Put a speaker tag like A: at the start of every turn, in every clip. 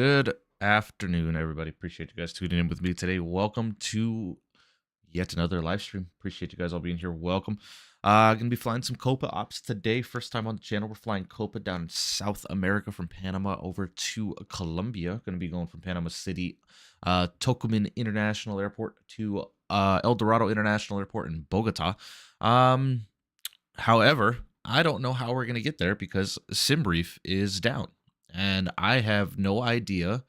A: Good afternoon, everybody. Appreciate you guys tuning in with me today. Welcome to yet another live stream. Appreciate you guys all being here. Welcome. Gonna be flying some Copa ops today. First time on the channel. We're flying Copa down in South America from Panama over to Colombia. Gonna be going from Panama City, Tocumen International Airport to El Dorado International Airport in Bogotá. However, I don't know how we're gonna get there because SimBrief is down. And I have no idea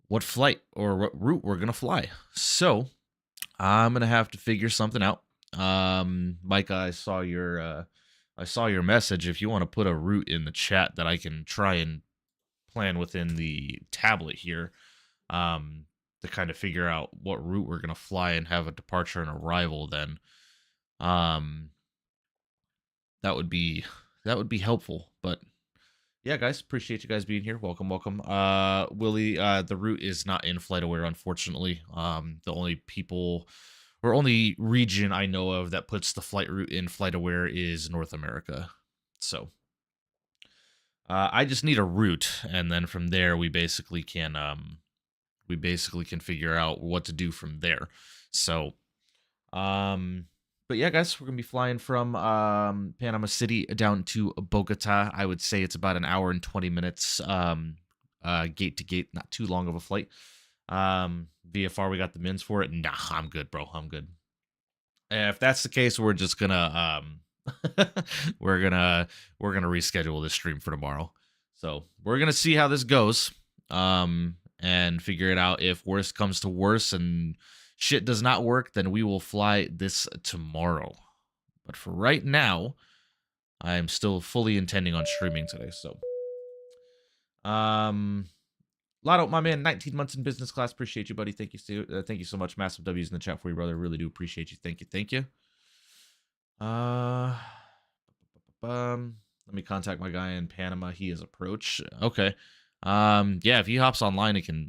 A: what flight or what route we're going to fly. So I'm going to have to figure something out. Mike, I saw your message. If you want to put a route in the chat that I can try and plan within the tablet here, to kind of figure out what route we're going to fly and have a departure and arrival, then that would be helpful. But yeah, guys, appreciate you guys being here. Welcome. Willie, the route is not in FlightAware, unfortunately. The only region I know of that puts the flight route in FlightAware is North America. So I just need a route, and then from there we basically can figure out what to do from there. So but yeah, guys, we're going to be flying from Panama City down to Bogotá. I would say it's about an hour and 20 minutes gate to gate. Not too long of a flight. VFR, we got the mins for it. Nah, I'm good, bro. I'm good. And if that's the case, we're just going to we're going to reschedule this stream for tomorrow. So we're going to see how this goes and figure it out. If worse comes to worse and shit does not work, then we will fly this tomorrow. But for right now, I am still fully intending on streaming today. So, Lotto, my man, 19 months in business class. Appreciate you, buddy. Thank you so much. Massive W's in the chat for you, brother. Really do appreciate you. Thank you. Let me contact my guy in Panama. He is approach. Okay. Yeah, if he hops online, it can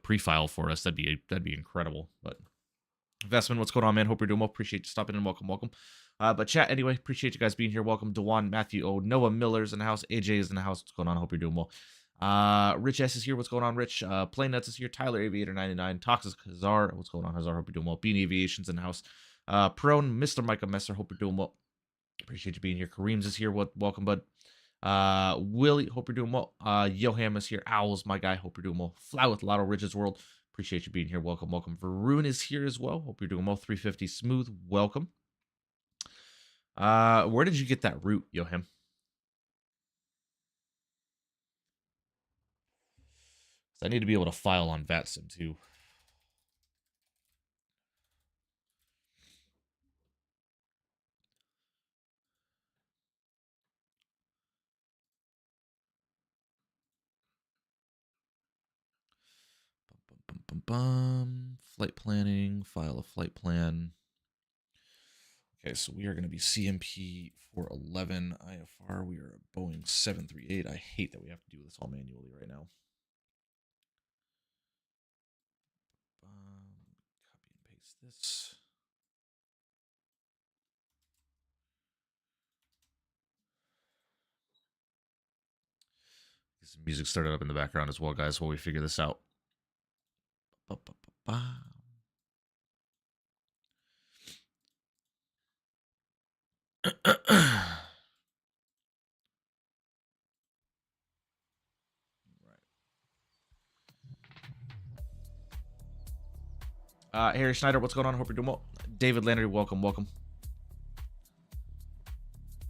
A: pre-file for us. That'd be incredible. But Investment, what's going on, man? Hope you're doing well. Appreciate you stopping in. Welcome. But chat anyway, appreciate you guys being here. Welcome, Dewan, Matthew, Noah Miller's in the house. AJ is in the house. What's going on? Hope you're doing well. Rich S is here. What's going on, Rich? Plain Nuts is here. Tyler Aviator 99. Toxic Hazar. What's going on, Hazar? Hope you're doing well. Bean Aviation's in the house. Prone, Mr. Micah Messer. Hope you're doing well. Appreciate you being here. Kareem's is here. Welcome, bud. Willie, hope you're doing well. Yoham is here. Owls, my guy, hope you're doing well. Fly with Lotto Ridges World, appreciate you being here. Welcome. Varun is here as well. Hope you're doing well. 350 Smooth, welcome. Where did you get that route, Yoham? I need to be able to file on VATSIM too. Flight planning, file a flight plan. Okay, so we are going to be CMP 411 IFR. We are a Boeing 738. I hate that we have to do this all manually right now. Copy and paste this. Get some music started up in the background as well, guys, while we figure this out. Harry Schneider, what's going on? Hope you're doing well. David Landry, welcome.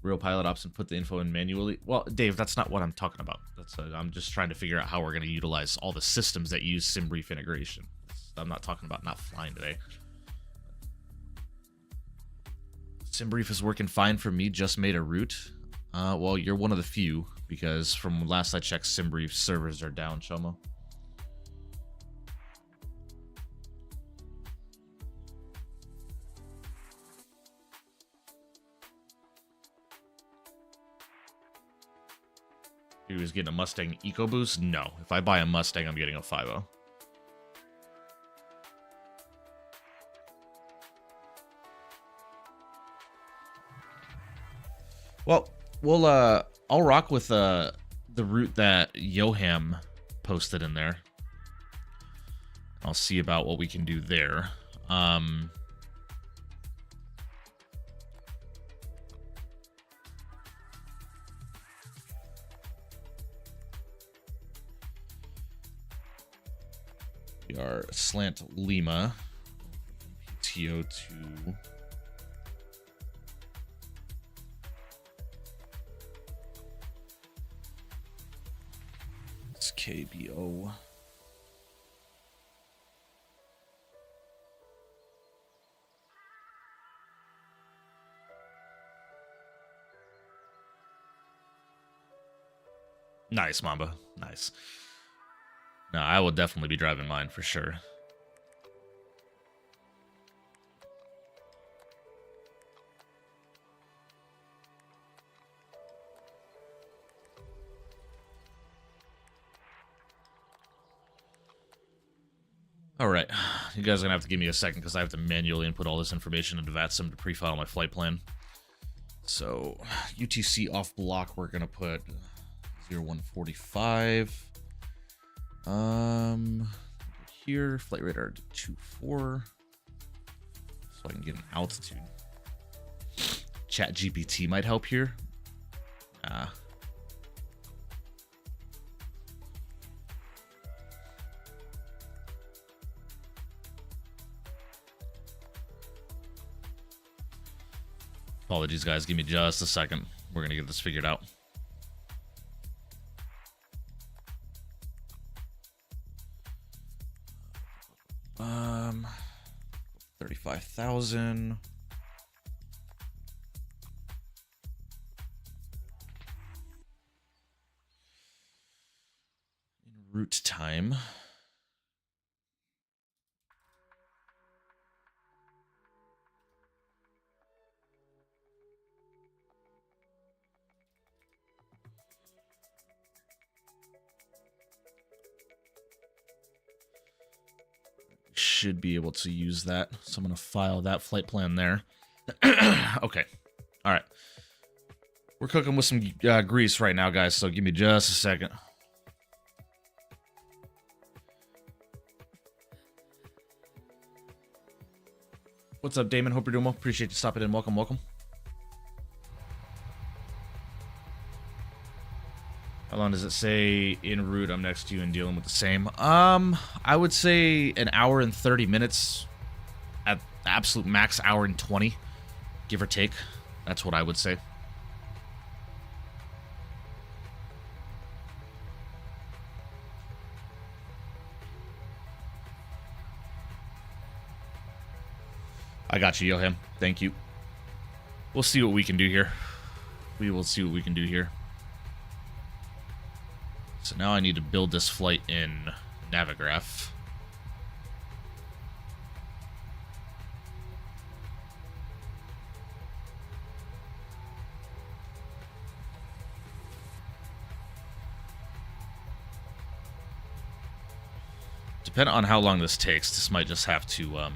A: Real pilot ops and put the info in manually. Well, Dave, that's not what I'm talking about. I'm just trying to figure out how we're going to utilize all the systems that use SimBrief integration. I'm not talking about not flying today. SimBrief is working fine for me. Just made a route. Well, you're one of the few because from last I checked, SimBrief servers are down, Chomo. He was getting a Mustang EcoBoost? No. If I buy a Mustang, I'm getting a 5.0. Well, I'll rock with the route that Yoham posted in there. I'll see about what we can do there. We are slant Lima. PTO to it's KBO. Nice, Mamba. Nice. No, I will definitely be driving mine for sure. All right, you guys are gonna have to give me a second because I have to manually input all this information into VATSIM to pre-file my flight plan. So, UTC off block, we're gonna put 0145. Here, flight radar to 24, so I can get an altitude. Chat GPT might help here. Apologies, guys. Give me just a second. We're gonna get this figured out. 35,000. En route time. Should be able to use that. So I'm going to file that flight plan there. Okay. All right. We're cooking with some grease right now, guys. So give me just a second. What's up, Damon? Hope you're doing well. Appreciate you stopping in. Welcome, welcome. How long does it say en route? I'm next to you and dealing with the same. I would say an hour and 30 minutes at the absolute max, hour and 20, give or take. That's what I would say. I got you, Yoham. Thank you. We'll see what we can do here. We will see what we can do here. So now I need to build this flight in Navigraph. Depending on how long this takes, this might just have to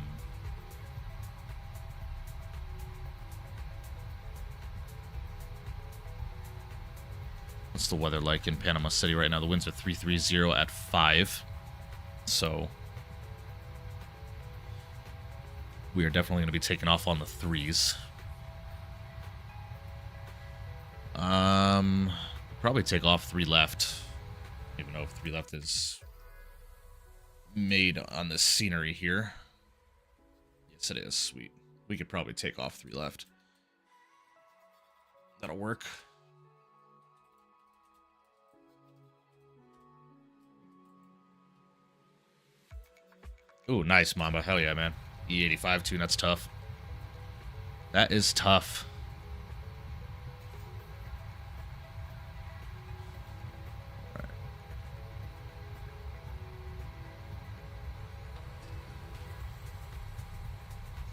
A: what's the weather like in Panama City right now? The winds are 330 at 5. So we are definitely going to be taking off on the 3s. Probably take off 3 left. I don't even know if 3 left is made on this scenery here. Yes, it is. Sweet. We could probably take off 3 left. That'll work. Ooh, nice, Mamba. Hell yeah, man. E85 tune, that's tough. That is tough. All right.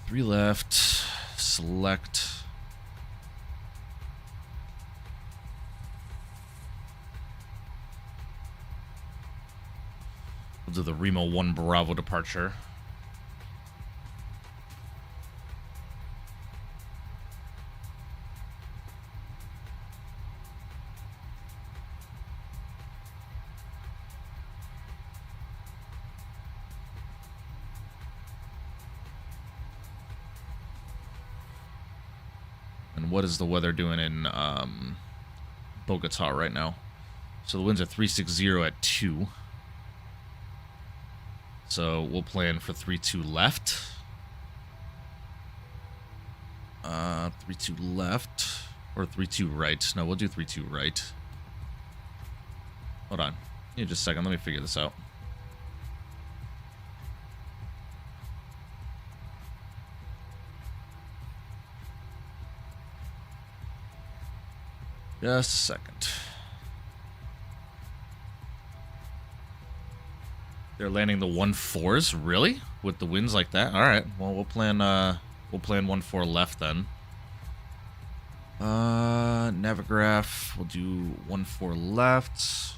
A: Three left. Select. We'll do the Remo 1 Bravo departure. And what is the weather doing in Bogotá right now? So the winds are 360 at 2. So we'll plan for 3-2 left. 3-2 left. Or 3-2 right. No, we'll do 3-2 right. Hold on. Give me just a second. Let me figure this out. Just a second. They're landing the 1-4s, really? With the winds like that? All right. Well, we'll plan 1-4 left then. Navigraph. We'll do 1-4 left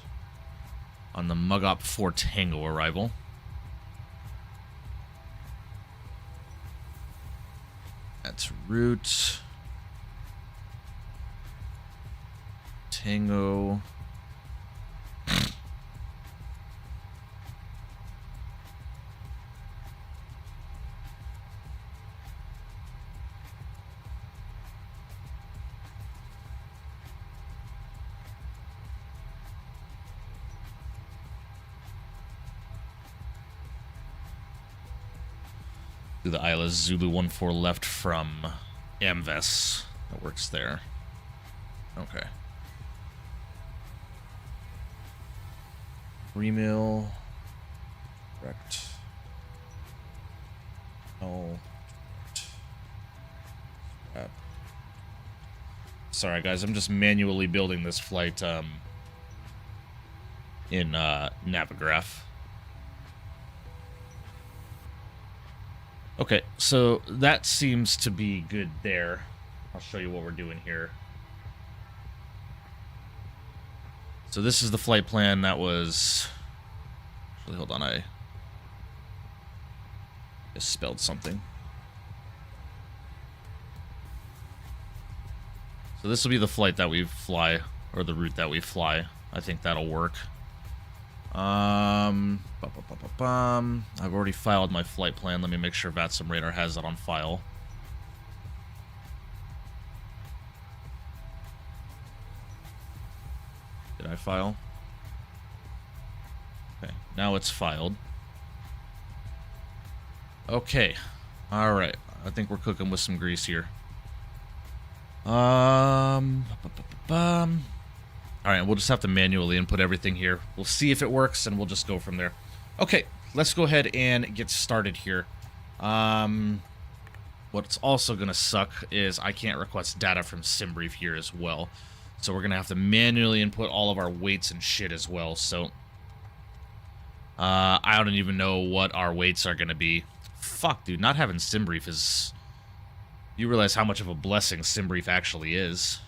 A: on the Mugop 4 Tango arrival. That's route. Tango. Do the Isla Zulu 1-4 left from Amves. That works there. Okay. Remill. Correct. No. Sorry, guys. I'm just manually building this flight in Navigraph. Okay, so that seems to be good there. I'll show you what we're doing here. So this is the flight plan that was... Actually, hold on, I just spelled something. So this will be the flight that we fly, or the route that we fly. I think that'll work. I've already filed my flight plan. Let me make sure VATSIM Radar has that on file. Did I file? Okay, now it's filed. Okay, all right. I think we're cooking with some grease here. All right, we'll just have to manually input everything here. We'll see if it works, and we'll just go from there. Okay, let's go ahead and get started here. What's also going to suck is I can't request data from SimBrief here as well. So we're going to have to manually input all of our weights and shit as well. So I don't even know what our weights are going to be. Fuck, dude, not having SimBrief is... You realize how much of a blessing SimBrief actually is.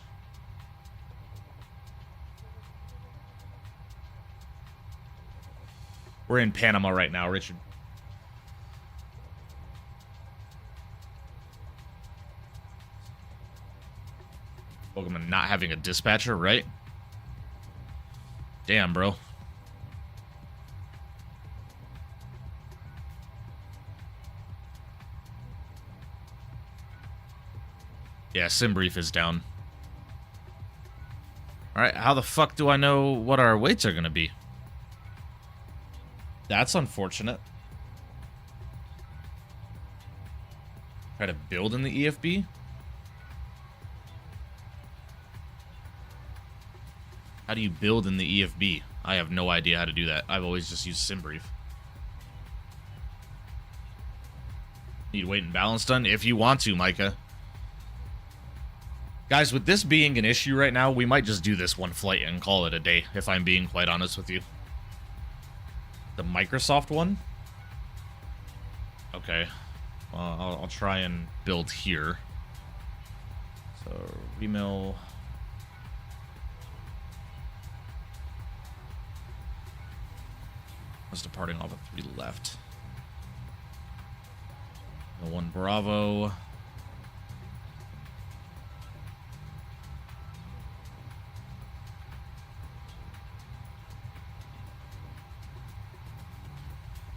A: We're in Panama right now, Richard. Pokemon not having a dispatcher, right? Damn, bro. Yeah, SimBrief is down. Alright, how the fuck do I know what our weights are gonna be? That's unfortunate. Try to build in the EFB? How do you build in the EFB? I have no idea how to do that. I've always just used SimBrief. Need weight and balance done? If you want to, Micah. Guys, with this being an issue right now, we might just do this one flight and call it a day, if I'm being quite honest with you. The Microsoft one? Okay. Well, I'll try and build here. So, remill. I was departing off of 3 left. The 1 Bravo.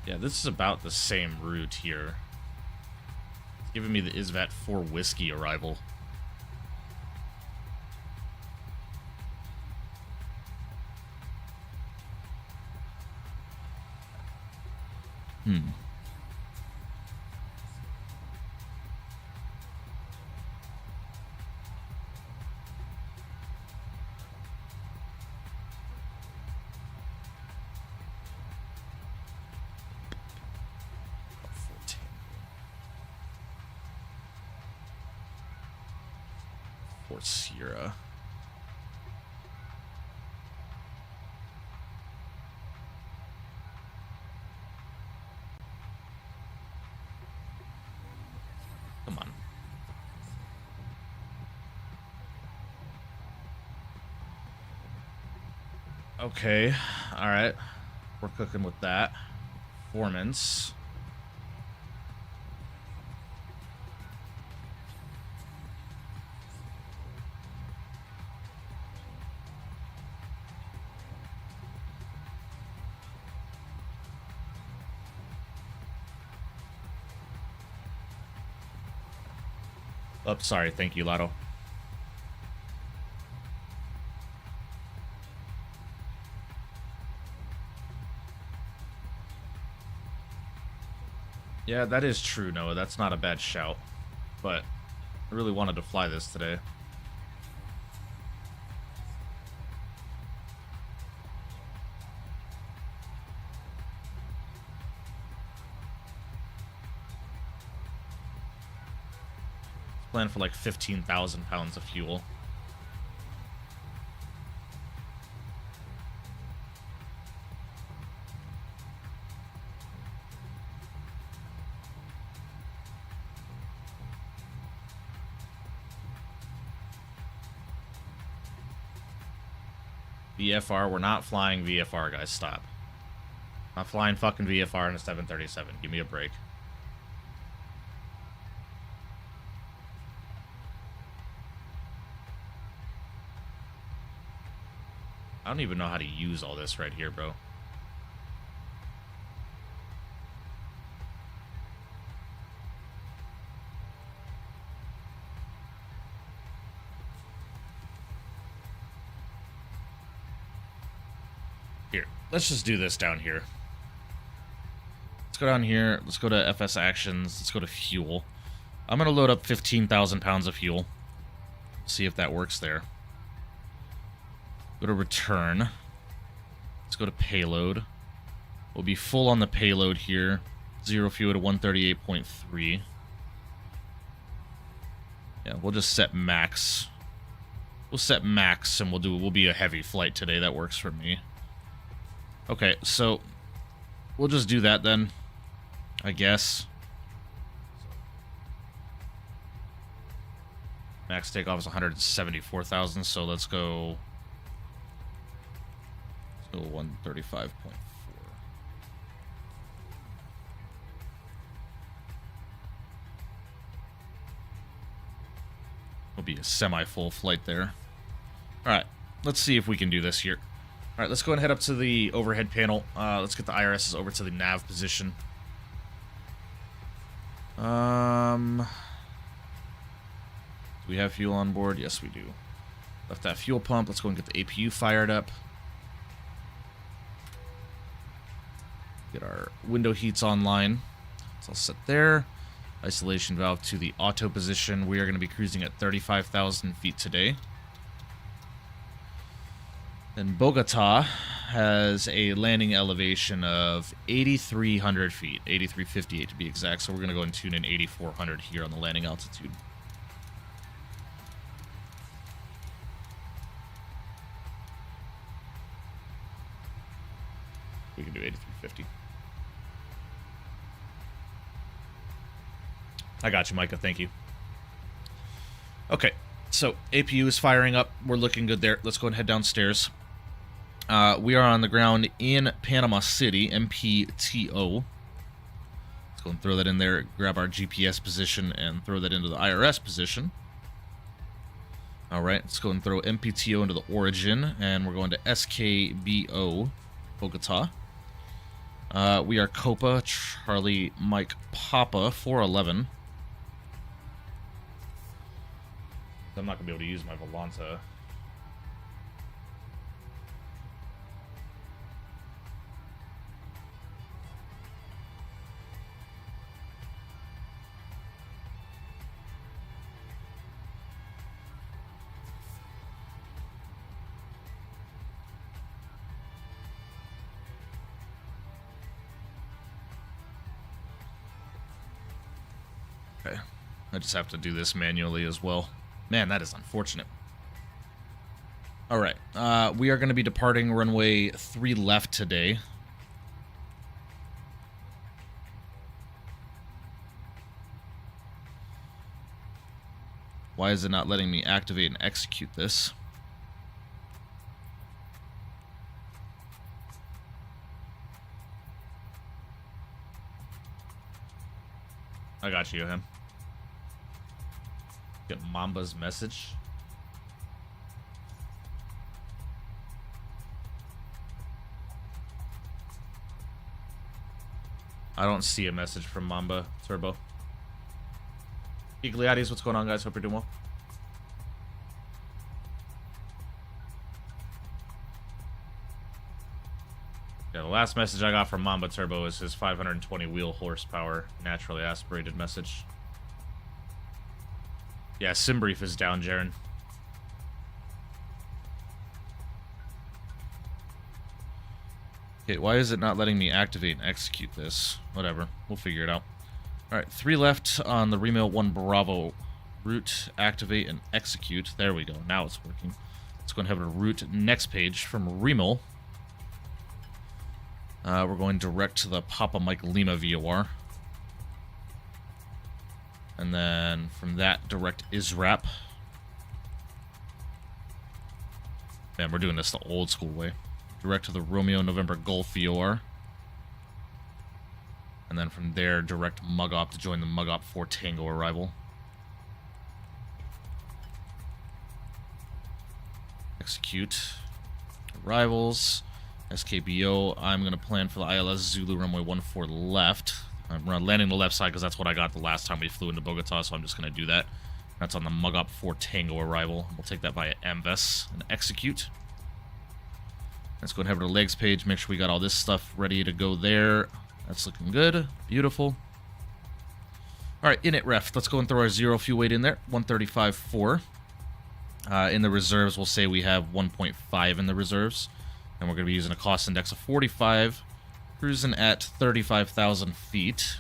A: Yeah, this is about the same route here. It's giving me the ISVAT 4 Whiskey arrival. Hmm. Fort Sierra. Come on. Okay. All right. We're cooking with that. Performance. Oh, sorry. Thank you, Lotto. Yeah, that is true, Noah. That's not a bad shout. But I really wanted to fly this today. Plan for like 15,000 pounds of fuel. VFR, we're not flying VFR, guys. Stop. Not flying fucking VFR in a 737. Give me a break. I don't even know how to use all this right here, bro. Here, let's just do this down here. Let's go down here. Let's go to FS Actions. Let's go to Fuel. I'm going to load up 15,000 pounds of fuel. See if that works there. Go to Return. Let's go to Payload. We'll be full on the payload here. 0 fuel to 138.3. Yeah, we'll just set max. We'll set max and we'll be a heavy flight today. That works for me. Okay, so we'll just do that then, I guess. Max takeoff is 174,000, so let's go 135.4. Will be a semi-full flight there. All right, let's see if we can do this here. All right, let's go and head up to the overhead panel. Let's get the IRSs over to the nav position. Do we have fuel on board? Yes, we do. Left that fuel pump. Let's go and get the APU fired up. Get our window heats online. So I'll set there. Isolation valve to the auto position. We are going to be cruising at 35,000 feet today. Then Bogotá has a landing elevation of 8,300 feet, 8,358 to be exact. So we're going to go and tune in 8,400 here on the landing altitude. We can do 8,350. I got you, Micah. Thank you. Okay, so APU is firing up. We're looking good there. Let's go and head downstairs. We are on the ground in Panama City, MPTO. Let's go and throw that in there, grab our GPS position, and throw that into the IRS position. All right, let's go and throw MPTO into the origin, and we're going to SKBO, Bogotá. We are Copa, Charlie, Mike, Papa, 411. I'm not going to be able to use my Volanta. Okay. I just have to do this manually as well. Man, that is unfortunate. All right. We are going to be departing runway 3 left today. Why is it not letting me activate and execute this? I got you, him. Get Mamba's message. I don't see a message from Mamba Turbo. Eagliades, what's going on, guys? Hope you're doing well. Yeah, the last message I got from Mamba Turbo is his 520 wheel horsepower naturally aspirated message. Yeah, Simbrief is down, Jaren. Okay, why is it not letting me activate and execute this? Whatever, we'll figure it out. Alright, 3 left on the Remil 1 Bravo. Route, activate, and execute. There we go, now it's working. Let's go and have a route next page from Remil. We're going direct to the Papa Mike Lima VOR. And then from that, direct ISRAP. Man, we're doing this the old school way. Direct to the Romeo November Golf VOR. And then from there, direct MUGOP to join the MUGOP 4 Tango arrival. Execute. Arrivals. SKBO. I'm going to plan for the ILS Zulu runway 14 left. I'm landing the left side because that's what I got the last time we flew into Bogotá, so I'm just going to do that. That's on the MUGOP 4 Tango arrival. We'll take that via MVES and execute. Let's go and have our legs page, make sure we got all this stuff ready to go there. That's looking good. Beautiful. Alright, init ref. Let's go and throw our 0 fuel weight in there. 135.4. In the reserves, we'll say we have 1.5 in the reserves. And we're going to be using a cost index of 45. Cruising at 35,000 feet.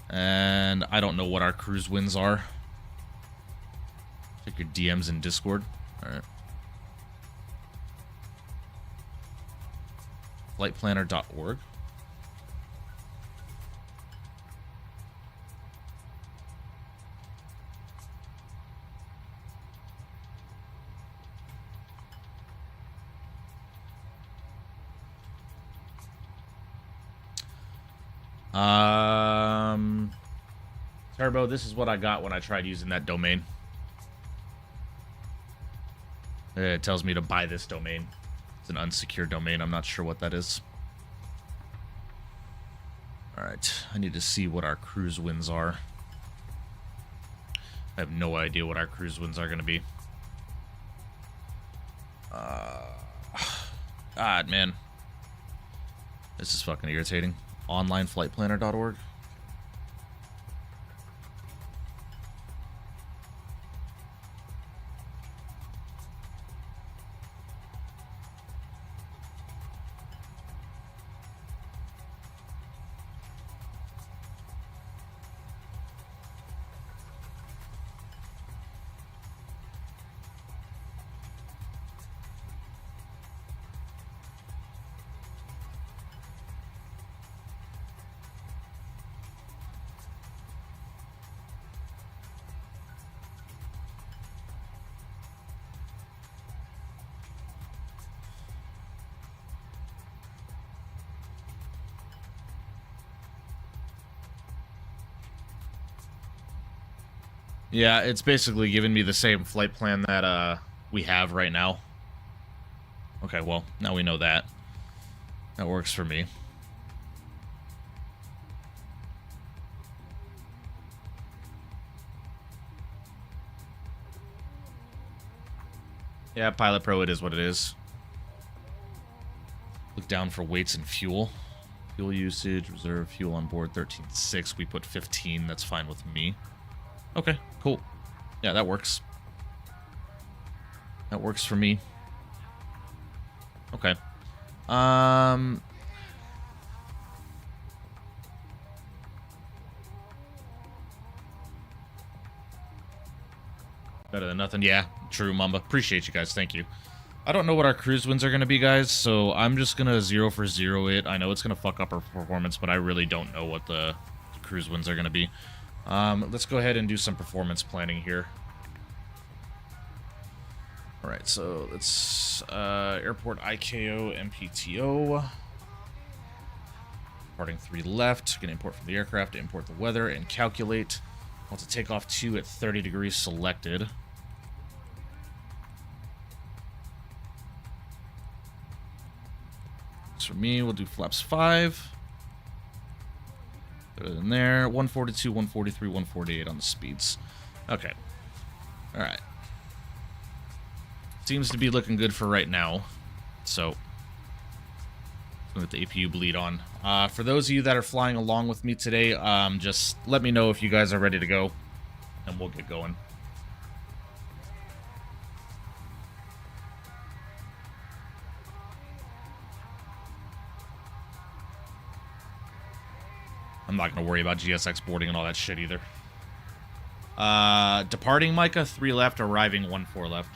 A: And I don't know what our cruise winds are. Check your DMs in Discord. Alright. Flightplanner.org. Turbo, this is what I got when I tried using that domain. It tells me to buy this domain. It's an unsecured domain. I'm not sure what that is. Alright, I need to see what our cruise winds are. I have no idea what our cruise winds are going to be. God, man. This is fucking irritating. Onlineflightplanner.org. Yeah, it's basically giving me the same flight plan that we have right now. Okay, well, now we know that. That works for me. Yeah, Pilot Pro, it is what it is. Look down for weights and fuel. Fuel usage, reserve fuel on board 13.6. We put 15. That's fine with me. Okay, cool. Yeah, that works. That works for me. Okay. Better than nothing. Yeah, true, Mamba. Appreciate you guys. Thank you. I don't know what our cruise wins are going to be, guys, so I'm just going to 0 for 0 it. I know it's going to fuck up our performance, but I really don't know what the cruise wins are going to be. Let's go ahead and do some performance planning here. All right, so let's airport IKO MPTO. Departing 3 left. Gonna import from the aircraft, import the weather, and calculate. Want to take off 2 at 30 degrees selected. For me, we'll do flaps 5. Put it in there. 142, 143, 148 on the speeds. Okay. All right. Seems to be looking good for right now. So, let the APU bleed on. For those of you that are flying along with me today, just let me know if you guys are ready to go, and we'll get going. I'm not going to worry about GSX boarding and all that shit either. Departing Micah, 3 left, arriving 1-4 left.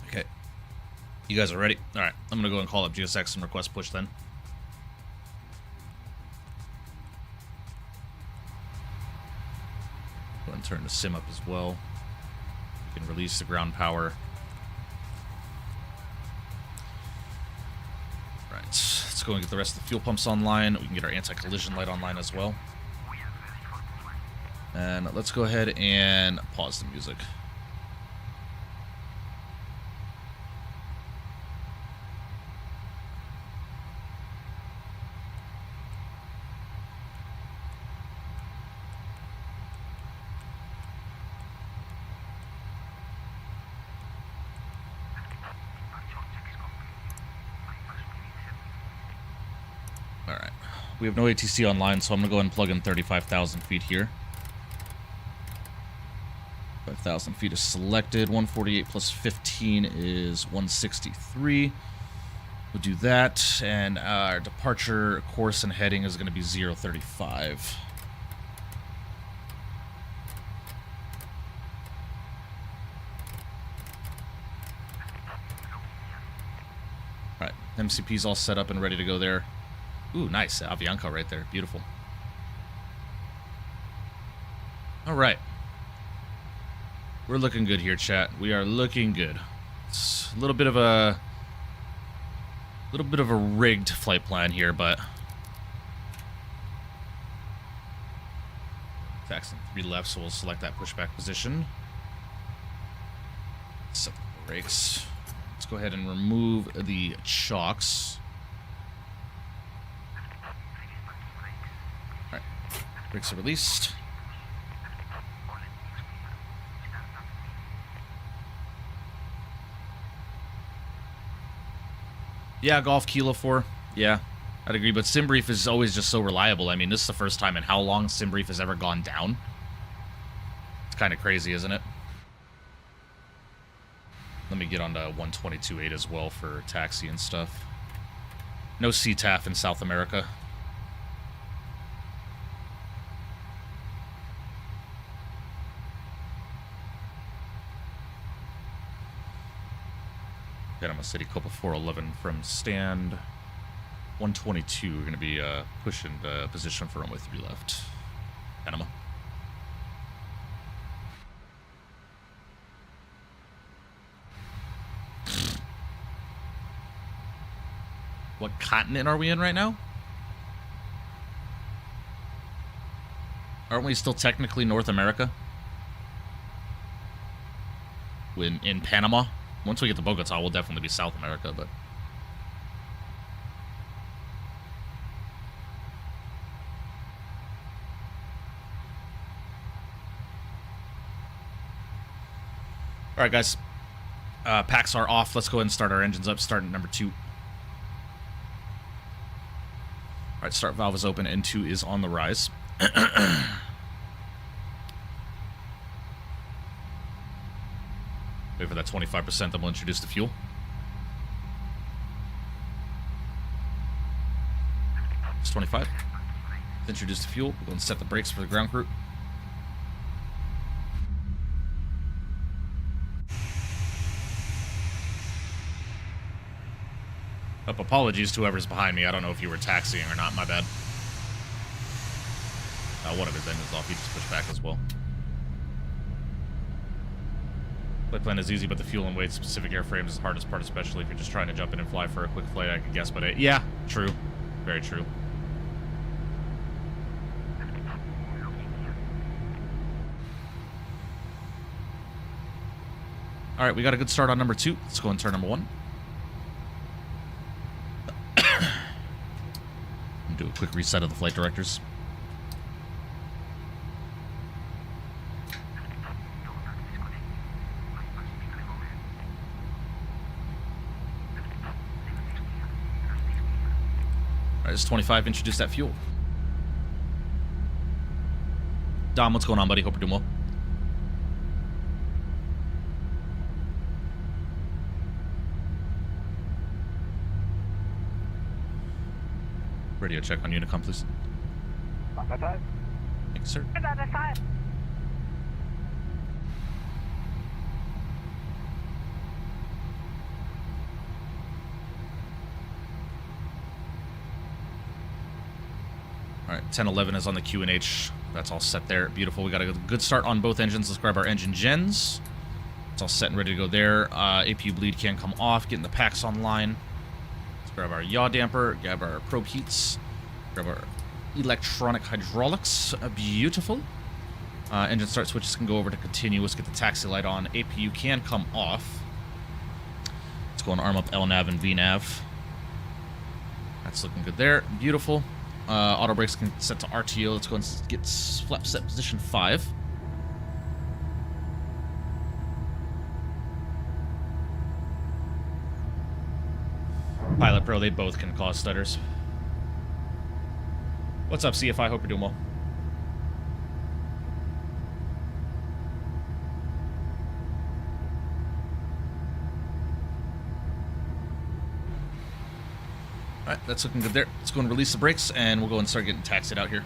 A: Okay. You guys are ready? Alright, I'm going to go and call up GSX and request push then. Go ahead and turn the sim up as well. You can release the ground power. Let's go and get the rest of the fuel pumps online. We can get our anti-collision light online as well. And let's go ahead and pause the music. We have no ATC online, so I'm going to go ahead and plug in 35,000 feet here. 5,000 feet is selected. 148 plus 15 is 163. We'll do that, and our departure course and heading is going to be 035. Alright, MCP's all set up and ready to go there. Ooh, nice. Avianca right there. Beautiful. All right. We're looking good here, chat. We are looking good. It's a little bit of a rigged flight plan here, but taxing 3 left, so we'll select that pushback position. Set the brakes. Let's go ahead and remove the chocks. Brakes are released. Yeah, Golf Kilo 4. Yeah, I'd agree. But SimBrief is always just so reliable. I mean, this is the first time in how long SimBrief has ever gone down. It's kind of crazy, isn't it? Let me get on to 122.8 as well for taxi and stuff. No CTAF in South America. Panama City, Copa 411 from stand 122. We're going to be pushing the position for runway 3 left. Panama. What continent are we in right now? Aren't we still technically North America? In Panama? Once we get to Bogotá, we'll definitely be South America, but... Alright, guys. Packs are off. Let's go ahead and start our engines up. Start at number 2. Alright, start valve is open. N2 is on the rise. Wait for that 25%, then we'll introduce the fuel. It's 25. Introduce the fuel. We'll go and set the brakes for the ground crew. Apologies to whoever's behind me. I don't know if you were taxiing or not. My bad. One of his engines off. He just pushed back as well. Flight plan is easy, but the fuel and weight specific airframes is the hardest part, especially if you're just trying to jump in and fly for a quick flight, I could guess. But yeah, true. Very true. All right, we got a good start on number 2. Let's go on turn number 1. Do a quick reset of the flight directors. All right, it's 25. Introduce that fuel. Dom, what's going on, buddy? Hope you're doing well. Radio check on Unicom, please.
B: 555.
A: Thank you, sir.
B: 555.
A: All right, 1011 is on the QNH. That's all set there. Beautiful. We got a good start on both engines. Let's grab our engine gens. It's all set and ready to go there. APU bleed can come off. Getting the packs online. Let's grab our yaw damper. Grab our probe heats. Grab our electronic hydraulics. Beautiful. Engine start switches can go over to continuous. Get the taxi light on. APU can come off. Let's go and arm up LNAV and VNAV. That's looking good there. Beautiful. Auto brakes can set to RTO. Let's go and get flap set position 5. Pilot Pro, they both can cause stutters. What's up, CFI? Hope you're doing well. Alright, that's looking good there. Let's go and release the brakes, and we'll go and start getting taxied out here.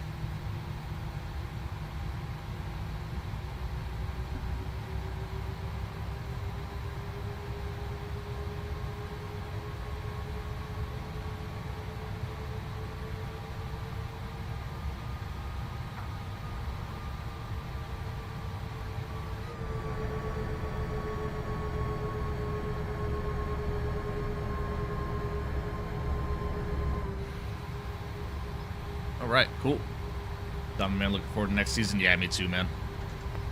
A: Alright, cool. Dumb man, looking forward to next season. Yeah, me too, man.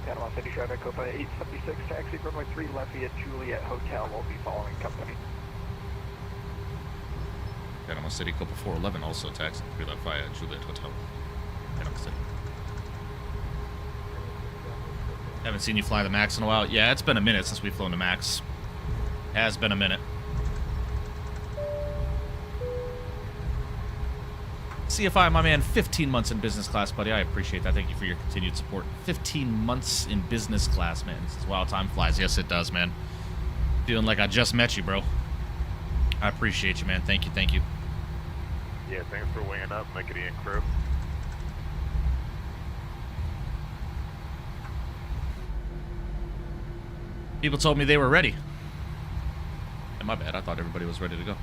B: Panama City traffic, Copa 876, taxi runway 3 Lafayette Juliet Hotel will be following company.
A: Panama City, Copa 411, also taxi 3 Lafayette Juliet Hotel. Panama City. Haven't seen you fly the Max in a while. Yeah, it's been a minute since we've flown the Max. Has been a minute. CFI, my man, 15 months in business class, buddy. I appreciate that. Thank you for your continued support. 15 months in business class, man. This is wild time flies. Yes, it does, man. Feeling like I just met you, bro. I appreciate you, man. Thank you, thank you.
C: Yeah, thanks for weighing up, making it in crew.
A: People told me they were ready. And my bad. I thought everybody was ready to go.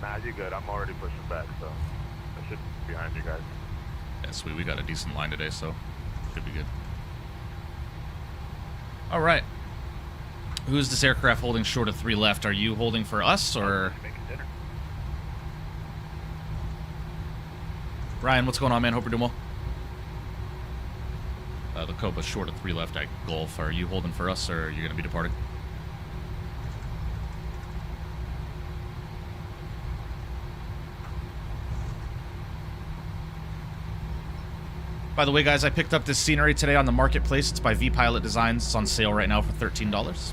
C: Nah, you're good. I'm already pushing back, so I should be behind you guys.
A: Yeah, sweet. We got a decent line today, so should be good. All right. Who's this aircraft holding short of 3 left? Are you holding for us, or?
B: Making dinner.
A: Ryan, what's going on, man? Hope you're doing well. The Copa short of 3 left at Gulf. Are you holding for us, or are you going to be departing? By the way, guys, I picked up this scenery today on the marketplace. It's by V-Pilot Designs. It's on sale right now for $13.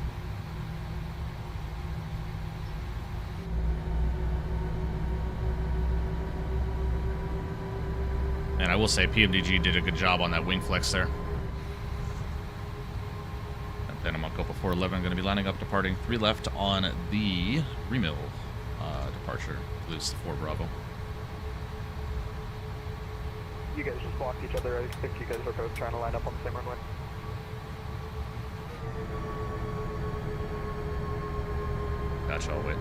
A: And I will say, PMDG did a good job on that wing flex there. And Panama Copa 411 going to be lining up, departing 3 left on the Remill departure. I believe it's the 4 Bravo.
B: You guys just blocked each other. I think you guys are both trying to line up on the same runway.
A: Gotcha, I'll wait.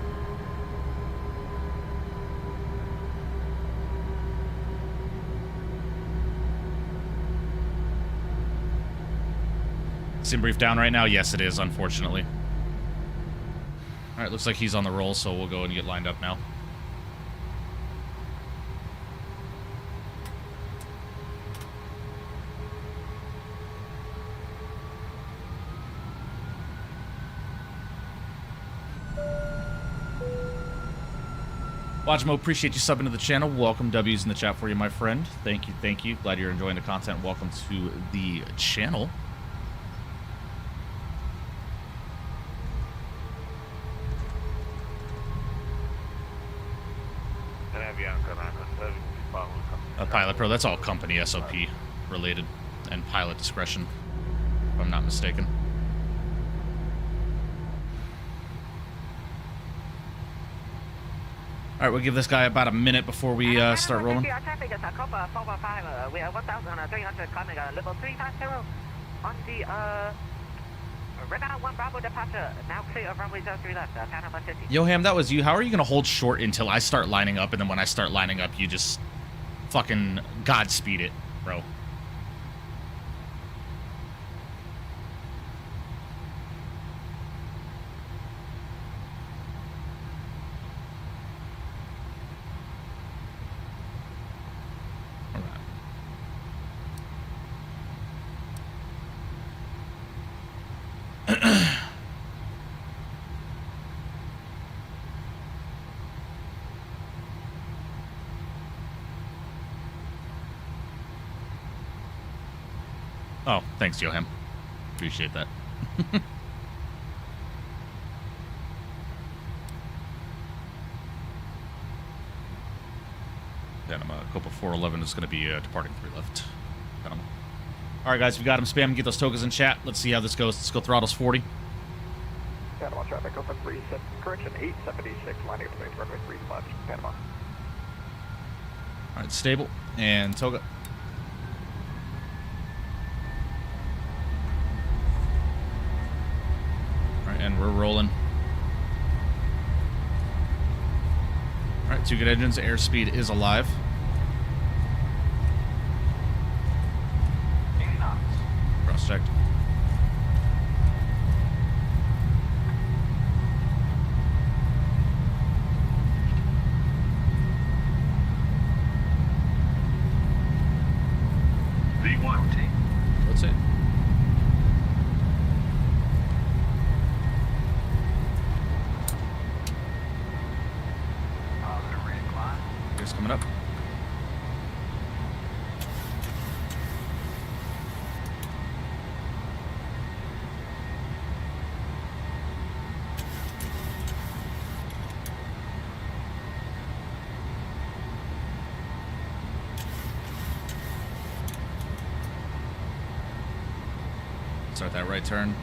A: Sim brief down right now? Yes, it is, unfortunately. Alright, looks like he's on the roll, so we'll go and get lined up now. Wajmo, appreciate you subbing to the channel. Welcome, W's in the chat for you, my friend. Thank you, thank you. Glad you're enjoying the content. Welcome to the channel. Pilot Pro, that's all company SOP related and pilot discretion, if I'm not mistaken. All right, we'll give this guy about a minute before we start rolling.
D: Traffic is Copa 415. We have 1,300 coming level 350 on the Redbound 1 Bravo departure. Now clear of runway 03 left, Panama City.
A: Yo, Ham, that was you. How are you going to hold short until I start lining up, and then when I start lining up, you just fucking Godspeed it, bro? Oh, thanks, Johan. Appreciate that. Panama, Copa 411 is going to be departing 3 left. Panama. All right, guys, we got him. Spam, get those tokens in chat. Let's see how this goes. Let's go throttles 40.
B: Panama traffic, Copa 37, correction 876, lining up to runway 3 left, Panama.
A: All right, stable and toga. And we're rolling. Alright, 2 good engines. Airspeed is alive. Cross-checked. What's it? Coming up. Start that right turn.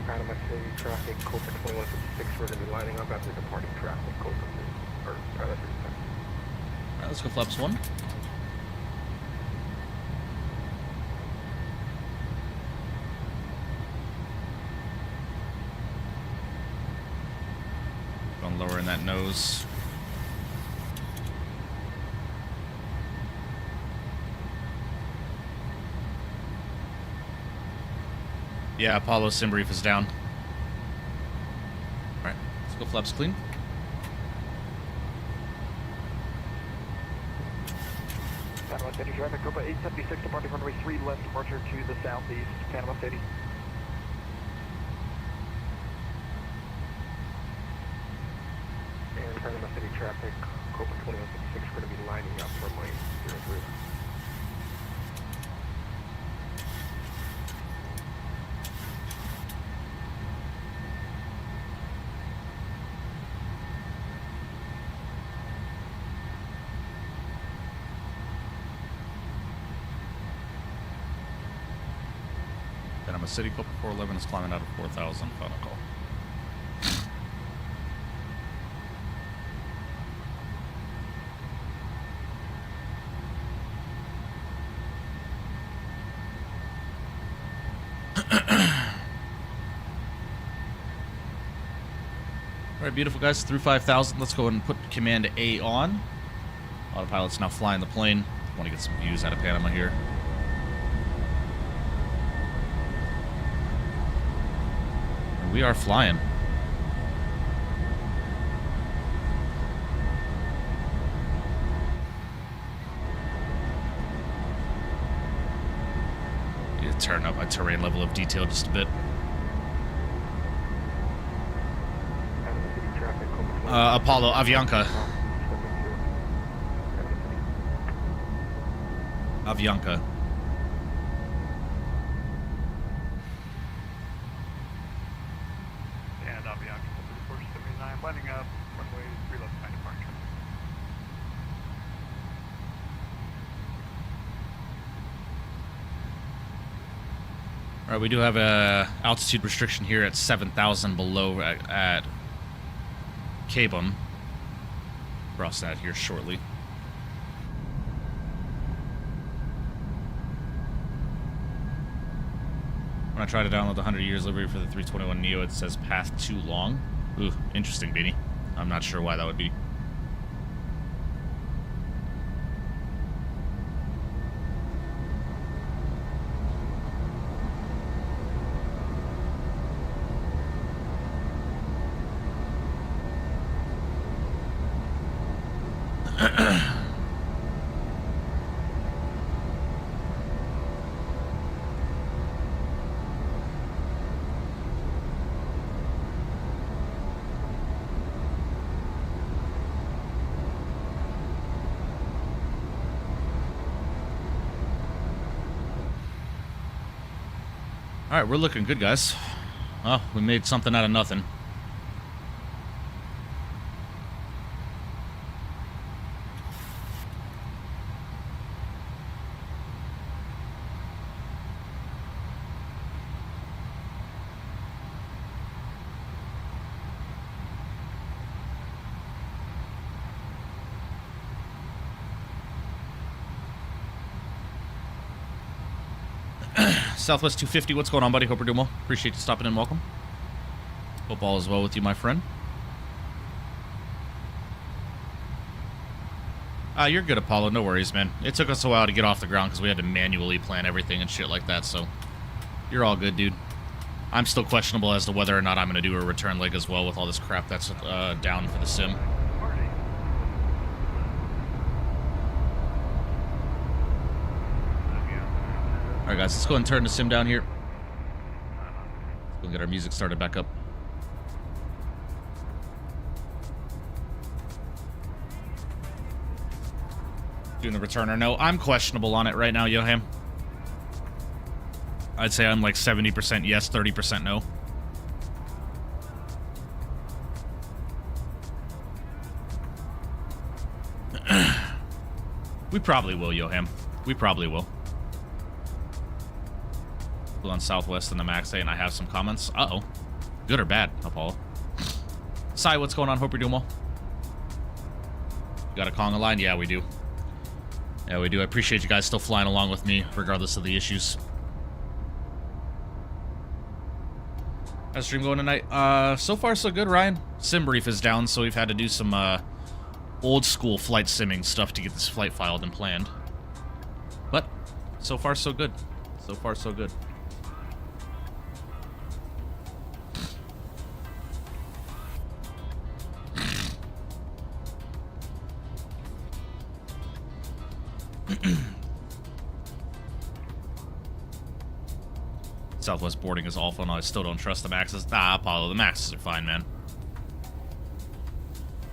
B: Panama City traffic, Copa 2156, we're going to be lining up after departing traffic, Copa 3, or Pilot 3.
A: Alright, let's go flaps 1. Going lower in that nose. Yeah, Apollo sim brief is down. Alright, let's go flaps clean.
B: Panama City traffic, Copa 876, departing runway 3 left, departure to the southeast, Panama City. And Panama City traffic, Copa 2156, we're going to be lining up runway 03.
E: Panama City, Copa 411 is climbing out of 4,000. Final call. All right, beautiful guys, through 5,000. Let's go ahead and put Command A on. Autopilot's now flying the plane. Want to get some views out of Panama here. And we are flying. Need to turn up my terrain level of detail just a bit. Apollo, Avianca. Avianca.
C: And Avianca, 479, lining up, runway 3 left behind departure.
E: All right, we do have a altitude restriction here at 7,000 below at Cabum. Cross that here shortly. When I try to download the 100 years livery for the 321 Neo, it says path too long. Ooh, interesting, Beanie. I'm not sure why that would be. All right, we're looking good, guys. Well, we made something out of nothing. Southwest 250, what's going on, buddy? Hope you're doing well. Appreciate you stopping in. Welcome. Hope all is well with you, my friend. You're good, Apollo. No worries, man. It took us a while to get off the ground because we had to manually plan everything and shit like that, so you're all good, dude. I'm still questionable as to whether or not I'm going to do a return leg as well with all this crap that's down for the sim. Alright guys, let's go and turn the sim down here. Let's go get our music started back up. Doing the return or no? I'm questionable on it right now, Yoham. I'd say I'm like 70% yes, 30% no. We probably will, Yoham. We probably will. On Southwest in the Max A, and I have some comments. Uh-oh. Good or bad, Apollo? Sai, what's going on? Hope you're doing well. You got a Conga line? Yeah, we do. Yeah, we do. I appreciate you guys still flying along with me, regardless of the issues. How's the stream going tonight? So far, so good, Ryan. Sim brief is down, so we've had to do some old school flight simming stuff to get this flight filed and planned. But so far, so good. So far, so good. Southwest boarding is awful, and I still don't trust the Maxes. Nah, Apollo, the Maxes are fine, man.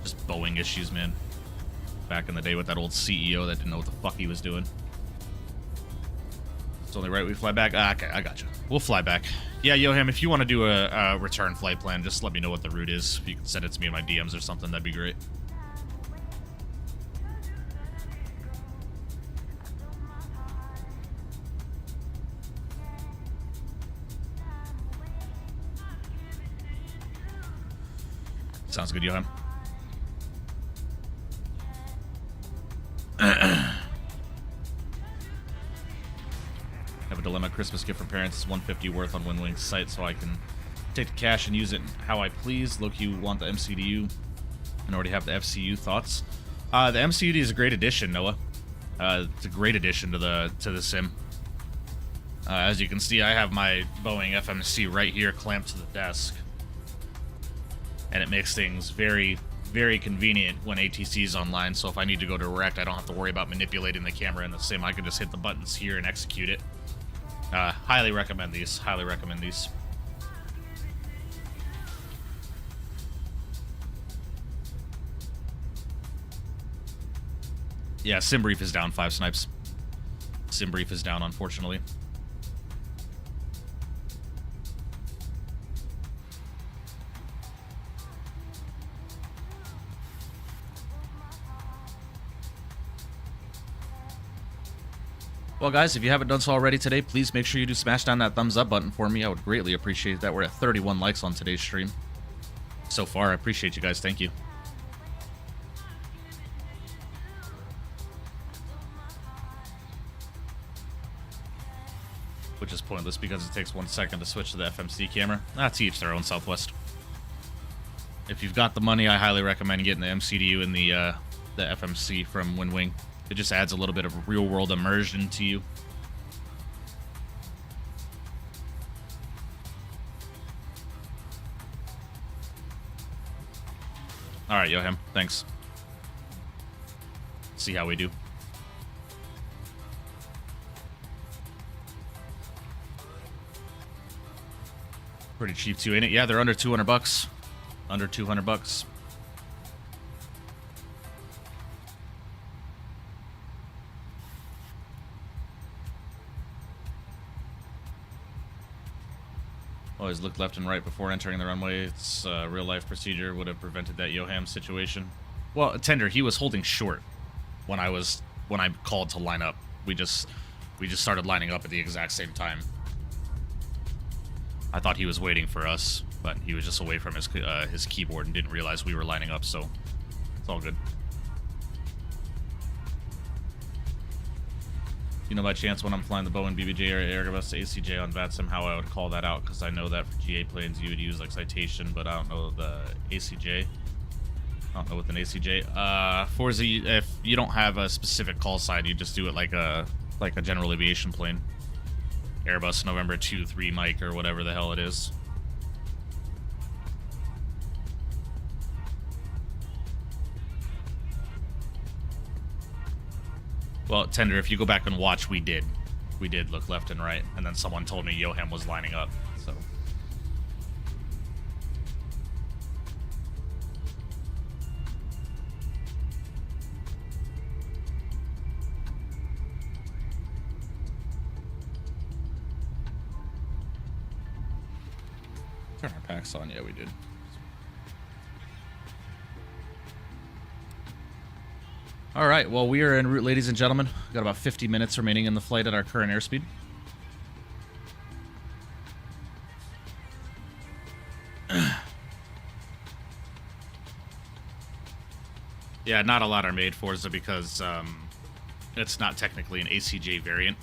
E: Just Boeing issues, man. Back in the day with that old CEO that didn't know what the fuck he was doing. It's only right we fly back. Ah, okay, I got you. We'll fly back. Yeah, Yoham, if you want to do a return flight plan, just let me know what the route is. If you can send it to me in my DMs or something, that'd be great. Sounds good, Johan. Have a dilemma. Christmas gift for parents is $150 worth on Winwing's site, so I can take the cash and use it how I please. Look, you want the MCDU and already have the FCU. Thoughts? The MCD is a great addition, Noah. It's a great addition to the sim. As you can see, I have my Boeing FMC right here clamped to the desk, and it makes things very, very convenient when ATC is online. So if I need to go direct, I don't have to worry about manipulating the camera in the sim. I can just hit the buttons here and execute it. Highly recommend these. Highly recommend these. Yeah, Sim Brief is down 5 snipes. Sim Brief is down, unfortunately. Well, guys, if you haven't done so already today, please make sure you do smash down that thumbs up button for me. I would greatly appreciate that. We're at 31 likes on today's stream. So far, I appreciate you guys. Thank you. Which is pointless because it takes 1 second to switch to the FMC camera. To each their own, Southwest. If you've got the money, I highly recommend getting the MCDU and the FMC from Winwing. It just adds a little bit of real-world immersion to you. All right, Yoham, thanks. See how we do. Pretty cheap too, ain't it? Yeah, they're under $200. Under $200. Always look left and right before entering the runway. It's a real-life procedure. Would have prevented that Yoham situation. Well, Tender, he was holding short when I called to line up. We just started lining up at the exact same time. I thought he was waiting for us, but he was just away from his keyboard and didn't realize we were lining up, so it's all good. You know by chance when I'm flying the Boeing BBJ or Airbus ACJ on VATSIM how I would call that out, because I know that for GA planes you would use like citation, but I don't know the ACJ. I don't know with an ACJ. Forza, if you don't have a specific call sign, you just do it like a general aviation plane. Airbus November 23 Mike or whatever the hell it is. Well, Tender, if you go back and watch, we did look left and right, and then someone told me Yoham was lining up, so. Turn our packs on, yeah, we did. All right, well, we are en route, ladies and gentlemen. We've got about 50 minutes remaining in the flight at our current airspeed. Yeah, not a lot are made for Forza because it's not technically an ACJ variant.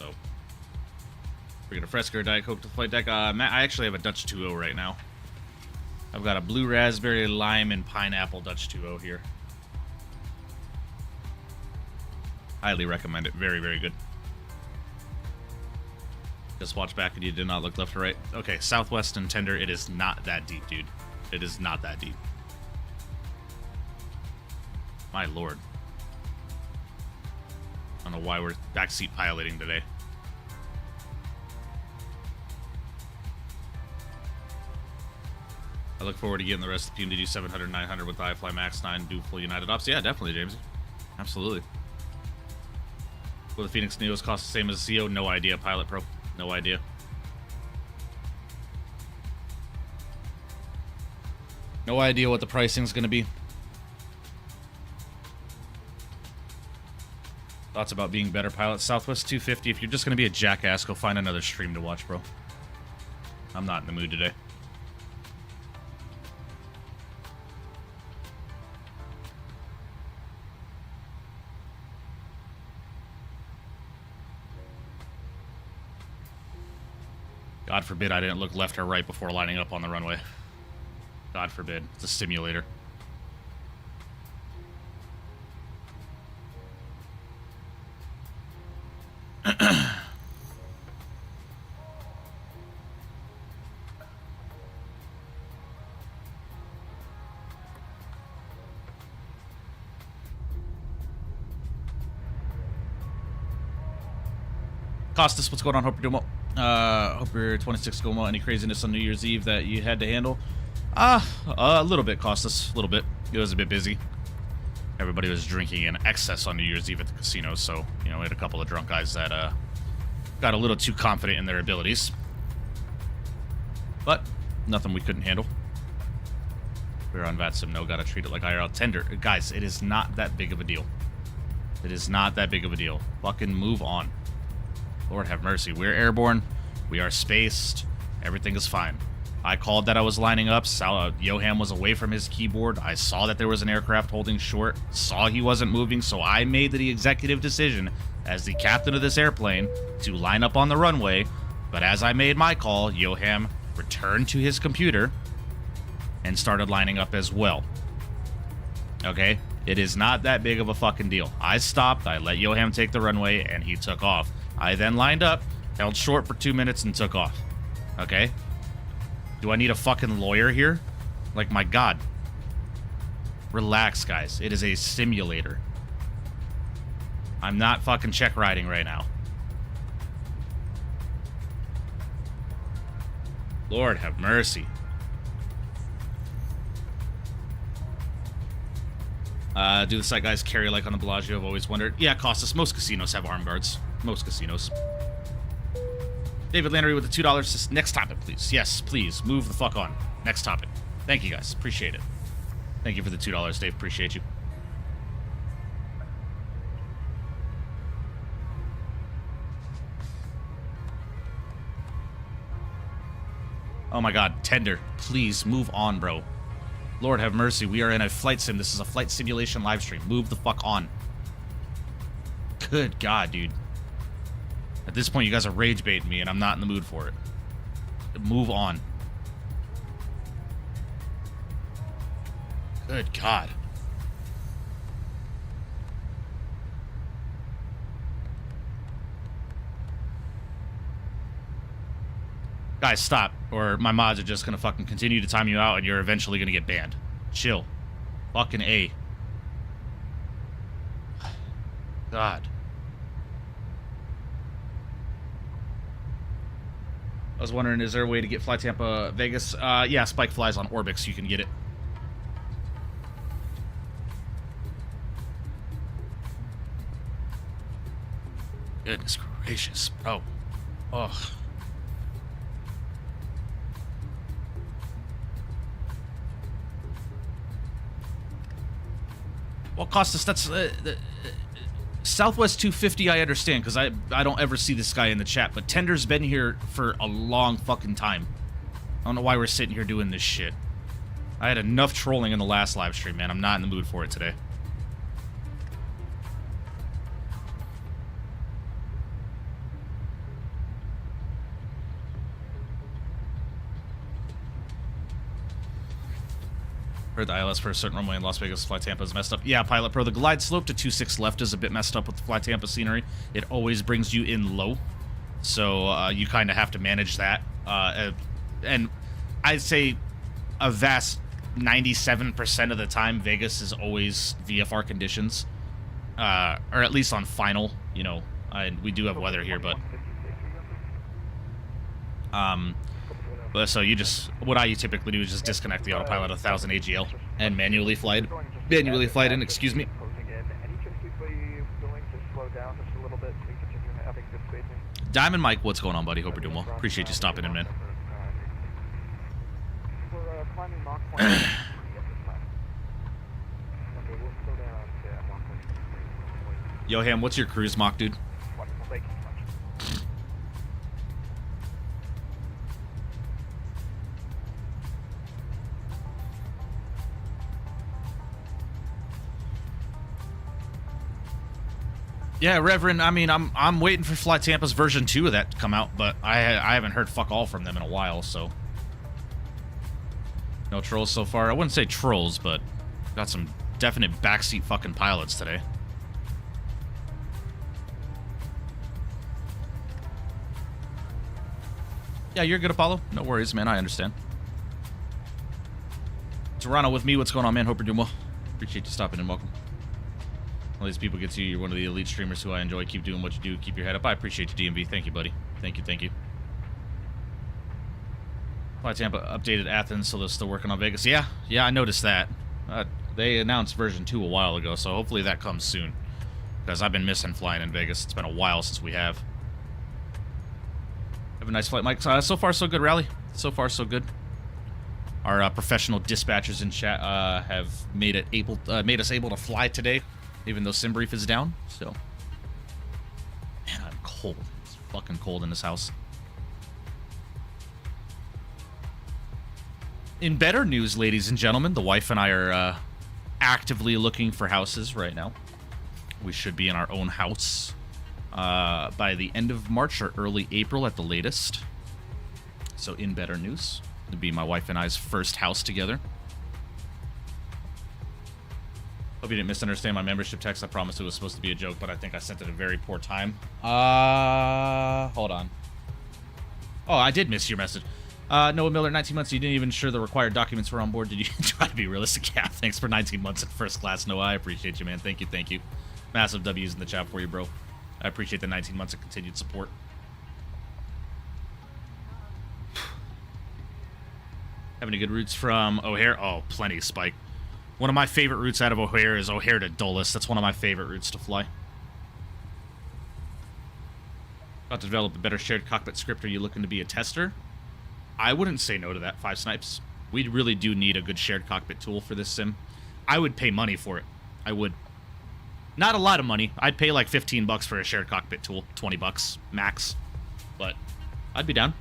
E: So, we're going to Fresco or Diet Coke to the flight deck. Matt, I actually have a Dutch 2.0 right now. I've got a blue raspberry, lime, and pineapple Dutch 2.0 here. Highly recommend it. Very, very good. Just watch back and you did not look left or right. Okay, Southwest and Tender, it is not that deep, dude. It is not that deep. My lord. I don't know why we're backseat piloting today. I look forward to getting the rest of the team to do 700, 900 with the iFly Max 9, do full United Ops. Yeah, definitely, James. Absolutely. Will the Phoenix Neos cost the same as the CO? No idea, Pilot Pro. No idea. No idea what the pricing is going to be. Thoughts about being better pilots? Southwest 250. If you're just going to be a jackass, go find another stream to watch, bro. I'm not in the mood today. God forbid I didn't look left or right before lining up on the runway. God forbid. It's a simulator. Costas, what's going on? Hope you're doing well. Hope you're 26 going well. Any craziness on New Year's Eve that you had to handle? A little bit, Costas. A little bit. It was a bit busy. Everybody was drinking in excess on New Year's Eve at the casino, so, you know, we had a couple of drunk guys that, got a little too confident in their abilities. But, nothing we couldn't handle. We're on VATSIM. No, gotta treat it like IRL. Tender. Guys, it is not that big of a deal. It is not that big of a deal. Fucking move on. Lord have mercy. We're airborne. We are spaced. Everything is fine. I called that I was lining up. Johan was away from his keyboard. I saw that there was an aircraft holding short. Saw he wasn't moving, so I made the executive decision as the captain of this airplane to line up on the runway. But as I made my call, Johan returned to his computer and started lining up as well. Okay? It is not that big of a fucking deal. I stopped. I let Johan take the runway, and he took off. I then lined up, held short for 2 minutes, and took off. Okay? Do I need a fucking lawyer here? Like, my God. Relax, guys. It is a simulator. I'm not fucking check riding right now. Lord have mercy. Do the site guys carry like on the Bellagio? I've always wondered. Yeah, Costas. Most casinos have armed guards. Most casinos. David Landry with the $2 says, next topic, please. Yes, please. Move the fuck on. Next topic. Thank you, guys. Appreciate it. Thank you for the $2, Dave. Appreciate you. Oh my God. Tender. Please move on, bro. Lord have mercy. We are in a flight sim. This is a flight simulation live stream. Move the fuck on. Good God, dude. At this point, you guys are rage baiting me, and I'm not in the mood for it. Move on. Good God. Guys, stop, or my mods are just gonna fucking continue to time you out, and you're eventually gonna get banned. Chill. Fucking A. God. I was wondering, is there a way to get Fly Tampa Vegas? Yeah, Spike flies on Orbix. You can get it. Goodness gracious, bro. Ugh. Well, Costas, that's... Southwest 250, I understand, because I don't ever see this guy in the chat, but Tender's been here for a long fucking time. I don't know why we're sitting here doing this shit. I had enough trolling in the last live stream, man. I'm not in the mood for it today. Heard the ILS for a certain runway in Las Vegas, Fly Tampa is messed up. Yeah, Pilot Pro, the glide slope to 26 left is a bit messed up with the Fly Tampa scenery. It always brings you in low, so you kind of have to manage that. And I'd say a vast 97% of the time, Vegas is always VFR conditions, or at least on final. You know, we do have weather here, but so you just, what I typically do is just disconnect the autopilot 1000 AGL and manually fly it in, excuse me. Diamond Mike, what's going on, buddy? Hope you're doing well. Appreciate you stopping in, man. Johan, what's your cruise Mach, dude? Yeah, Reverend. I mean, I'm waiting for Fly Tampa's version 2 of that to come out, but I haven't heard fuck all from them in a while. So no trolls so far. I wouldn't say trolls, but got some definite backseat fucking pilots today. Yeah, you're good, Apollo. No worries, man. I understand. Toronto with me. What's going on, man? Hope you're doing well. Appreciate you stopping in. Welcome. All these people get to you. You're one of the elite streamers who I enjoy. Keep doing what you do. Keep your head up. I appreciate you, DMV. Thank you, buddy. Thank you. Thank you. Fly Tampa updated Athens, so they're still working on Vegas. Yeah, I noticed that. They announced version 2 a while ago, so hopefully that comes soon. Because I've been missing flying in Vegas. It's been a while since we have. Have a nice flight, Mike. So far, so good, Rally. So far, so good. Our professional dispatchers in chat have made us able to fly today, even though SimBrief is down. So, man, I'm cold. It's fucking cold in this house. In better news, ladies and gentlemen, the wife and I are actively looking for houses right now. We should be in our own house by the end of March or early April at the latest. So, in better news, it'll be my wife and I's first house together. Hope you didn't misunderstand my membership text. I promised it was supposed to be a joke, but I think I sent it at a very poor time. Hold on. Oh, I did miss your message. Noah Miller, 19 months. You didn't even ensure the required documents were on board. Did you try to be realistic? Yeah, thanks for 19 months in first class, Noah. I appreciate you, man. Thank you, thank you. Massive W's in the chat for you, bro. I appreciate the 19 months of continued support. Have any good routes from O'Hare? Oh, plenty, Spike. One of my favorite routes out of O'Hare is O'Hare to Dulles. That's one of my favorite routes to fly. About to develop a better shared cockpit script. Are you looking to be a tester? I wouldn't say no to that, 5 Snipes. We really do need a good shared cockpit tool for this sim. I would pay money for it. I would. Not a lot of money. I'd pay like 15 bucks for a shared cockpit tool. 20 bucks max. But I'd be down.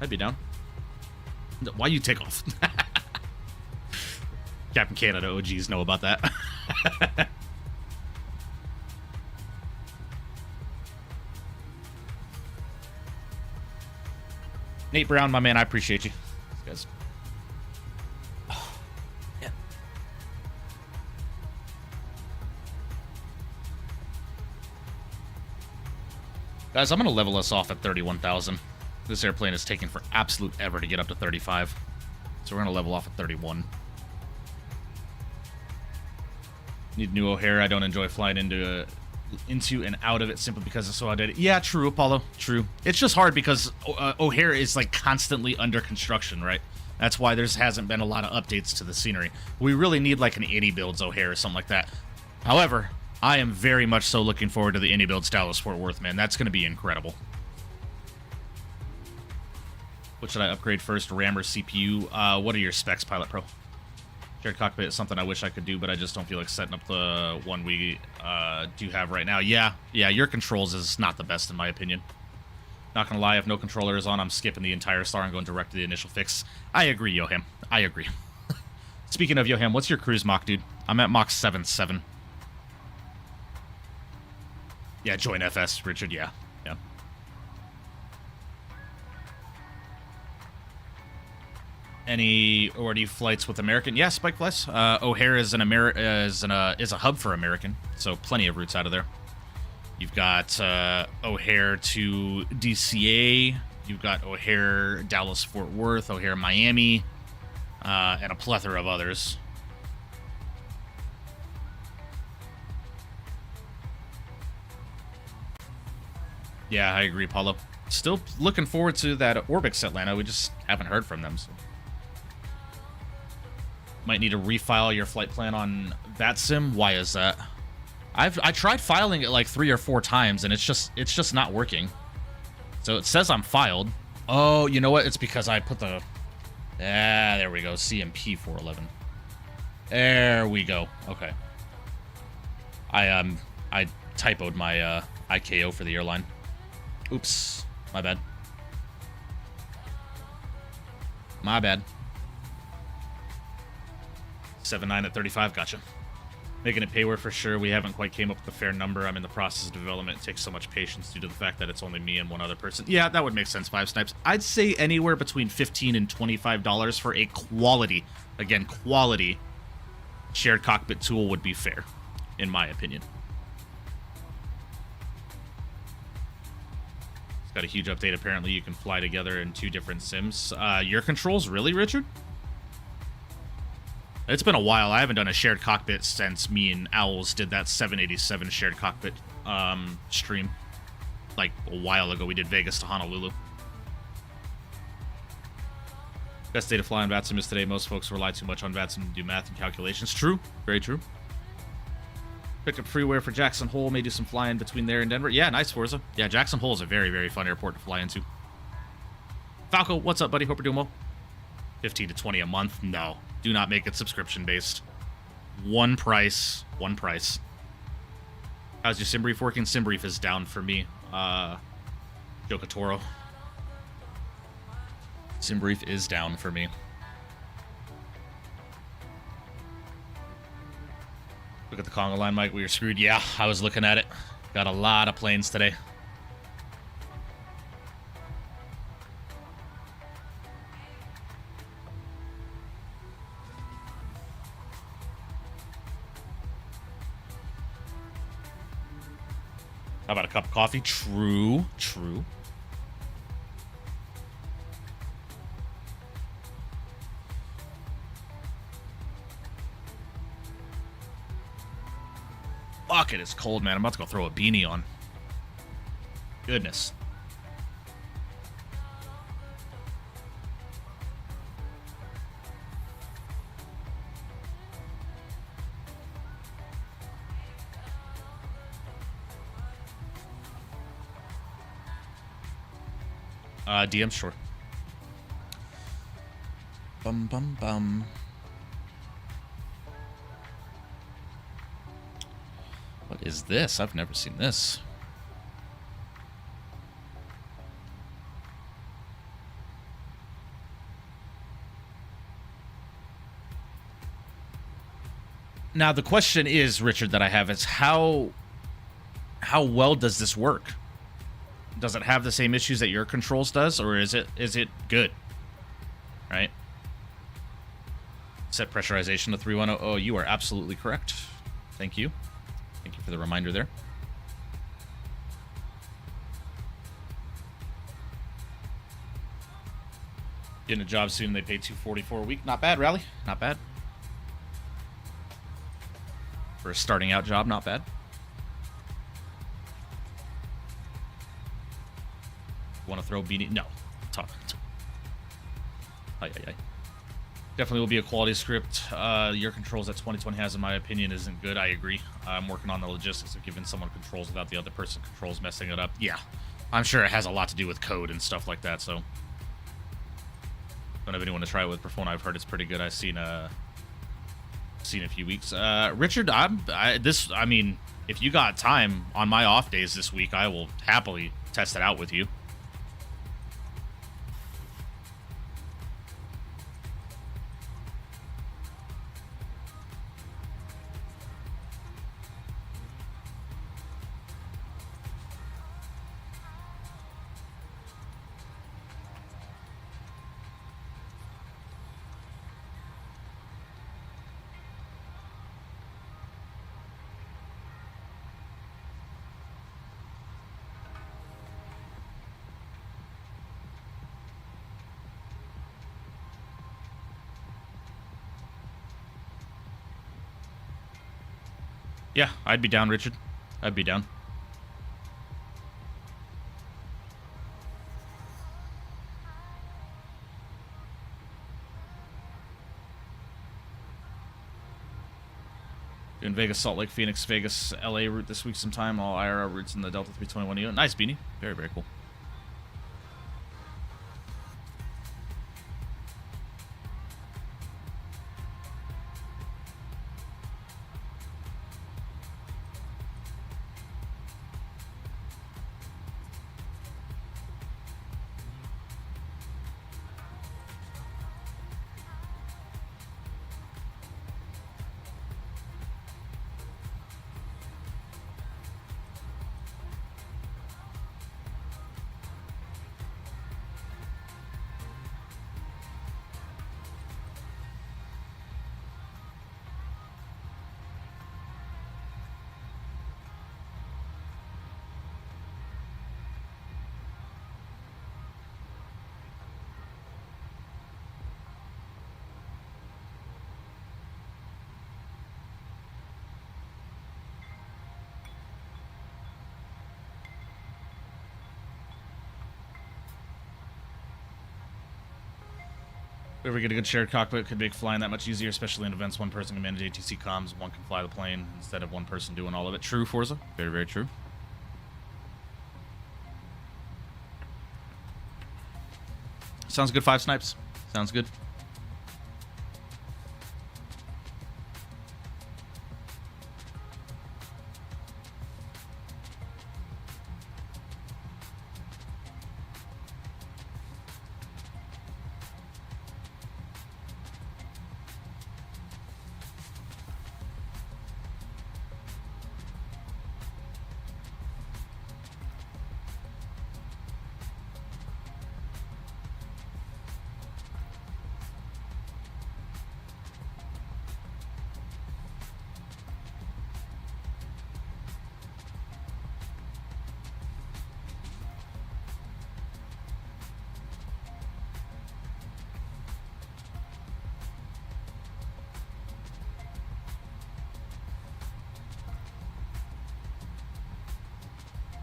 E: I'd be down. Why you take off? Captain Canada OGs know about that. Nate Brown, my man, I appreciate you. Guys. Oh, yeah. Guys, I'm going to level us off at 31,000. This airplane is taking for absolute ever to get up to 35. So we're going to level off at 31. Need new O'Hare. I don't enjoy flying into and out of it simply because it's so outdated. Yeah, true, Apollo. True. It's just hard because O'Hare is like constantly under construction, right? That's why there hasn't been a lot of updates to the scenery. We really need like an Indy Builds O'Hare or something like that. However, I am very much so looking forward to the Indy Builds Dallas Fort Worth, man. That's going to be incredible. What should I upgrade first? RAM or CPU? What are your specs, Pilot Pro? Shared cockpit is something I wish I could do, but I just don't feel like setting up the one we do have right now. Yeah, your controls is not the best in my opinion. Not gonna lie, if no controller is on, I'm skipping the entire star and going direct to the initial fix. I agree, Yoham. I agree. Speaking of Yoham, what's your cruise Mach, dude? I'm at Mach 7.7. Yeah, join FS, Richard, yeah. Any already flights with American? Yeah, Spike Flights. O'Hare is is a hub for American, so plenty of routes out of there. You've got O'Hare to DCA. You've got O'Hare Dallas Fort Worth, O'Hare Miami, and a plethora of others. Yeah, I agree, Paulo. Still looking forward to that Orbix Atlanta. We just haven't heard from them. So. Might need to refile your flight plan on VATSIM. Why is that? I tried filing it like 3 or 4 times and it's just not working. So it says I'm filed. Oh, you know what? It's because I put the there we go. CMP 411. There we go. Okay. I typoed my IKO for the airline. Oops. My bad. My bad. 7.9 at 35, gotcha. Making it payware for sure. We haven't quite came up with a fair number. I'm in the process of development. It takes so much patience due to the fact that it's only me and one other person. Yeah, that would make sense, Five Snipes. I'd say anywhere between $15 and $25 for a quality, again, quality shared cockpit tool would be fair, in my opinion. It's got a huge update. Apparently, you can fly together in 2 different sims. Your controls, really, Richard? It's been a while. I haven't done a shared cockpit since me and Owls did that 787 shared cockpit stream. Like, a while ago, we did Vegas to Honolulu. Best day to fly on VATSIM is today. Most folks rely too much on VATSIM to do math and calculations. True. Very true. Picked up freeware for Jackson Hole. May do some flying between there and Denver. Yeah, nice, Forza. Yeah, Jackson Hole is a very, very fun airport to fly into. Falco, what's up, buddy? Hope you're doing well. 15 to 20 a month? No. Do not make it subscription-based. One price. One price. How's your SimBrief working? SimBrief is down for me. Jokatoro. SimBrief is down for me. Look at the Conga line, Mike. We were screwed. Yeah, I was looking at it. Got a lot of planes today. How about a cup of coffee? True, true. Fuck, it is cold, man. I'm about to go throw a beanie on. Goodness. DM, sure. Bum, bum, bum. What is this? I've never seen this. Now, the question is, Richard, that I have is how well does this work? Does it have the same issues that your controls does, or is it good? Right? Set pressurization to 310. Oh, you are absolutely correct. Thank you. Thank you for the reminder there. Getting a job soon, they pay $244 a week. Not bad, Rally. Not bad. For a starting out job, not bad. Want to throw beanie? No. Talk. Aye. Definitely will be a quality script. Your controls that 2020 has, in my opinion, isn't good. I agree. I'm working on the logistics of giving someone controls without the other person controls messing it up. Yeah. I'm sure it has a lot to do with code and stuff like that, so. Don't have anyone to try it with Perfona. I've heard it's pretty good. I've seen a few weeks. Richard, I mean, if you got time on my off days this week, I will happily test it out with you. Yeah, I'd be down, Richard. I'd be down. Doing Vegas, Salt Lake, Phoenix, Vegas, LA route this week sometime. All IRL routes in the Delta 321 unit. Nice, Beanie. Very, very cool. If we get a good shared cockpit, could make flying that much easier, especially in events. One person can manage ATC comms, one can fly the plane instead of one person doing all of it. True, Forza. Very, very true. Sounds good, 5 snipes. Sounds good.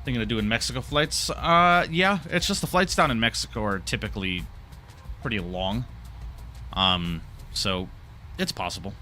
E: Thinking of doing Mexico flights? Yeah, it's just the flights down in Mexico are typically pretty long. So it's possible.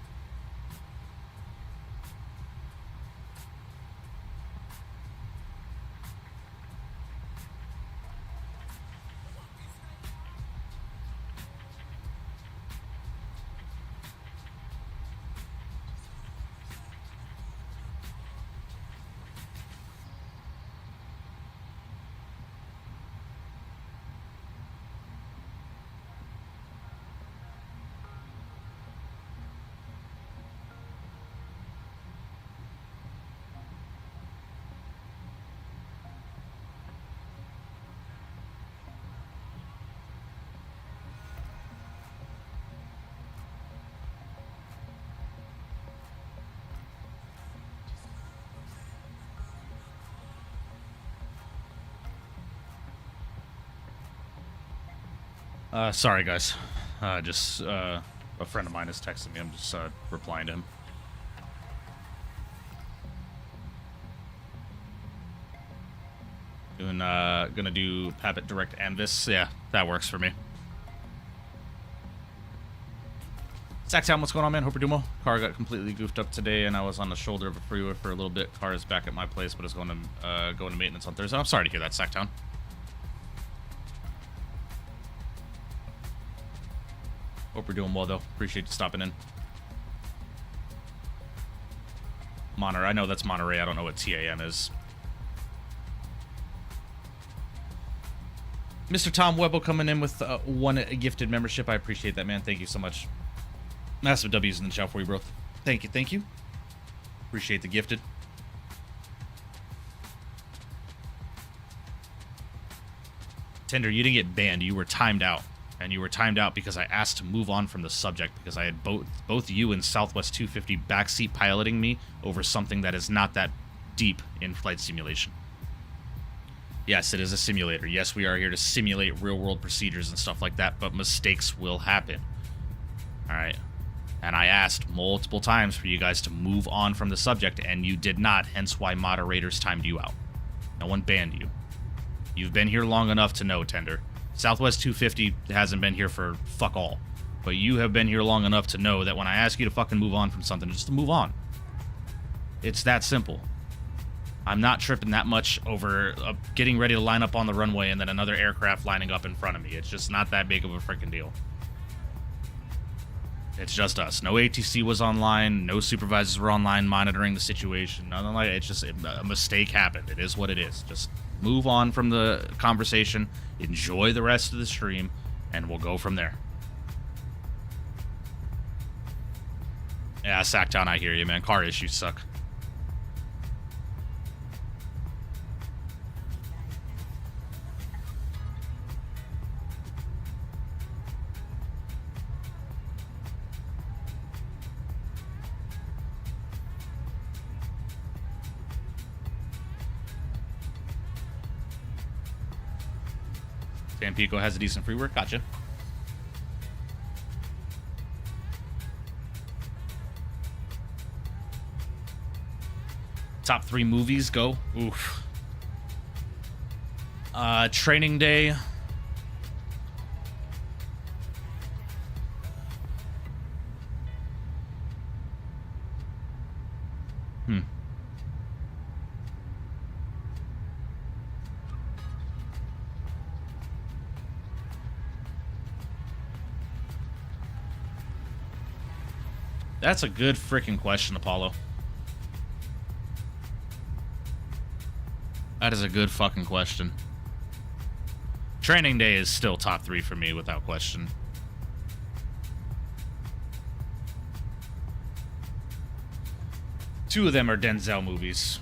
E: Sorry, guys. A friend of mine is texting me. I'm just replying to him. Gonna do Pappet Direct Anvis. Yeah, that works for me. Sacktown, what's going on, man? Hope you're doing well. Car got completely goofed up today, and I was on the shoulder of a freeway for a little bit. Car is back at my place, but is going to maintenance on Thursday. I'm sorry to hear that, Sacktown. Hope we're doing well, though. Appreciate you stopping in. Monterey. I know that's Monterey. I don't know what TAM is. Mr. Tom Webbo coming in with one gifted membership. I appreciate that, man. Thank you so much. Massive W's in the chat for you, bro. Thank you. Thank you. Appreciate the gifted. Tender, you didn't get banned. You were timed out. And you were timed out because I asked to move on from the subject because I had both you and Southwest 250 backseat piloting me over something that is not that deep in flight simulation. Yes, it is a simulator. Yes, we are here to simulate real-world procedures and stuff like that, but mistakes will happen. All right. And I asked multiple times for you guys to move on from the subject, and you did not, hence why moderators timed you out. No one banned you. You've been here long enough to know, Tender. Southwest 250 hasn't been here for fuck all. But you have been here long enough to know that when I ask you to fucking move on from something, just to move on. It's that simple. I'm not tripping that much over getting ready to line up on the runway and then another aircraft lining up in front of me. It's just not that big of a freaking deal. It's just us. No ATC was online. No supervisors were online monitoring the situation. Nothing like it. It's just a mistake happened. It is what it is. Just move on from the conversation. Enjoy the rest of the stream, and we'll go from there. Yeah, Sacktown, I hear you, man. Car issues suck. Tampico has a decent free work. Gotcha. Top 3 movies, go. Oof. Training Day. That's a good freaking question, Apollo. That is a good fucking question. Training Day is still top 3 for me, without question. Two of them are Denzel movies.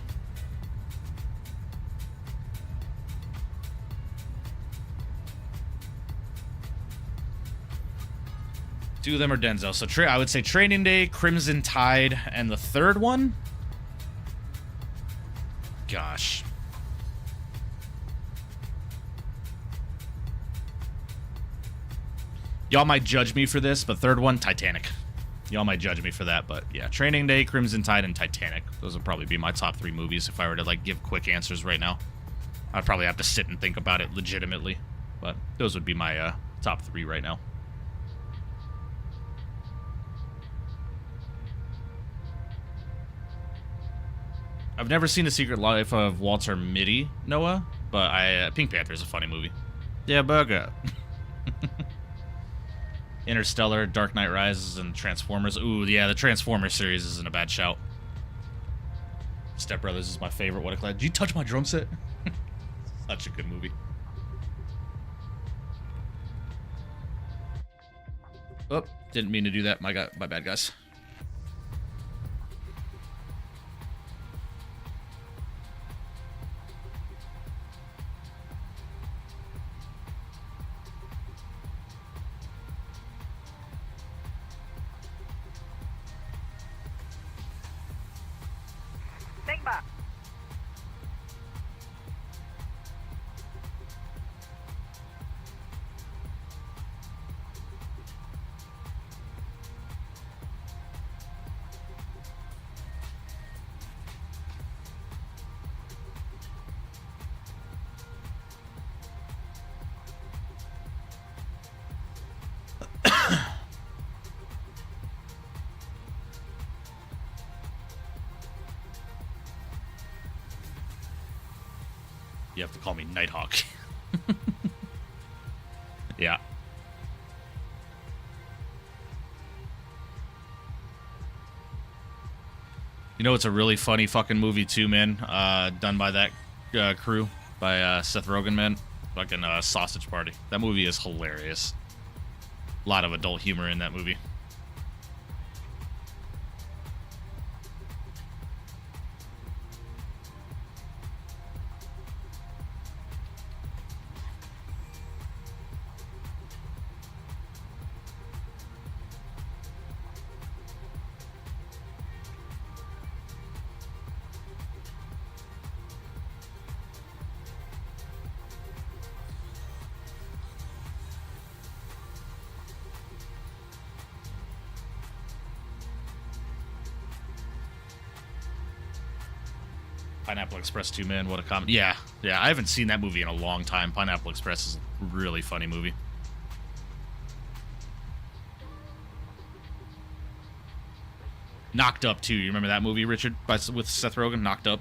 E: Two of them are Denzel. So I would say Training Day, Crimson Tide, and the third one? Gosh. Y'all might judge me for this, but third one, Titanic. Y'all might judge me for that, but yeah. Training Day, Crimson Tide, and Titanic. Those would probably be my top 3 movies if I were to, like, give quick answers right now. I'd probably have to sit and think about it legitimately. But those would be my top 3 right now. I've never seen The Secret Life of Walter Mitty, Noah, but Pink Panther is a funny movie. Yeah, burger. Interstellar, Dark Knight Rises, and Transformers. Ooh, yeah, the Transformers series isn't a bad shout. Step Brothers is my favorite. What a class. Did you touch my drum set? Such a good movie. Oh, didn't mean to do that. My bad, guys.
D: Sigma.
E: You have to call me Nighthawk. Yeah. You know, it's a really funny fucking movie too, man. Done by that crew, by Seth Rogen, man. Fucking Sausage Party. That movie is hilarious. A lot of adult humor in that movie. Pineapple Express 2, man, what a comment. Yeah, I haven't seen that movie in a long time. Pineapple Express is a really funny movie. Knocked Up, too. You remember that movie, Richard, with Seth Rogen? Knocked Up?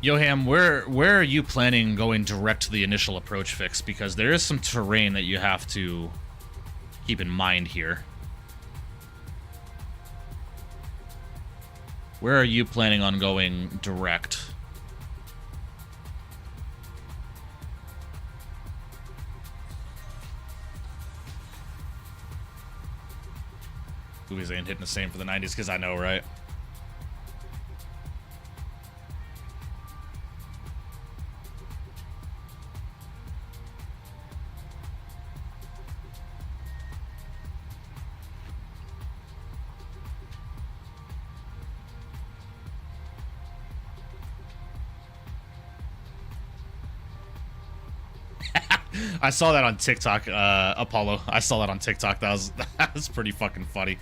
E: Yoham, where are you planning going direct to the initial approach fix? Because there is some terrain that you have to keep in mind here. Where are you planning on going direct? Movies ain't hitting the same for the 90s, because I know, right? I saw that on TikTok, Apollo. I saw that on TikTok. That was pretty fucking funny.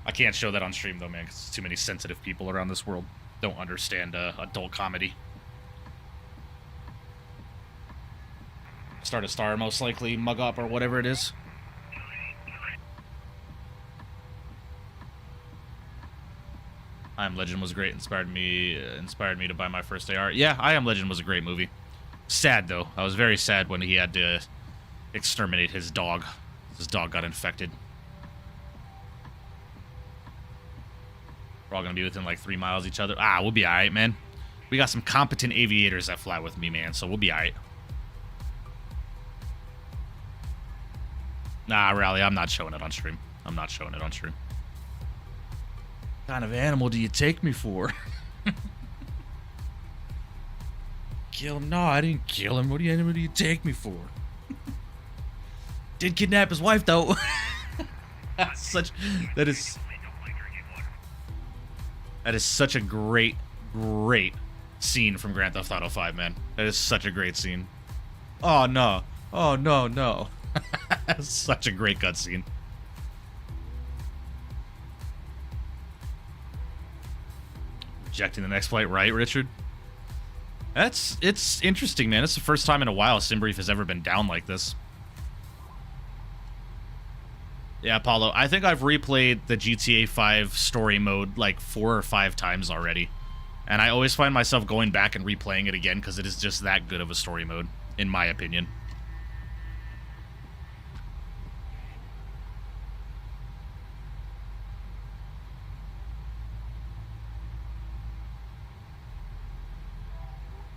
E: I can't show that on stream though, man, because too many sensitive people around this world don't understand adult comedy. Start a star, most likely mug up or whatever it is. I Am Legend was great. Inspired me to buy my first AR. Yeah, I Am Legend was a great movie. Sad though. I was very sad when he had to exterminate his dog. His dog got infected. We're all gonna be within like 3 miles of each other. Ah, we'll be alright, man. We got some competent aviators that fly with me, man, so we'll be alright. Nah, Rally, I'm not showing it on stream. I'm not showing it on stream. What kind of animal do you take me for? Kill him? No, I didn't kill him. What animal do you take me for? Did kidnap his wife, though. That is such a great scene from Grand Theft Auto 5, man. That is such a great scene. Oh, no. Oh, no, no. That's such a great cutscene. Rejecting the next flight, right, Richard? It's interesting, man. It's the first time in a while Simbrief has ever been down like this. Yeah, Apollo, I think I've replayed the GTA 5 story mode like 4 or 5 times already. And I always find myself going back and replaying it again because it is just that good of a story mode, in my opinion.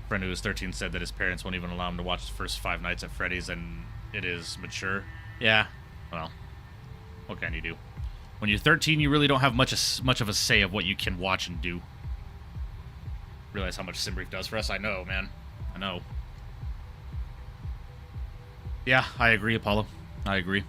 E: Friend who was 13 said that his parents won't even allow him to watch the first 5 nights at Freddy's, and it is mature. Yeah, well, what can you do? When you're 13, you really don't have much of a say of what you can watch and do. Realize how much Simbrief does for us? I know, man. I know. Yeah, I agree, Apollo. I agree.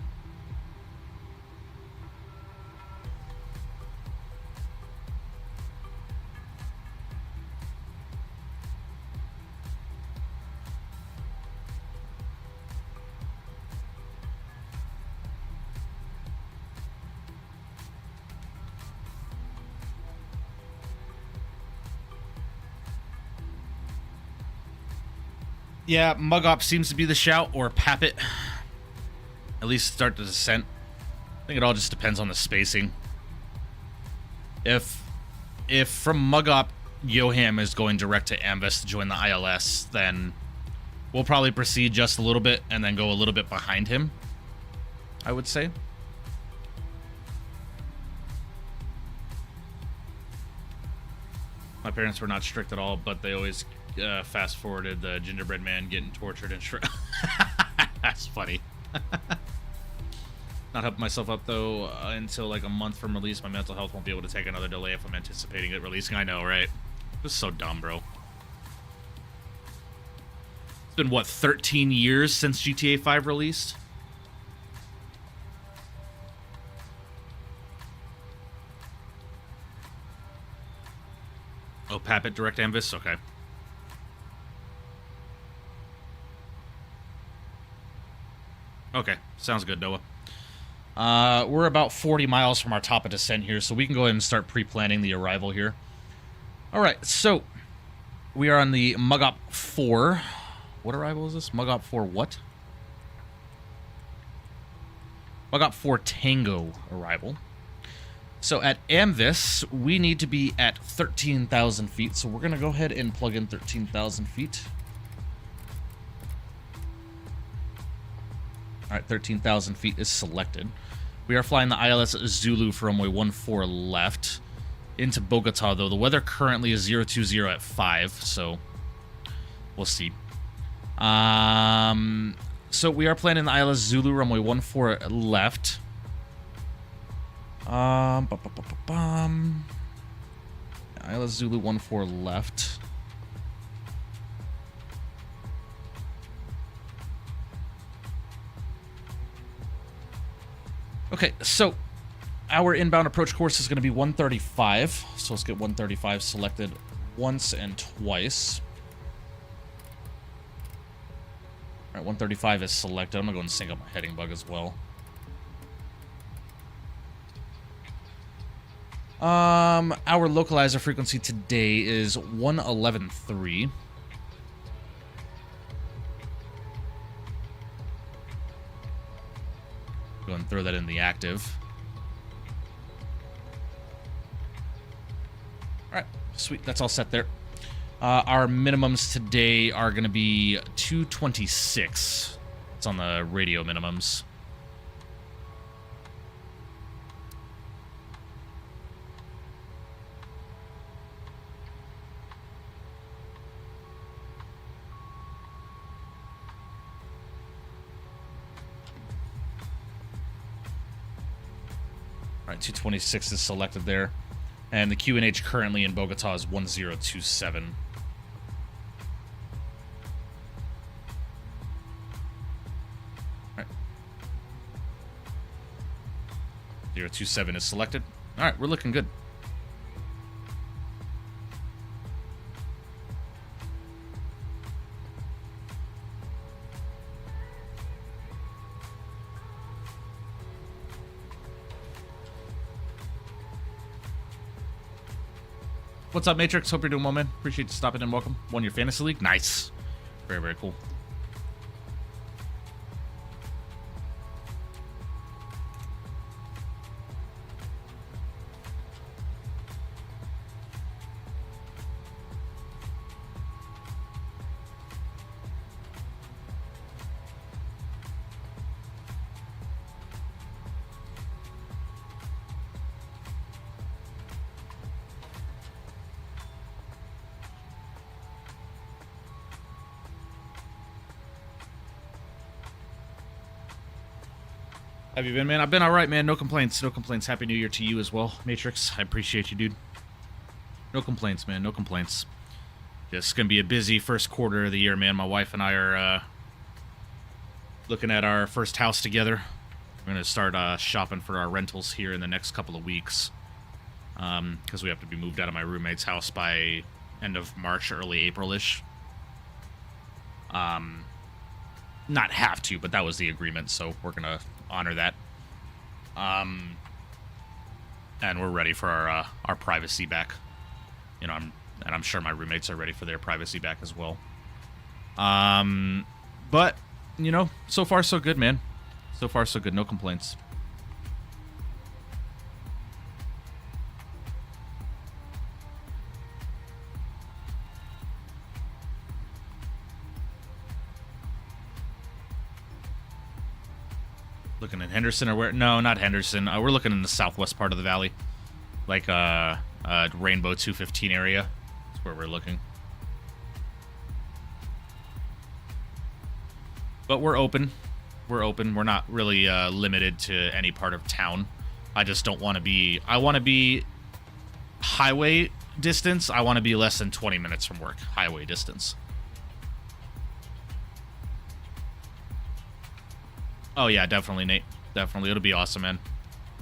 E: Yeah, Mug Op seems to be the shout, or Pap It. At least start the descent. I think it all just depends on the spacing. If from Mug Op, Yoham is going direct to Amvis to join the ILS, then we'll probably proceed just a little bit and then go a little bit behind him, I would say. My parents were not strict at all, but they always fast forwarded the gingerbread man getting tortured and That's funny. Not helping myself up though until like a month from release. My mental health won't be able to take another delay if I'm anticipating it releasing. I know, right? This is so dumb, bro. It's been what, 13 years since GTA 5 released? Oh, Pap It direct Amvis? Okay. Okay, sounds good, Noah. We're about 40 miles from our top of descent here, so we can go ahead and start pre-planning the arrival here. Alright, so we are on the Mug Op 4. What arrival is this? Mug Op 4 what? Mug Op 4 Tango arrival. So at Amvis, we need to be at 13,000 feet, so we're going to go ahead and plug in 13,000 feet. Alright, 13,000 feet is selected. We are flying the ILS Zulu for runway 14 left. Into Bogotá, though. The weather currently is 020 at 5, so we'll see. So we are planning the ILS Zulu, runway 14 left. ILS Zulu 14 left. Okay, so our inbound approach course is going to be 135. So let's get 135 selected once and twice. All right, 135 is selected. I'm gonna go and sync up my heading bug as well. Our localizer frequency today is 111.3. Go and throw that in the active. All right, sweet. That's all set there. Our minimums today are going to be 226. It's on the radio minimums. All right, 226 is selected there. And the QNH currently in Bogotá is 1027. All right. 027 is selected. All right, we're looking good. What's up, Matrix? Hope you're doing well, man. Appreciate you stopping in. Welcome. Won your fantasy league? Nice. Very, very cool. Have you been, man? I've been all right, man. No complaints. No complaints. Happy New Year to you as well, Matrix. I appreciate you, dude. No complaints, man. No complaints. Just gonna be a busy first quarter of the year, man. My wife and I are looking at our first house together. We're gonna start shopping for our rentals here in the next couple of weeks, because we have to be moved out of my roommate's house by end of March, early April-ish. Not have to, but that was the agreement, so we're gonna honor that. And we're ready for our privacy back. You know, I'm sure my roommates are ready for their privacy back as well. But you know, so far so good, man. So far so good. No complaints. Looking at Henderson or where? No, not Henderson. We're looking in the southwest part of the valley, like Rainbow 215 area. That's where we're looking. But we're open. We're open. We're not really limited to any part of town. I just don't want to be. I want to be highway distance. I want to be less than 20 minutes from work. Highway distance. Oh, yeah, definitely, Nate. Definitely. It'll be awesome, man.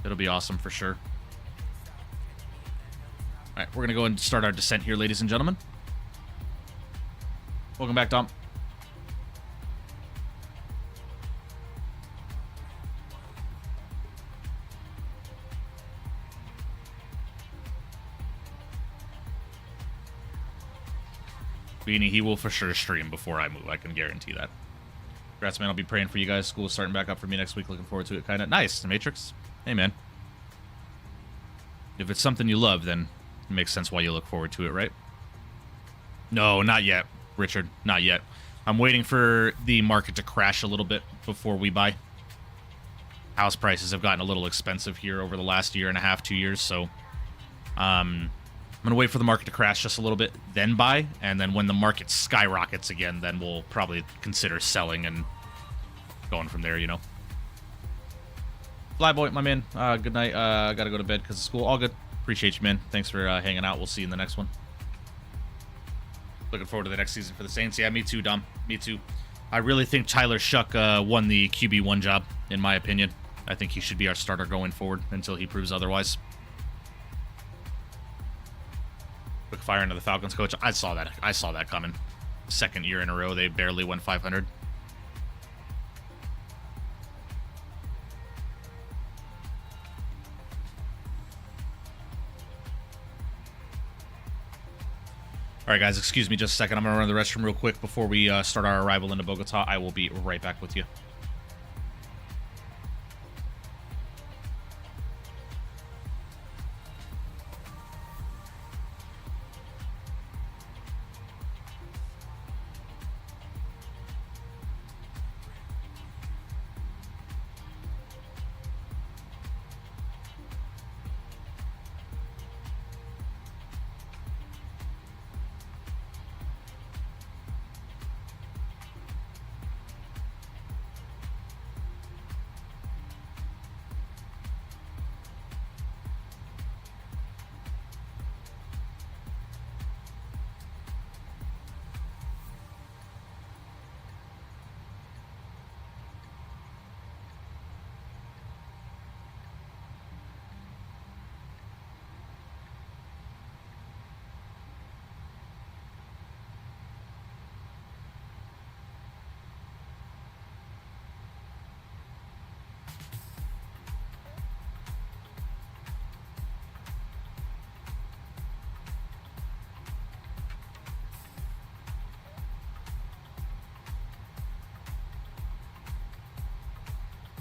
E: It'll be awesome for sure. All right, we're going to go and start our descent here, ladies and gentlemen. Welcome back, Dom. Beanie, he will for sure stream before I move. I can guarantee that. Congrats, man. I'll be praying for you guys. School's starting back up for me next week. Looking forward to it. Kind of nice, Matrix. Hey, man. If it's something you love, then it makes sense why you look forward to it, right? No, not yet, Richard. Not yet. I'm waiting for the market to crash a little bit before we buy. House prices have gotten a little expensive here over the last year and a half, 2 years, so I'm going to wait for the market to crash just a little bit, then buy, and then when the market skyrockets again, then we'll probably consider selling and going from there, you know. Flyboy, my man, good night. I got to go to bed because of school. All good. Appreciate you, man. Thanks for hanging out. We'll see you in the next one. Looking forward to the next season for the Saints. Yeah, me too, Dom. Me too. I really think Tyler Shuck won the QB1 job, in my opinion. I think he should be our starter going forward until he proves otherwise. Quick fire into the Falcons coach. I saw that. I saw that coming. Second year in a row, they barely won 500. Alright guys, excuse me just a second. I'm gonna run to the restroom real quick before we start our arrival into Bogotá. I will be right back with you.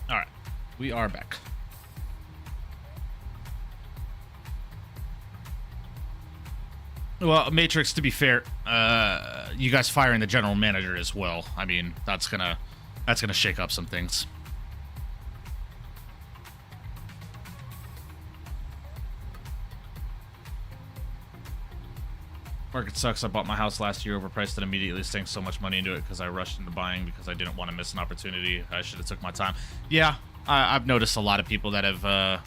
E: Alright, we are back. Well, Matrix, to be fair, you guys firing the general manager as well. I mean, that's gonna shake up some things. Market sucks. I bought my house last year overpriced and immediately sank so much money into it because I rushed into buying because I didn't want to miss an opportunity. I should have took my time. Yeah, I've noticed a lot of people that have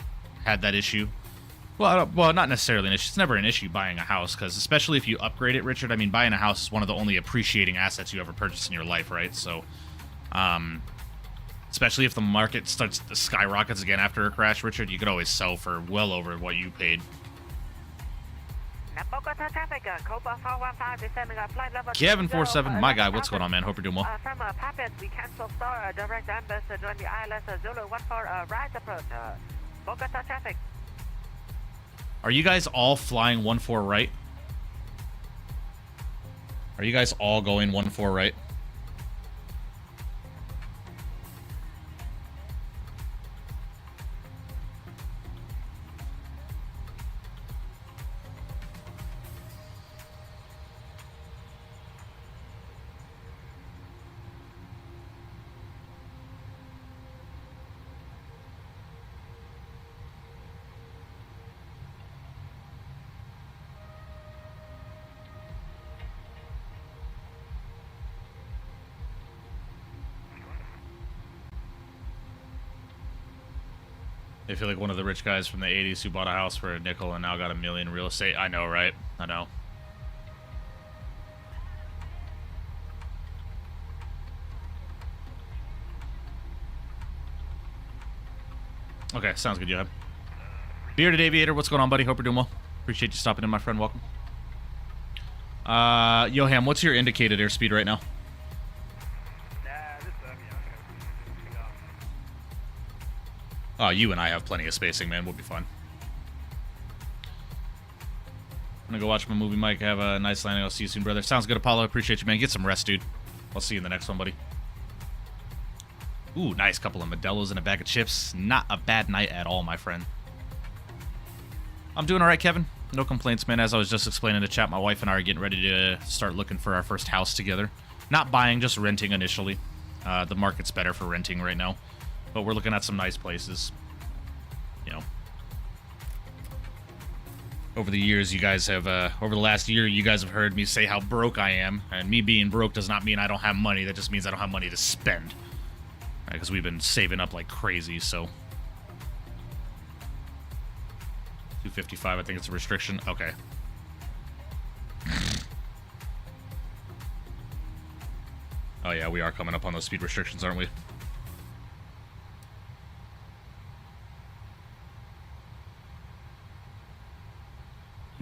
E: had that issue. Well, not necessarily an issue. It's never an issue buying a house because especially if you upgrade it, Richard. I mean, buying a house is one of the only appreciating assets you ever purchase in your life, right? So, especially if the market starts to skyrockets again after a crash, Richard, you could always sell for well over what you paid.
D: Bogotá traffic, Copa 415 descending flight level
E: Kevin47, my guy, what's going on, man? Hope you're doing well.
D: From Papas, we cancel star direct ambus join the ILS Zulu 14 rise approach. Bogotá traffic.
E: Are you guys all flying 14 right? Are you guys all going 14 right? They feel like one of the rich guys from the 80s who bought a house for a nickel and now got $1 million in real estate. I know, right? I know. Okay, sounds good, Johan. Bearded Aviator, what's going on, buddy? Hope you're doing well. Appreciate you stopping in, my friend. Welcome. Johan, what's your indicated airspeed right now? Oh, you and I have plenty of spacing, man. We'll be fine. I'm gonna go watch my movie, Mike. Have a nice landing. I'll see you soon, brother. Sounds good, Apollo. Appreciate you, man. Get some rest, dude. I'll see you in the next one, buddy. Ooh, nice couple of Modelo's and a bag of chips. Not a bad night at all, my friend. I'm doing all right, Kevin. No complaints, man. As I was just explaining to chat, my wife and I are getting ready to start looking for our first house together. Not buying, just renting initially. The market's better for renting right now. But we're looking at some nice places. You know. Over the years, you guys have, over the last year, you guys have heard me say how broke I am. And me being broke does not mean I don't have money. That just means I don't have money to spend. Right, because we've been saving up like crazy, so. 255, I think it's a restriction. Okay. Oh yeah, we are coming up on those speed restrictions, aren't we?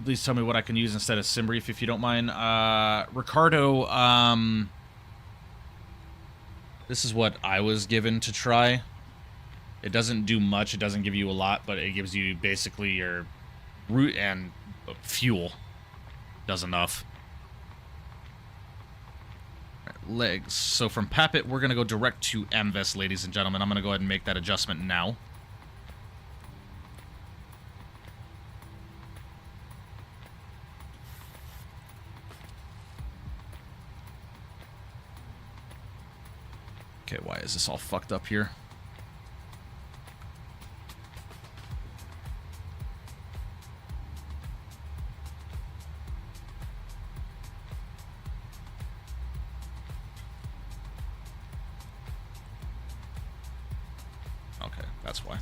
E: Please tell me what I can use instead of Simbrief, if you don't mind. Ricardo, this is what I was given to try. It doesn't do much. It doesn't give you a lot, but it gives you basically your route and fuel. Does enough. legs. So from Papit, we're going to go direct to MVS, ladies and gentlemen. I'm going to go ahead and make that adjustment now. Okay, why is this all fucked up here? Okay, that's why.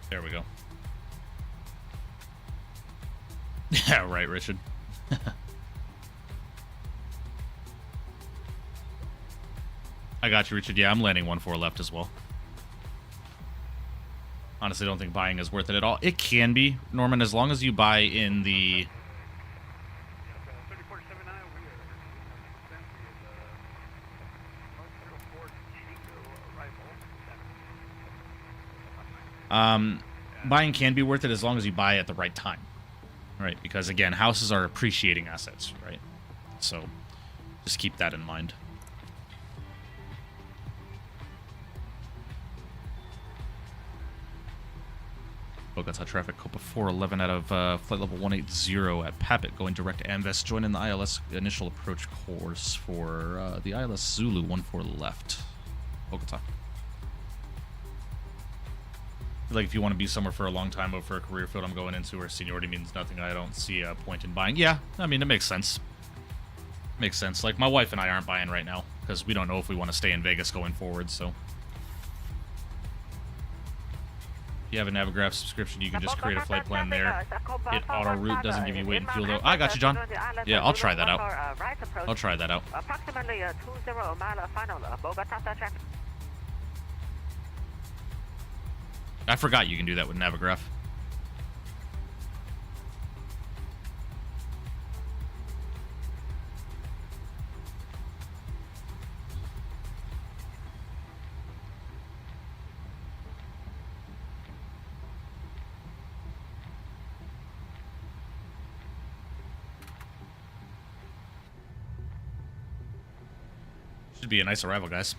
E: There we go. Yeah, right, Richard. I got you, Richard. Yeah, I'm landing 1-4 left as well. Honestly, don't think buying is worth it at all. It can be, Norman, as long as you buy in the... Buying can be worth it as long as you buy at the right time. Right, because again, houses are appreciating assets, right? So just keep that in mind. Bogotá traffic, Copa 411 out of flight level 180 at Papit, going direct to Amvest. Join in the ILS initial approach course for the ILS Zulu 14 left. Bogotá. Like, if you want to be somewhere for a long time, but for a career field I'm going into where seniority means nothing, I don't see a point in buying. Yeah, I mean, it makes sense. Makes sense. Like, my wife and I aren't buying right now because we don't know if we want to stay in Vegas going forward, so. If you have a Navigraph subscription, you can just create a flight plan there. Hit auto route, doesn't give you weight and fuel though. I got you, John. Yeah, I'll try that out. I'll try that out.
D: Approximately 20 mile final, Bogotá traffic.
E: I forgot you can do that with Navigraph. Should be a nice arrival, guys.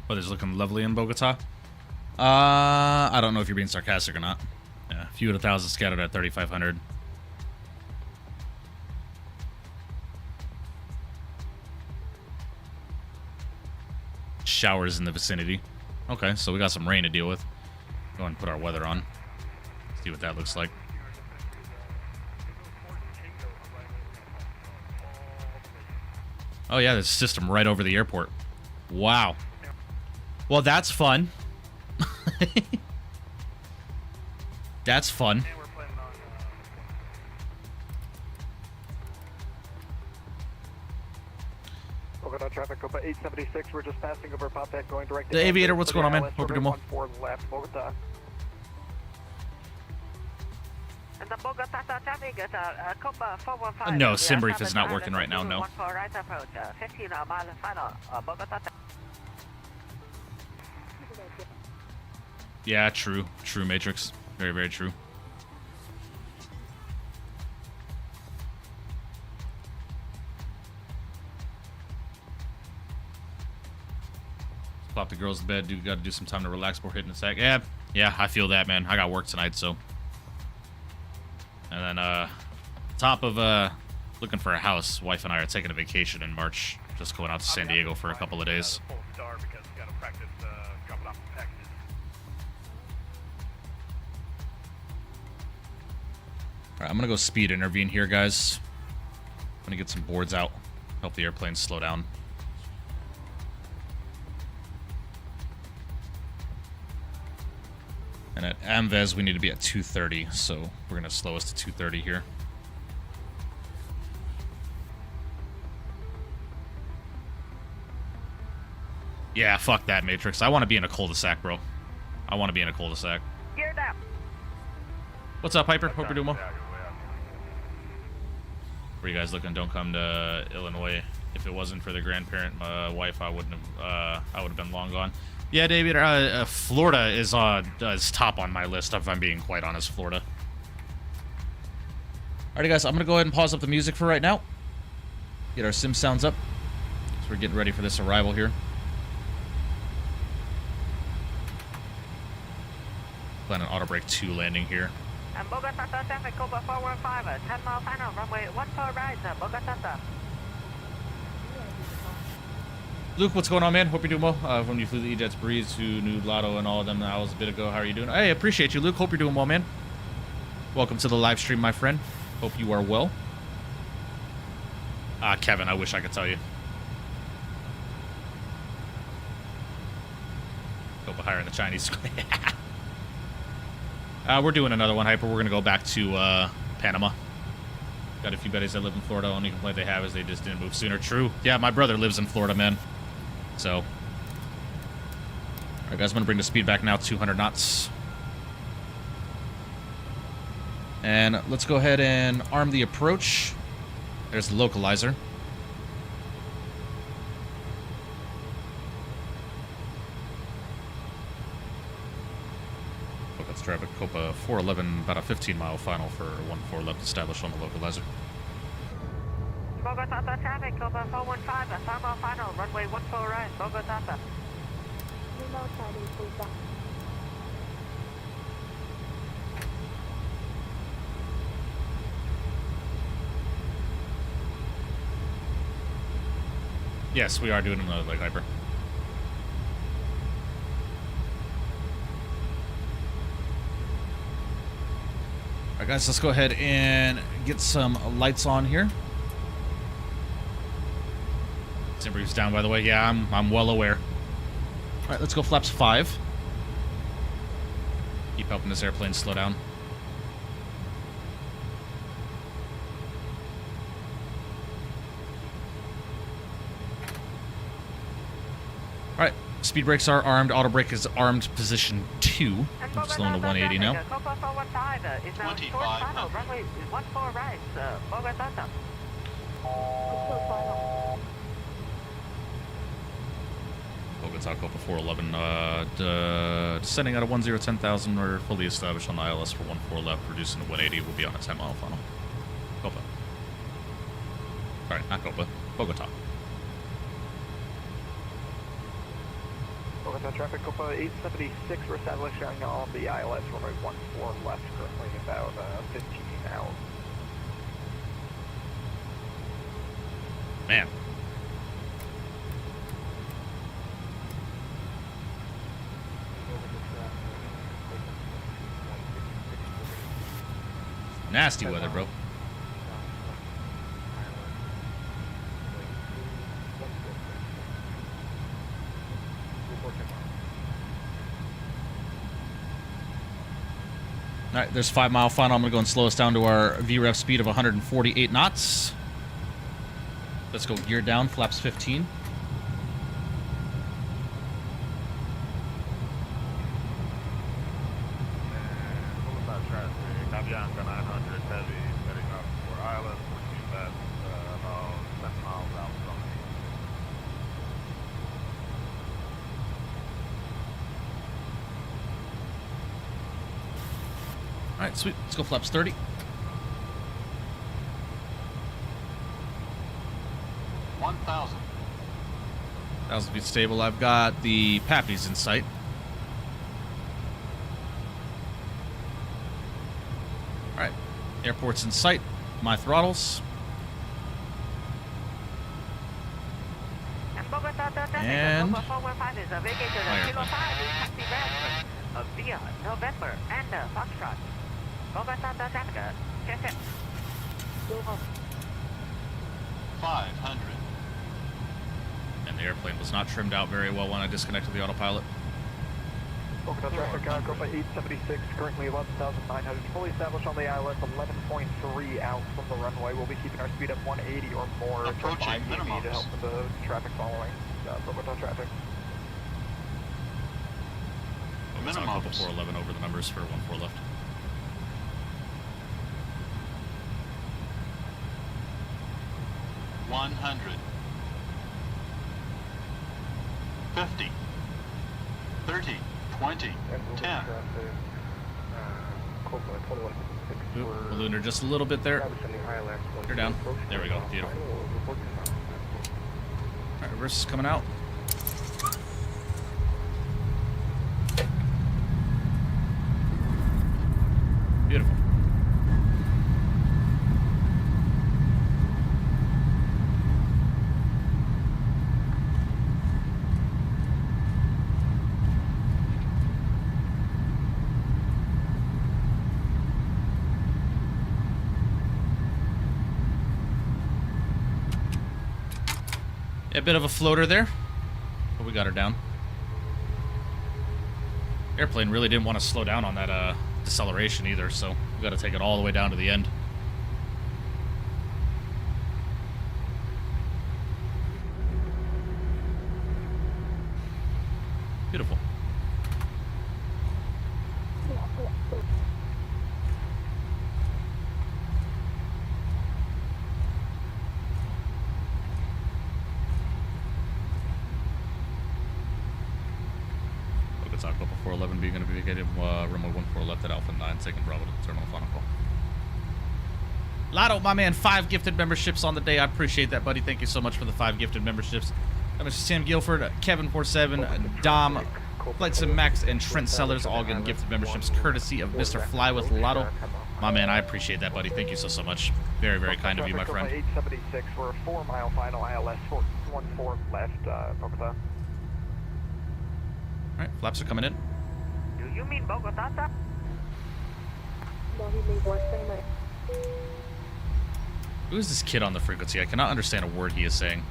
E: Weather's looking lovely in Bogotá. I don't know if you're being sarcastic or not. Yeah, a few at 1,000 scattered at 3,500. Showers in the vicinity. Okay, so we got some rain to deal with. Go and put our weather on. See what that looks like. Oh yeah, there's a system right over the airport. Wow. Well, that's fun. That's fun.
B: Bogotá traffic, Copa 876. We're just passing over Papet, going direct.
E: The Aviator, what's going on, man? Hope you're doing well.
B: 14 left, Bogotá.
D: And the Bogotá traffic is Copa 415.
E: No, SimBrief is not working right now. No.
D: 14 right approach, 15 mile final, Bogotá.
E: Yeah, true. True, Matrix. Very, very true. Plop the girls to bed. Got to do some time to relax before hitting the sack. Yeah, I feel that, man. I got work tonight, so. And then, top of looking for a house, wife and I are taking a vacation in March. Just going out to San Diego for a couple of days. Alright, I'm gonna go speed intervene here, guys. I'm gonna get some boards out. Help the airplane slow down. And at Amvez, we need to be at 230, so we're going to slow us to 230 here. Yeah, fuck that, Matrix. I want to be in a cul-de-sac, bro. I want to be in a cul-de-sac.
D: Gear down.
E: What's up, Hyper? Hope you're doing well.
C: Yeah, you're way out.
E: Where you guys looking? Don't come to Illinois. If it wasn't for the grandparent wife, I would have been long gone. Yeah, David. Florida is top on my list. If I'm being quite honest, Florida. Alrighty, guys. I'm gonna go ahead and pause up the music for right now. Get our sim sounds up. So we're getting ready for this arrival here. Plan an auto brake 2 landing here.
D: And Bogotá traffic, Copa 415, 10 mile final, runway 14 right, Bogotá.
E: Luke, what's going on, man? Hope you're doing well. When you flew the E-Jets, Breeze, who knew Lotto and all of them, that was a bit ago. How are you doing? Hey, appreciate you, Luke. Hope you're doing well, man. Welcome to the live stream, my friend. Hope you are well. Kevin, I wish I could tell you. Copa higher in the Chinese. We're doing another one, Hyper. We're going to go back to Panama. Got a few buddies that live in Florida. Only complaint they have is they just didn't move sooner. True. Yeah, my brother lives in Florida, man. So. All right, guys, I'm going to bring the speed back now, 200 knots. And let's go ahead and arm the approach. There's the localizer. Traffic Copa 411, about a 15-mile final for 14 left established on the localizer.
D: Bogotá traffic, Copa 415, 5 mile final, runway 14 right, Bogotá.
E: Yes, we are doing another leg Hyper. Alright, guys, let's go ahead and get some lights on here. Timber's down, by the way. Yeah, I'm well aware. Alright, let's go flaps 5. Keep helping this airplane slow down. Alright, speed brakes are armed. Auto brake is armed, position 2. I'm slowing to 180 now.
D: Copa 415 is now short final, runway 14 right, Bogotá.
E: Bogotá, Copa 411, descending out of 1010,000. We're fully established on the ILS for 14 left, reducing to 180. We'll be on a 10-mile final. Copa. Sorry, not Copa. Bogotá.
B: Bogotá traffic, Copa 876, we're establishing on the ILS runway 14 left, currently about 15 out.
E: Man. Nasty weather, bro. Alright, there's 5-mile final. I'm going to go and slow us down to our VREF speed of 148 knots. Let's go gear down, flaps 15.
C: Avianca 900 heavy, heading up for ILS, 14 left, about 7 miles out from me.
E: Alright, sweet. Let's go flaps 30.
C: $1,000.
E: 1,000 feet stable. I've got the Pappies in sight. Alright. Airport's in sight. My throttles. And
D: Copa 415 is vacated at Kilo 5 in taxi red via November and Foxtrot. Bogotá traffic, check it.
C: 500.
E: And the airplane was not trimmed out very well when I disconnected the autopilot.
B: Bogotá traffic, Copa 876, currently 11,900, fully established on the ILS, 11.3 out from the runway. We'll be keeping our speed at 180 or more until 5 PMDG to help with the traffic following Bogotá traffic.
E: It's on Copa 411 over the numbers for 14 left.
F: $100. 50. 30. 20. 10.
E: Lunar just a little bit there. You're down. There we go. Beautiful. Alright, reverse is coming out. Beautiful. A bit of a floater there, but we got her down. Airplane really didn't want to slow down on that deceleration either, so we got to take it all the way down to the end. Beautiful. Copa 411 being going to be vacated, runway 14 left at Alpha 9, taking Bravo to the terminal final call. Lotto, my man, 5 gifted memberships on the day. I appreciate that, buddy. Thank you so much for the 5 gifted memberships. Mr. Sam Guilford, Kevin47, Dom, Flightsim Max, and Trent Sellers all getting gifted memberships courtesy of Mr. Fly with Lotto. My man, I appreciate that, buddy. Thank you so much. Very, very kind of you, my friend.
B: 876, we're a 4-mile final ILS, 14 left, Bogotá.
E: Alright, flaps are coming in.
D: Do you mean Bogotá?
G: No, he means West Panama.
E: Who is this kid on the frequency? I cannot understand a word he is saying.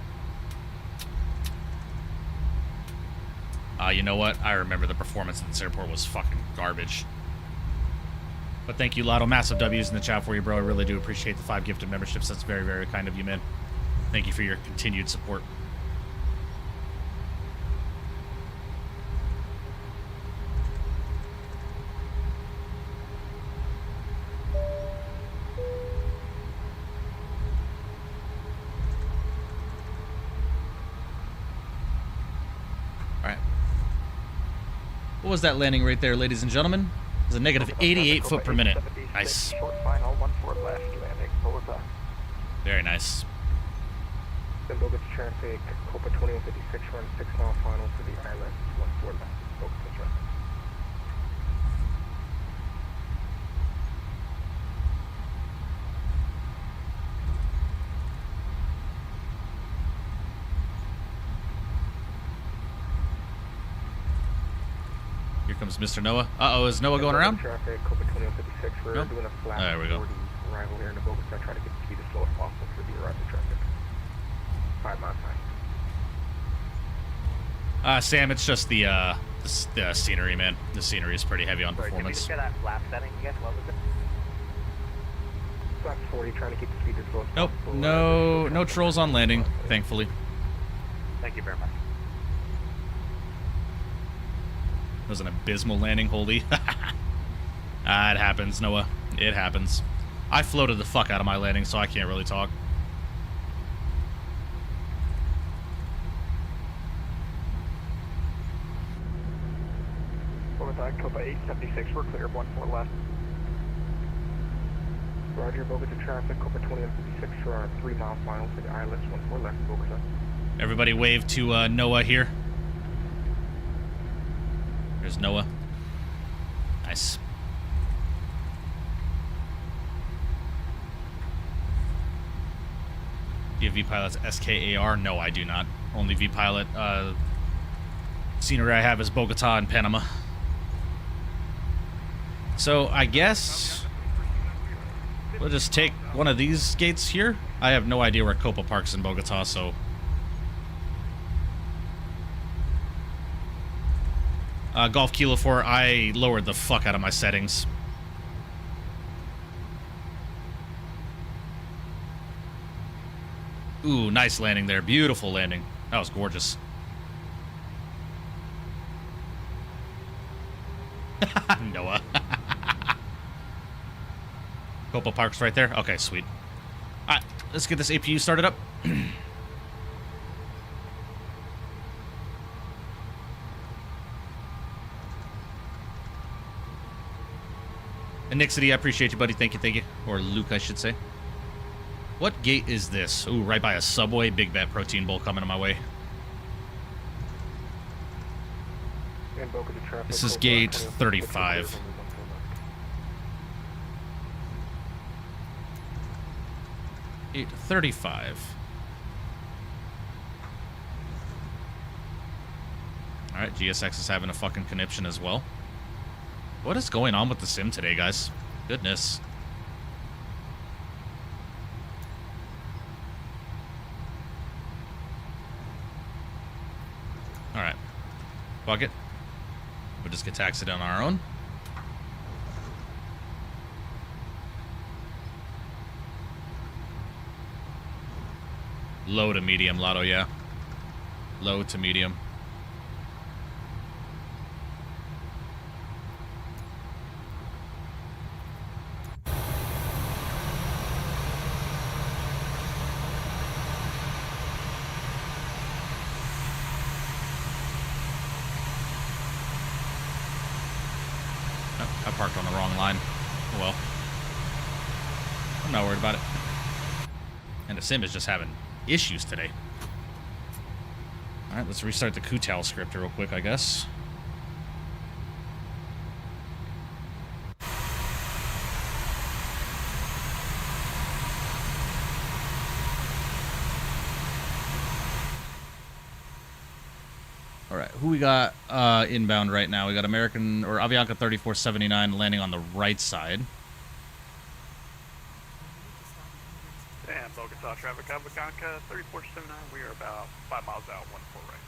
E: You know what? I remember the performance at this airport was fucking garbage. But thank you, Lotto. Massive W's in the chat for you, bro. I really do appreciate the 5 gifted memberships. That's very, very kind of you, man. Thank you for your continued support. What was that landing right there, ladies and gentlemen? It was a negative 88 foot per minute. Nice.
B: Short final, 14 left, landing Bogotá.
E: Very nice.
B: Then Bogotá traffic, Copa 2156, run 6-mile final to the island, 14 left, Bogotá traffic.
E: Here comes Mr. Noah. Uh-oh, is Noah going around?
B: Traffic, Copa 2156, we're
E: Nope.
B: doing a flat
E: There we go.
B: 40 arrival here in Bogotá, try to get the speed as slow as possible for the arrival traffic. 5 mile time.
E: Sam, it's just the scenery, man. The scenery is pretty heavy on
D: Sorry, did we
E: performance.
D: just get that flap setting again? What was it?
B: Flat 40, trying to keep the speed as slow as
E: Nope,
B: possible.
E: no trolls on landing, thankfully.
D: Thank you very much.
E: It was an abysmal landing, holy. It happens, Noah. It happens. I floated the fuck out of my landing, so I can't really talk.
B: Bogotá, Copa 876, we're clear, 14 left. Roger, Bogotá traffic, Copa 2156 for our 3-mile final to the islands, 14 left, Bogotá.
E: Everybody wave to Noah here. There's Noah. Nice. Do you have V-Pilot's SKAR? No, I do not. Only V-Pilot scenery I have is Bogotá and Panama. So I guess we'll just take one of these gates here. I have no idea where Copa parks in Bogotá, so Golf Kilo 4, I lowered the fuck out of my settings. Ooh, nice landing there. Beautiful landing. That was gorgeous. Noah. Copa Park's right there? Okay, sweet. Alright, let's get this APU started up. And Nick City, I appreciate you, buddy. Thank you, thank you. Or Luke, I should say. What gate is this? Ooh, right by a Subway. Big Bet protein bowl coming to my way. This is gate 35. Gate 35. Alright, GSX is having a fucking conniption as well. What is going on with the sim today, guys? Goodness. Alright. Fuck it. We'll just get taxied on our own. Low to medium, Lotto, yeah. Low to medium. I parked on the wrong line. Oh well. I'm not worried about it. And the sim is just having issues today. Alright, let's restart the Kutal script real quick, I guess. Alright, who we got inbound right now? We got American, or Avianca 3479 landing on the right side.
C: And Bogotá traffic, Avianca 3479, we are about 5 miles out, 14 right.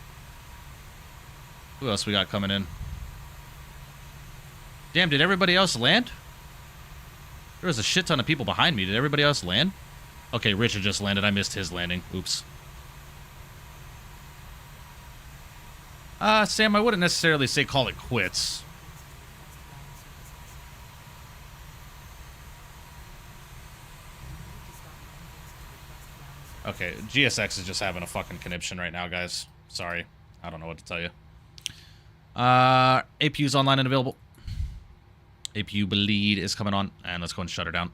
E: Who else we got coming in? Damn, did everybody else land? There was a shit ton of people behind me. Did everybody else land? Okay, Richard just landed. I missed his landing. Oops. Sam, I wouldn't necessarily say call it quits. Okay, GSX is just having a fucking conniption right now, guys. Sorry. I don't know what to tell you. APU's online and available. APU bleed is coming on. And let's go and shut her down.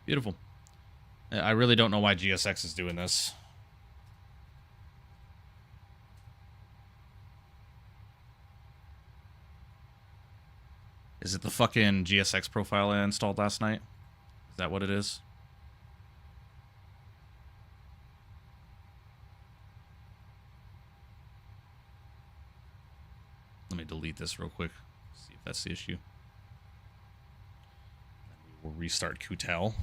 E: Beautiful. I really don't know why GSX is doing this. Is it the fucking GSX profile I installed last night? Is that what it is? Let me delete this real quick. See if that's the issue. We'll restart Kutal.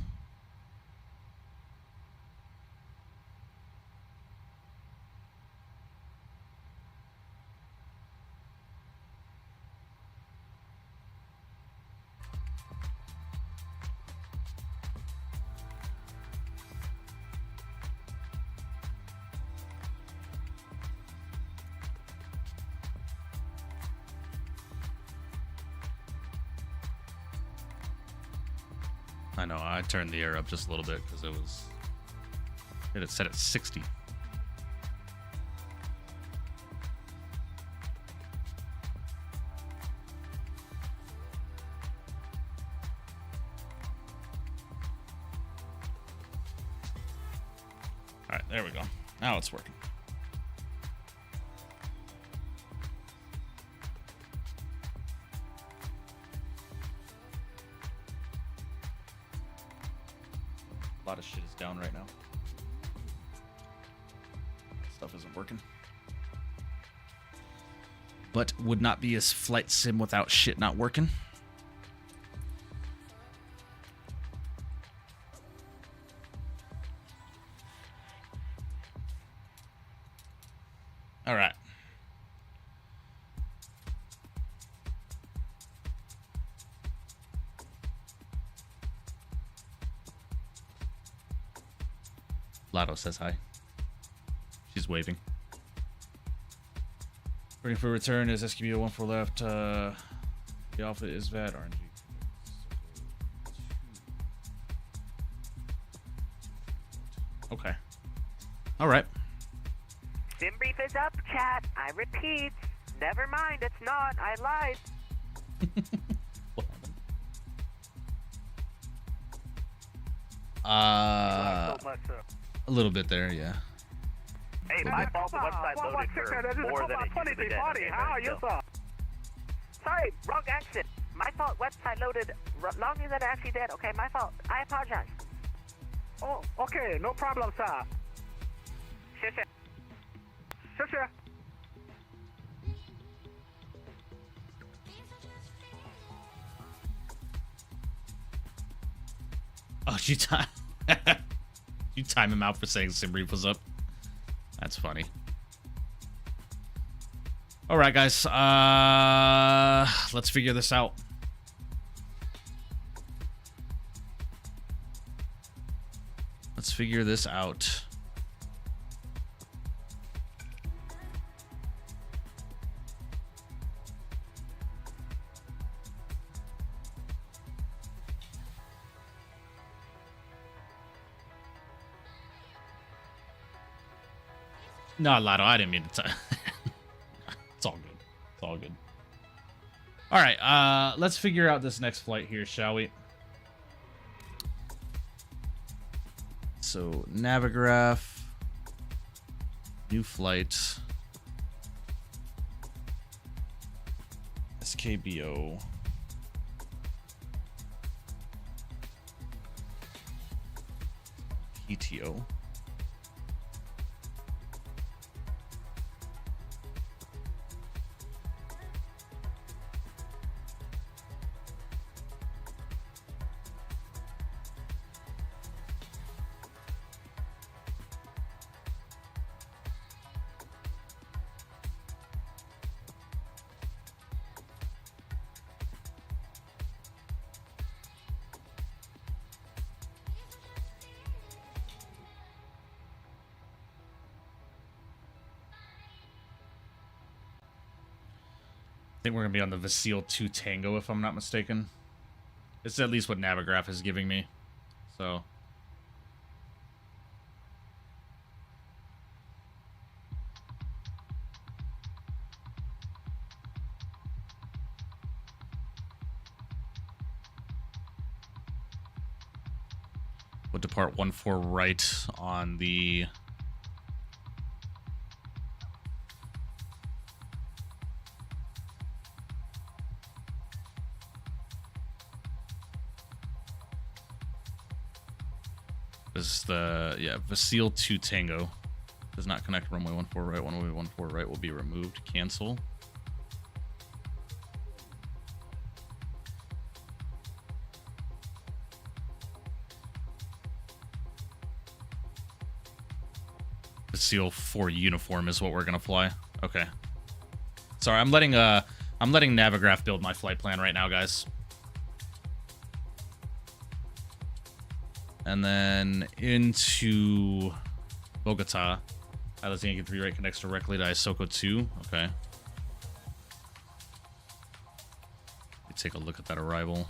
E: I know, I turned the air up just a little bit because it was set at 60. Alright, there we go. Now it's working. A lot of shit is down right now. Stuff isn't working. But would not be a flight sim without shit not working. Lotto says hi. She's waving. Ready for return is SQB 14 left. The Alpha is VAD RNG. Okay. All right.
D: Sim brief is up, chat. I repeat. Never mind, it's not. I lied.
E: What happened? A little bit there, yeah.
D: Hey, my fault. The website loaded for more than it usually did. How you saw? Sorry, wrong exit. My fault. Website loaded longer than it actually did. Okay, my fault. I apologize.
B: Oh, okay, no problem, sir.
D: Sure, sure.
B: Sure, sure.
E: Oh, you time him out for saying sim brief was up. That's funny. All right, guys. Let's figure this out. Let's figure this out. No, Lotto, I didn't mean to. It's all good. It's all good. All right, let's figure out this next flight here, shall we? So, Navigraph, new flight, SKBO, PTO. I think we're going to be on the Vasile 2 Tango, if I'm not mistaken. It's at least what Navigraph is giving me. So. We'll depart 1-4 right on the... Is the, yeah, Vasile 2 Tango. Does not connect runway 14 right. Runway 14 right will be removed. Cancel. Vasile 4 uniform is what we're gonna fly. Okay. Sorry, I'm letting Navigraph build my flight plan right now, guys. And then into Bogotá. Atlas Yankee 3 right connects directly to Isoko 2. Okay. Let me take a look at that arrival.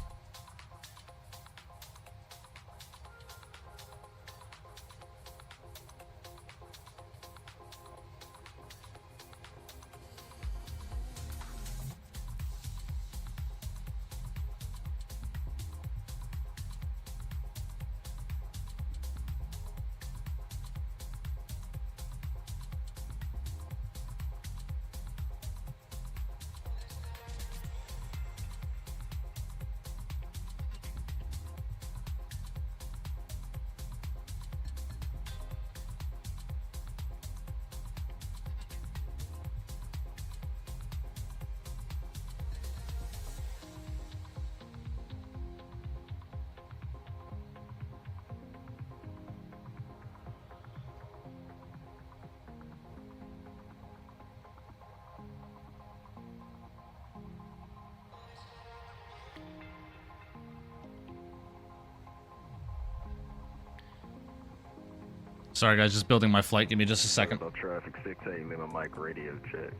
E: Sorry, guys, just building my flight. Give me just a second.
C: Traffic 6-8, Lima Mike radio check.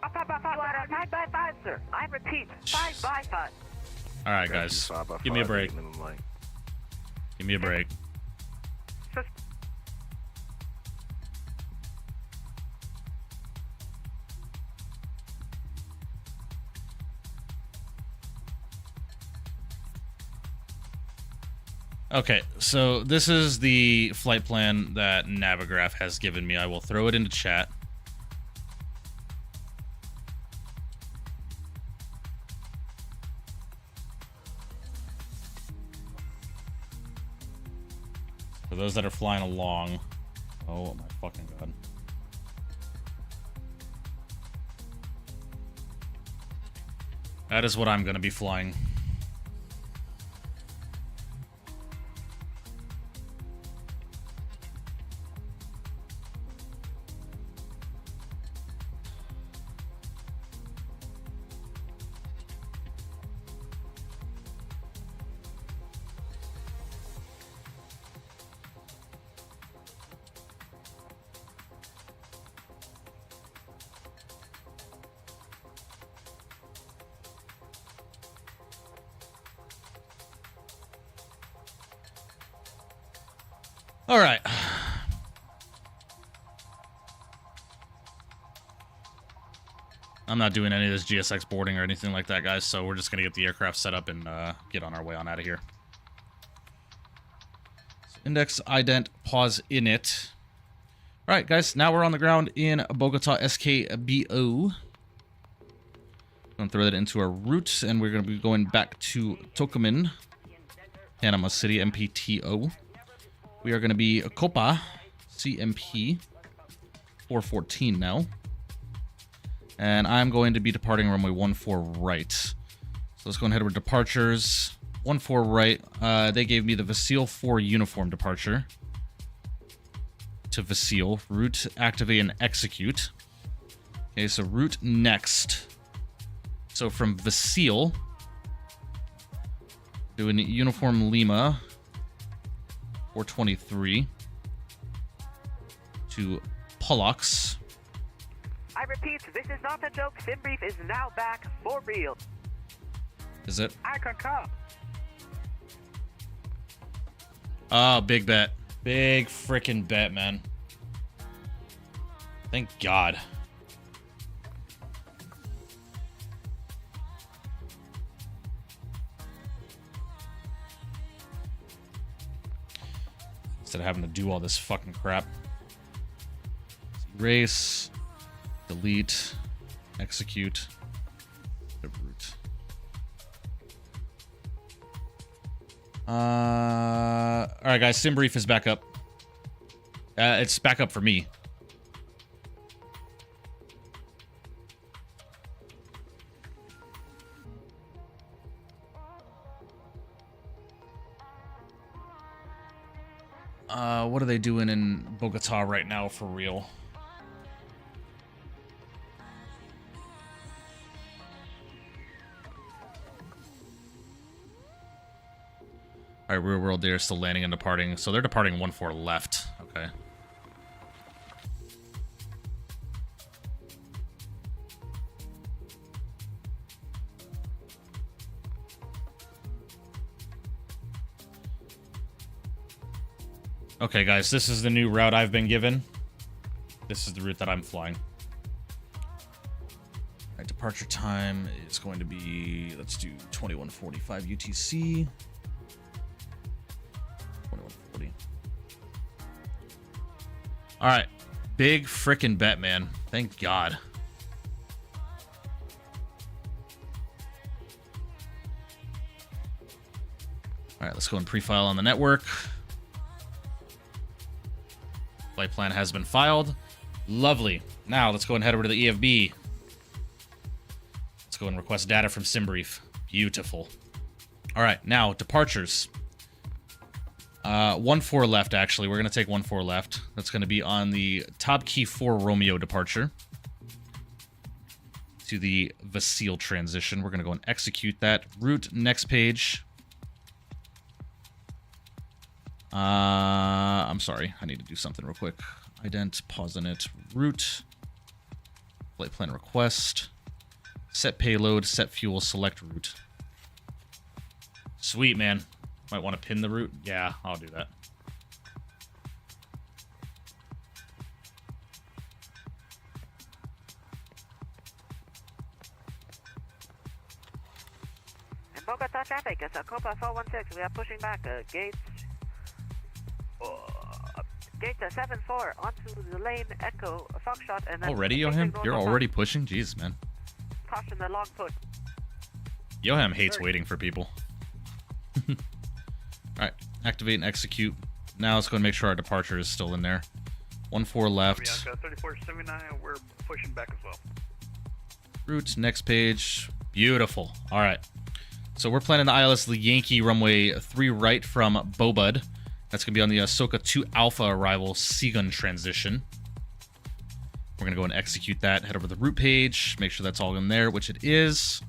D: 5 sir. I repeat, 5 by 5.
E: All right, guys, give me a break. Give me a break. Okay, so this is the flight plan that Navigraph has given me. I will throw it into chat. For those that are flying along. Oh my fucking god. That is what I'm going to be flying. All right. I'm not doing any of this GSX boarding or anything like that, guys, so we're just going to get the aircraft set up and get on our way on out of here. So index, ident, pause init. All right, guys, now we're on the ground in Bogotá, SKBO. I'm going to throw that into our route, and we're going to be going back to Tocumen, Panama City, MPTO. We are going to be Copa, CMP 414 now. And I'm going to be departing runway 14 right. So let's go and head over to departures. 14 right. They gave me the Vasile 4 uniform departure. To Vasile. Route, activate, and execute. Okay, so route next. So from Vasile, doing uniform Lima 423 to Pollux.
D: I repeat, this is not a joke. SimBrief is now back for real.
E: Is it?
D: I concur.
E: Oh, big bet. Big freaking bet, man. Thank God. Instead of having to do all this fucking crap. Erase. Delete. Execute. Route. Alright, guys. SimBrief is back up. It's back up for me. What are they doing in Bogotá right now for real? Alright, real world, they're still landing and departing. So they're departing 14 left. Okay. Okay, guys, this is the new route I've been given. This is the route that I'm flying. Alright, departure time is going to be, let's do 21:45 UTC. 21:40. Alright, big frickin' bet, man. Thank God. Alright, let's go and pre-file on the network. Flight plan has been filed. Lovely. Now, let's go and head over to the EFB. Let's go and request data from SimBrief. Beautiful. All right, now, departures. 14 left, actually. We're going to take 14 left. That's going to be on the Top Key 4 Romeo departure. To the Vasile transition. We're going to go and execute that. Route, next page. I'm sorry. I need to do something real quick. Ident, pause init, route. Flight plan request. Set payload, set fuel, select route. Sweet, man. Might want to pin the route. Yeah, I'll do that.
D: In Bogotá traffic, it's a Copa 416. We are pushing back gates. Gate 74 onto the lane Echo Foxtrot and then
E: Already, Yoham? You're already pushing? Jeez, man.
D: Caution the long put.
E: Yoham hates waiting for people. Alright, activate and execute. Now let's go and make sure our departure is still in there. 1-4 left.
C: Bianca 3479, we're pushing back as well.
E: Route, next page. Beautiful. Alright. So we're planning the ILS the Yankee runway 3 right from Bobud. That's going to be on the Ahsoka 2 Alpha arrival Seagun transition. We're going to go and execute that. Head over to the route page. Make sure that's all in there, which it is.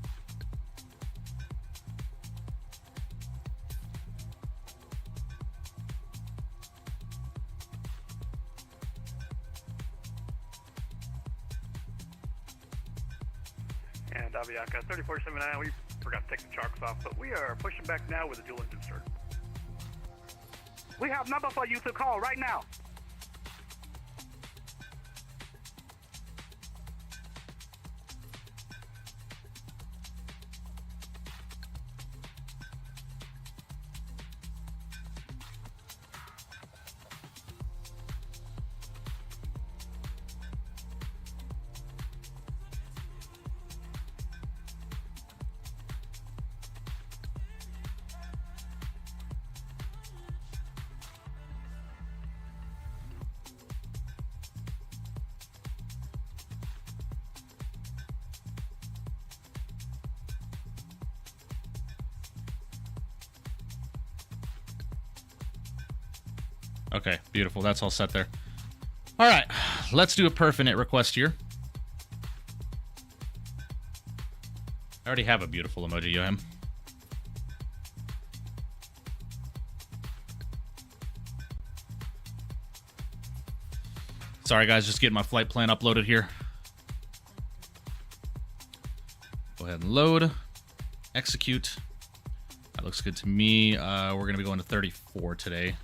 C: And Avianca 3479, we forgot to take the chocks off, but we are pushing back now with a dual engine start.
B: We have number for you to call right now.
E: Okay, beautiful. That's all set there. All right, let's do a perf init request here. I already have a beautiful emoji, Yoham. Sorry, guys, just getting my flight plan uploaded here. Go ahead and load. Execute. That looks good to me. We're going to be going to 34 today.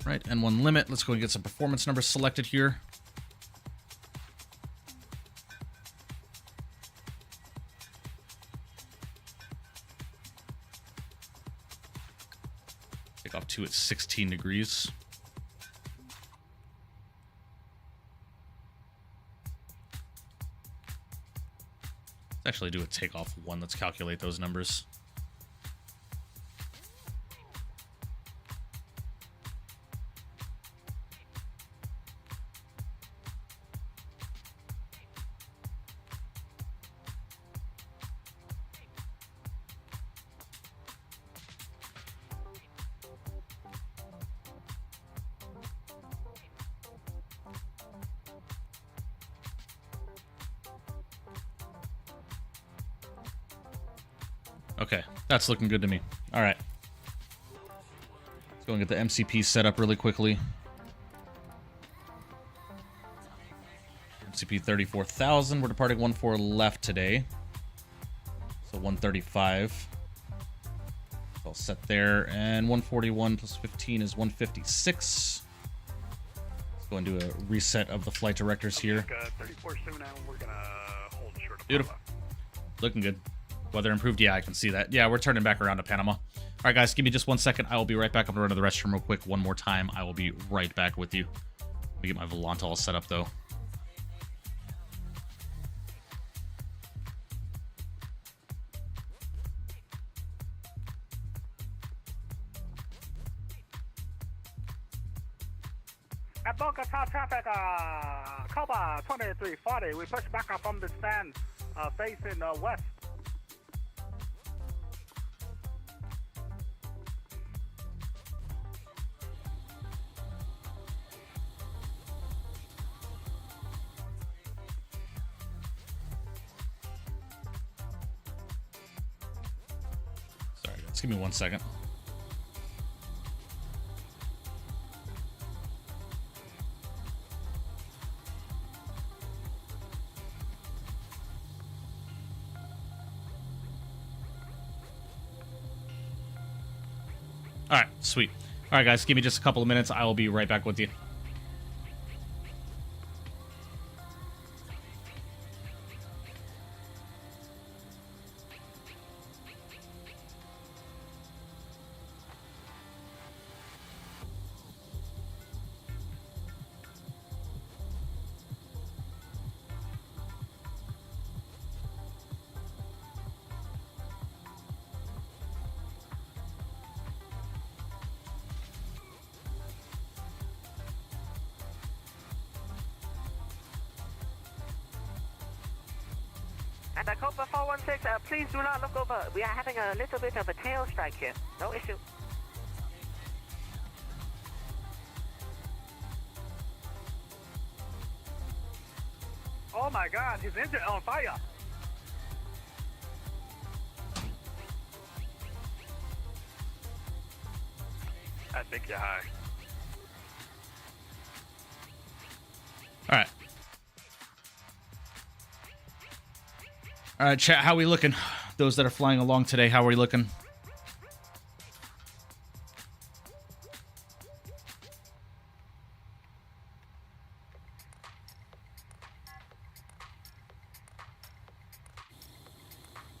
E: Right, N1 limit. Let's go and get some performance numbers selected here. Take off 2 at 16 degrees. Let's actually do a takeoff 1. Let's calculate those numbers. Okay, that's looking good to me. All right. Let's go and get the MCP set up really quickly. MCP 34,000. We're departing 1-4 left today. So 135. All set there. And 141 plus 15 is 156. Let's go and do a reset of the flight directors here.
C: 3479, we're going to hold short of
E: Beautiful.
C: Panama.
E: Looking good. Weather improved. Yeah, I can see that. Yeah, we're turning back around to Panama. All right, guys, give me just 1 second. I will be right back. I'm going to run to the restroom real quick one more time. I will be right back with you. Let me get my volant all set up, though.
B: At Bogotá traffic, Copa 2340, we push back up from the stand facing west.
E: Sorry, Just give me 1 second. All right, sweet. All right, guys, give me just a couple of minutes. I will be right back with you.
D: And the Copa 416, please do not look over. We are having a little bit of a tail strike here. No issue.
G: Oh my God, his engine on fire.
C: I think you're high.
E: All right. All right, chat, how we looking? Those that are flying along today, how are we looking?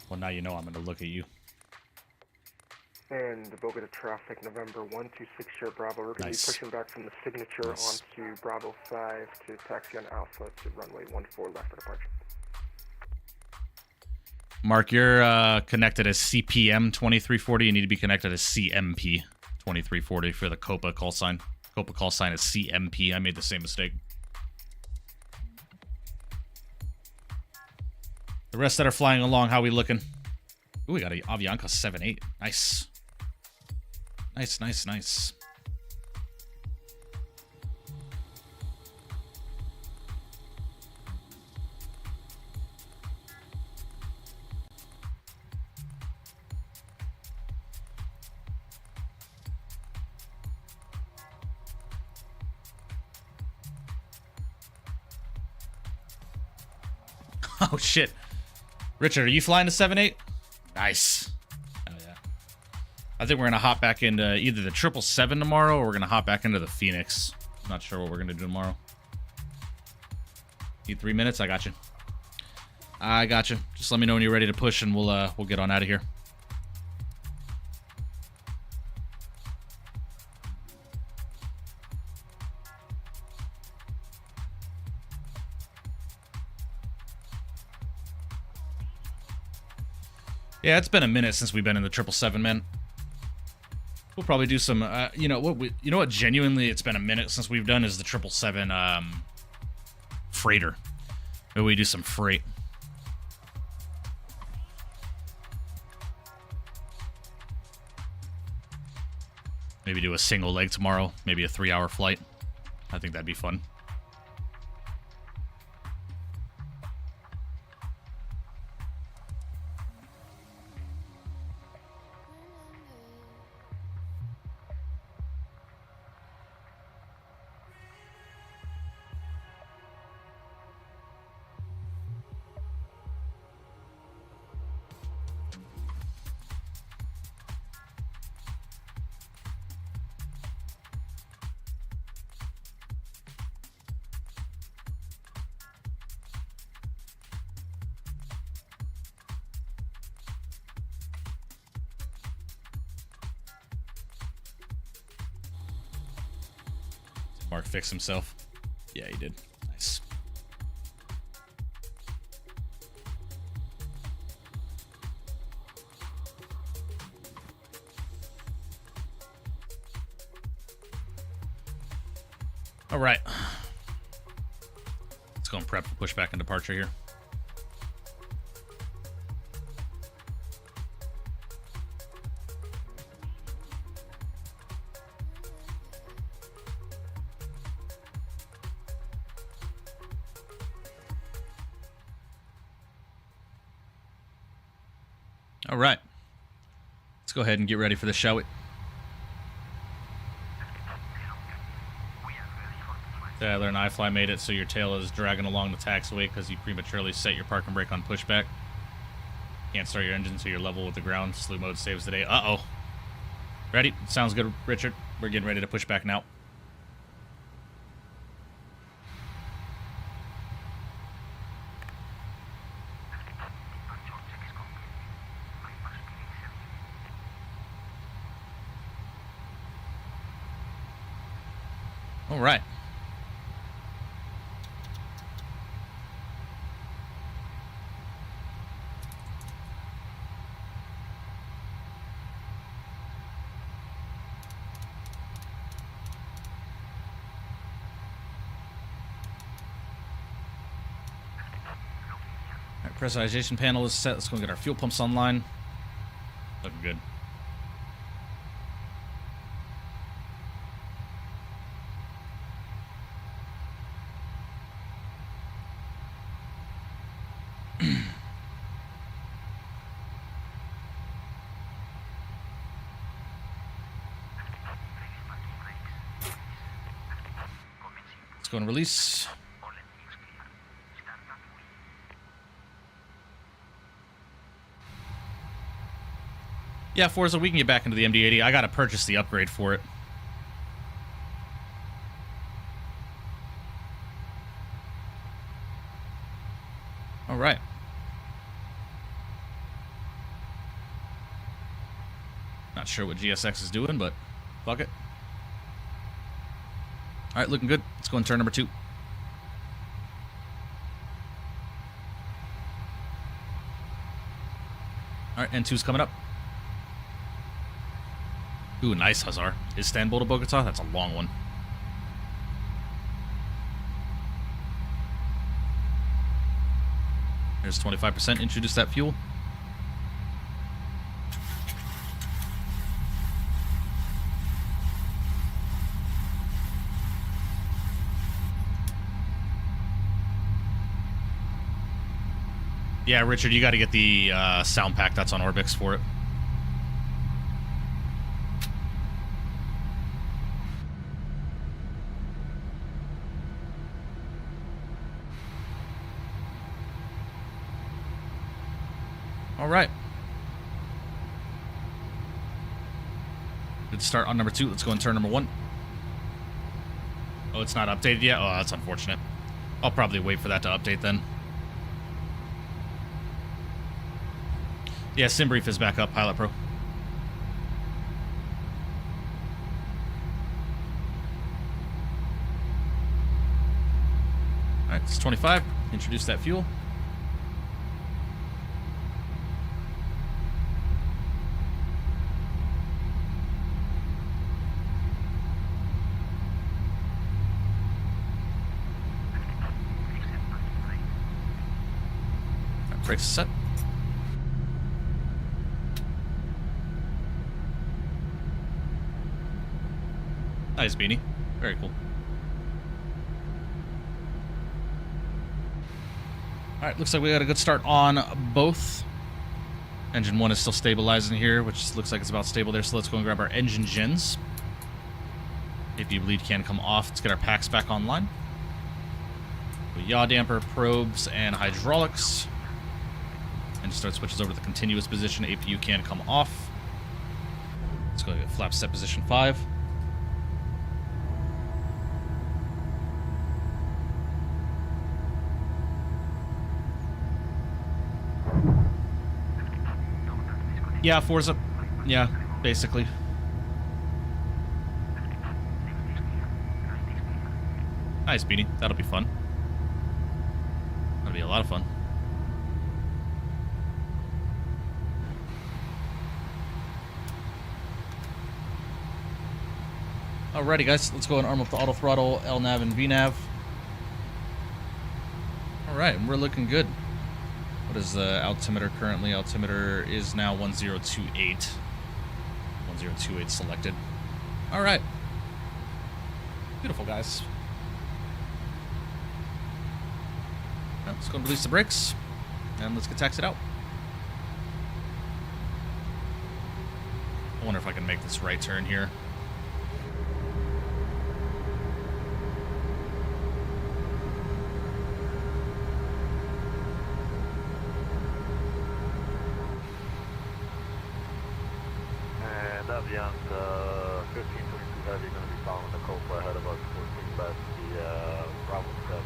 E: Well, now you know I'm going to look at you.
B: And the Bogotá traffic, November 126 Sierra Bravo. We're going to be pushing back from the signature onto Bravo 5 to taxi on Alpha to runway 14 left for departure.
E: Mark, you're connected as CPM 2340. You need to be connected as CMP 2340 for the Copa call sign. Copa call sign is CMP. I made the same mistake. The rest that are flying along, how we looking? Ooh, we got a Avianca 7-8. Nice. Nice, nice, nice. Oh, shit. Richard, are you flying the 7-8? Nice. Oh, yeah. I think we're going to hop back into either the 777 tomorrow or we're going to hop back into the Phoenix. I'm not sure what we're going to do tomorrow. Need 3 minutes? I got you. I got you. Just let me know when you're ready to push and we'll get on out of here. Yeah, it's been a minute since we've been in the 777, man. We'll probably do some, you know what? Genuinely, it's been a minute since we've done is the 777 freighter. Maybe we do some freight. Maybe do a single leg tomorrow. Maybe a 3-hour flight. I think that'd be fun. Mark fix himself. Yeah, he did. Nice. All right. Let's go and prep for pushback and departure here. All right. Let's go ahead and get ready for this, shall we? Tyler and iFly made it so your tail is dragging along the taxiway because you prematurely set your park and brake on pushback. Can't start your engine so you're level with the ground. Slew mode saves the day. Uh-oh. Ready? Sounds good, Richard. We're getting ready to push back now. All right. Pressurization panel is set. Let's go get our fuel pumps online. Looking good. Let's go and release. Yeah, Forza, we can get back into the MD-80. I gotta purchase the upgrade for it. Alright. Not sure what GSX is doing, but fuck it. Alright, looking good. Let's go in turn number 2. Alright, N2's coming up. Ooh, nice, Hazar. Istanbul to Bogotá? That's a long one. There's 25%. Introduce that fuel. Yeah, Richard, you got to get the sound pack that's on Orbix for it. All right. Good start on number 2. Let's go and turn number 1. Oh, it's not updated yet? Oh, that's unfortunate. I'll probably wait for that to update then. Yeah, SimBrief is back up, Pilot Pro. Alright, it's 25. Introduce that fuel. Brakes set. Nice, Beanie. Very cool. Alright, looks like we got a good start on both. Engine 1 is still stabilizing here, which looks like it's about stable there, so let's go and grab our engine gens. APU bleed can come off. Let's get our packs back online. Yaw damper, probes, and hydraulics. And start switches over to the continuous position. APU can come off. Let's go get flap set position 5. Yeah, Forza. Yeah, basically. Nice, Beanie. That'll be fun. That'll be a lot of fun. Alrighty, guys. Let's go and arm up the auto throttle, LNAV, and VNAV. Alright, and we're looking good. What is the altimeter currently? Altimeter is now 1028. 1028 selected. Alright. Beautiful, guys. Now, let's go and release the brakes. And let's get taxied out. I wonder if I can make this right turn here.
C: And Avianca 1522 Heavy going to be following the Copa ahead of us, 14 left, the Bravo 7,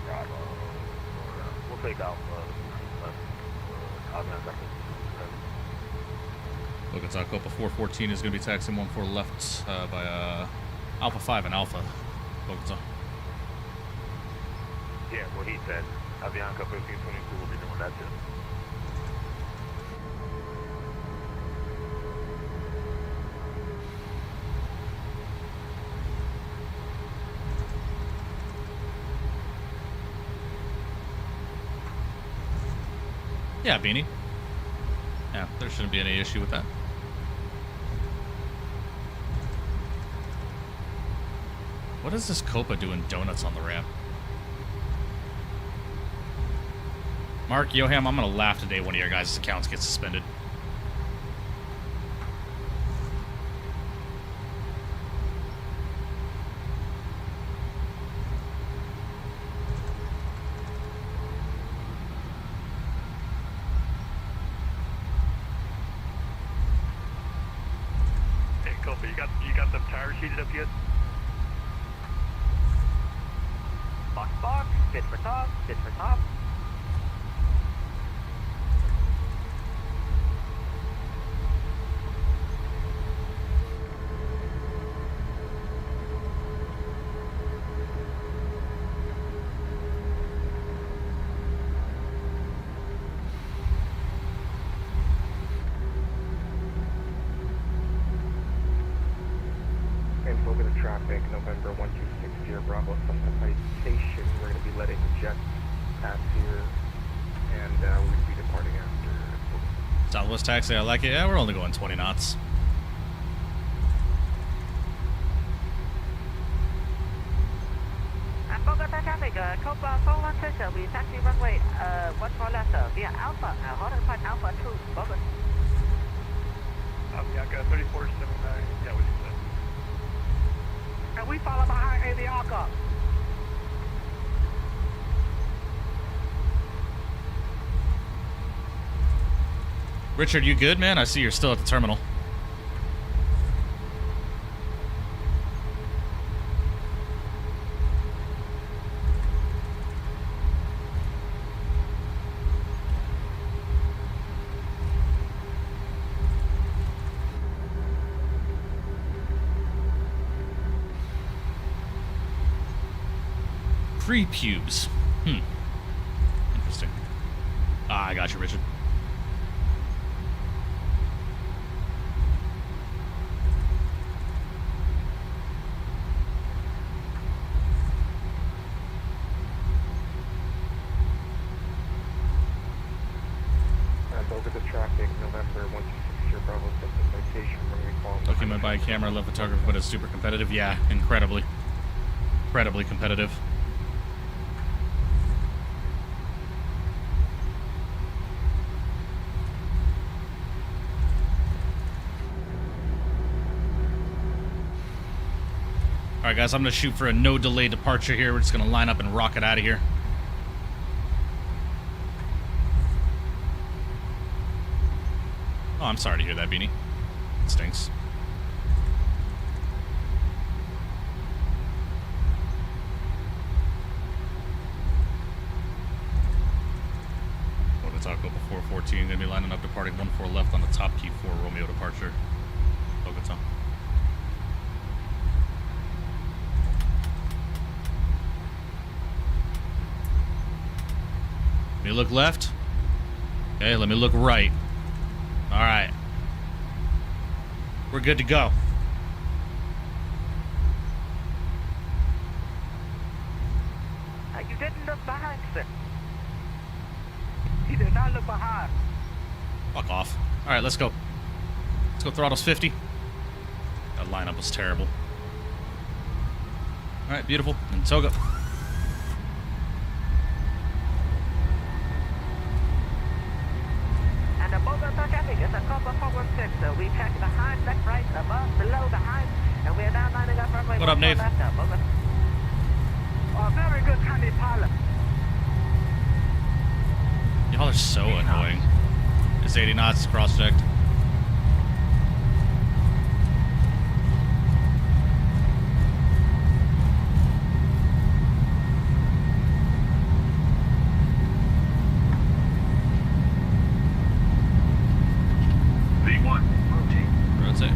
C: Bravo, we'll take Alpha 15 left, Avianca 1522 Heavy.
E: Bogotá Copa 414 is going to be taxiing 14 left by Alpha 5 and Alpha Bogotá.
C: Yeah, what he said. Avianca 1522 will be doing that too.
E: Yeah, Beanie. Yeah, there shouldn't be any issue with that. What is this Copa doing donuts on the ramp? Mark, Yoham, I'm gonna laugh today one of your guys' accounts gets suspended.
C: Hey, Copa, you got them tires heated up yet?
D: Box, fit for top, fit for top.
B: Info to the traffic, November 1260 Bravo, citation. We're going to be letting jets pass here, and we'll be departing after.
E: Southwest taxi, I like it. Yeah, we're only going 20 knots.
D: And Bogotá traffic, Copa 416, we taxi runway 14 left via Alpha, hold on point Alpha 2, Bogotá.
C: Avianca 3479, yeah, what you said.
G: And we follow behind Avianca.
E: Richard, you good, man? I see you're still at the terminal. Pre-pubes. Interesting. Ah, I got you, Richard.
B: Bogotá traffic, November 1260 Bravo, citation. We're going to be following.
E: Document by camera, love photography, but it's super competitive. Yeah, incredibly competitive. Alright guys, I'm going to shoot for a no delay departure here. We're just going to line up and rocket out of here. Oh, I'm sorry to hear that, Beanie. It stinks. Bogotá Copa 414, going to be lining up departing 14 left on the top key 4 Romeo departure. Bogotá. Let me look left. Okay, let me look right. Alright. We're good to go.
D: You didn't look behind, sir.
G: He did not look behind.
E: Fuck off. Alright, let's go. Let's go throttles 50. That lineup was terrible. Alright, beautiful. And Toga.
D: And the Bogotá traffic is a Copa 416,
E: Nate?
G: Very good, Candy pilot.
E: Y'all are so annoying. It's 80 knots, cross-checked.
F: V1, rotate.
E: Rotate.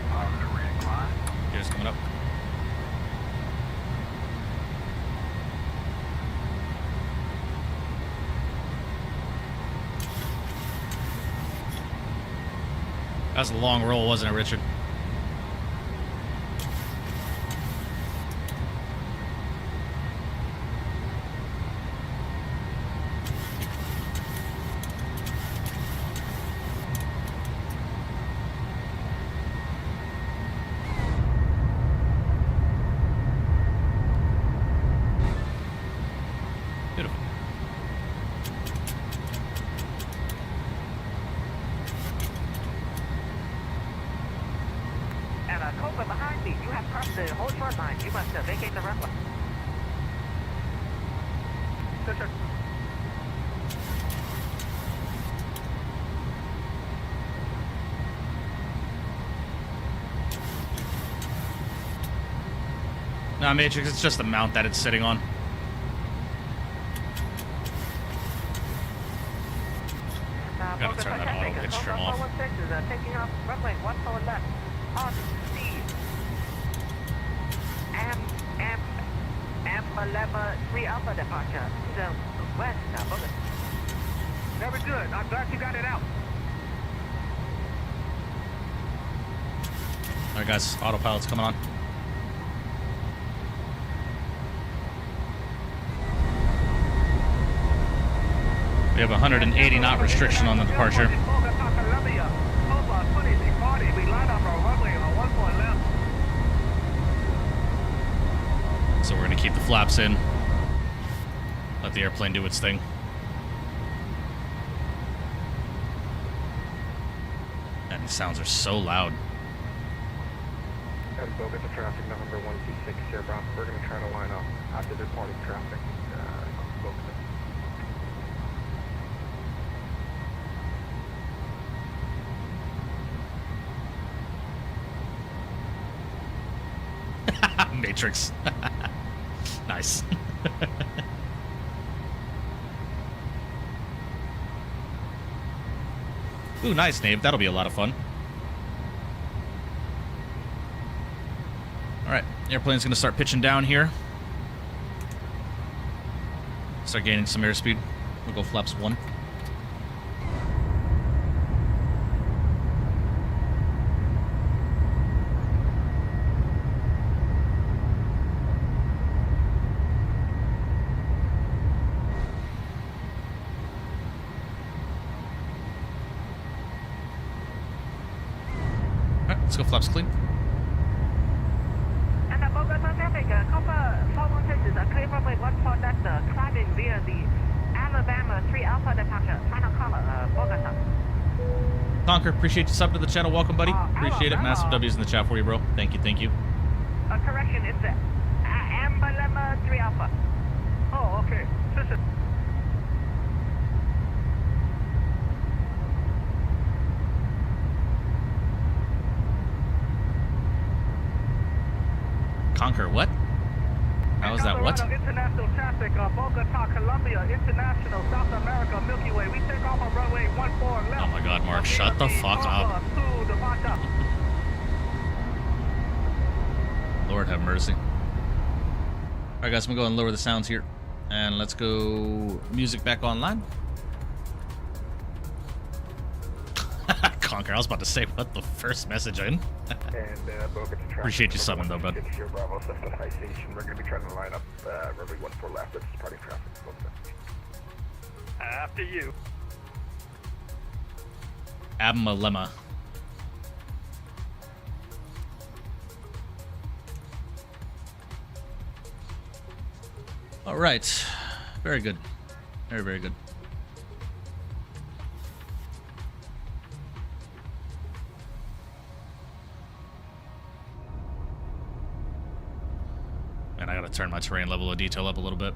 F: Positive reincline.
E: Gears coming up. That was a long roll, wasn't it, Richard? Beautiful.
D: And Copa behind me. You have crossed the whole short line. You must vacate the runway.
E: Nah, Matrix, it's just the mount that it's sitting on. Gotta turn that auto pitch trim off.
D: 416 is taking off runway 14 left. On speed. M11 3 Alpha departure. Zone west, Bogotá.
G: Very good. I'm glad you got it out.
E: Alright, guys, autopilot's coming on. We have a 180 knot restriction on the departure.
G: Bogotá, Colombia. Copa 2640. We line up our runway on 14 left.
E: So we're gonna keep the flaps in. Let the airplane do its thing. Man, these sounds are so loud.
B: And Bogotá traffic number 126 here, Brown. We're going to try to line up after departing traffic. Bogotá.
E: Matrix. Nice. Ooh, nice, Nave. That'll be a lot of fun. Alright, airplane's gonna start pitching down here. Start gaining some airspeed. We'll go flaps 1. Alright, let's go flaps clean.
D: And Bogotá traffic, Copa 416 is clear runway 14 left, climbing via the Alabama 3 Alpha departure. Final call, Bogotá.
E: Conker, appreciate you sub to the channel. Welcome, buddy. Appreciate it. Massive W's in the chat for you, bro. Thank you, thank you.
D: Correction, it's Alabama 3 Alpha.
G: Oh, okay. Listen.
E: Conker, what? How is that what?
G: Colorado International traffic, Bogotá, Colombia, International, South America, Milky Way. We take off on runway 14 left.
E: Oh my god, Mark, shut the fuck up. Lord have mercy. Alright guys, I'm gonna go and lower the sounds here. And let's go music back online. Conker, I was about to say, what the first message in?
B: And Bogotá traffic.
E: Appreciate you subbing though, bud.
B: Here, Bravo, Cessna High Station. We're going to be trying to line up runway 14 left. That's departing traffic. Bogotá.
G: After you.
E: Abmalema. Alright. Very good. Very, very good. to turn my terrain level of detail up a little bit.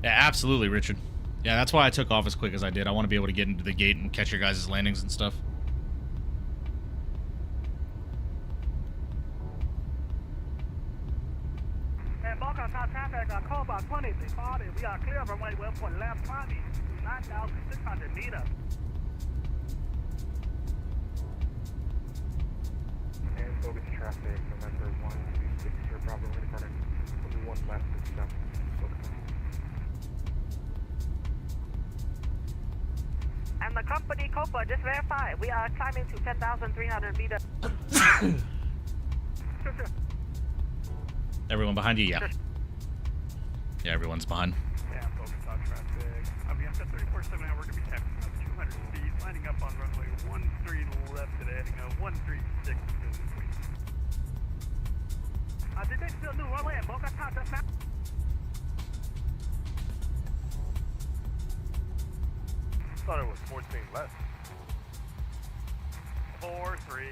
E: Yeah, absolutely, Richard. Yeah, that's why I took off as quick as I did. I want to be able to get into the gate and catch your guys' landings and stuff.
G: And Bogotá traffic, Copa 2340. We are clear of runway 1 left 20, 9,600 meters.
B: And Bogotá traffic, November 126 here, Bravo, returning. Only one left is south.
D: And the company Copa, just verify, we are climbing to 10,300 meters.
E: Everyone behind you? Yeah. Yeah, everyone's behind.
G: Yeah, Bogotá traffic. Avianca 3479, we're going to be tapping up 200 feet, lining up on runway 13 left today, heading 136 between. Did they still do runway at Bogotá just now?
C: I thought it was 14 left.
G: 4, 3,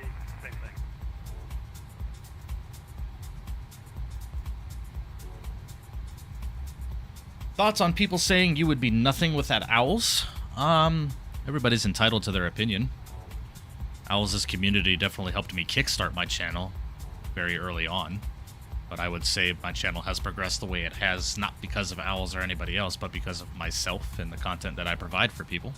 G: same thing.
E: Thoughts on people saying you would be nothing without owls? Everybody's entitled to their opinion. Owls' community definitely helped me kickstart my channel very early on. But I would say my channel has progressed the way it has, not because of Owls or anybody else, but because of myself and the content that I provide for people.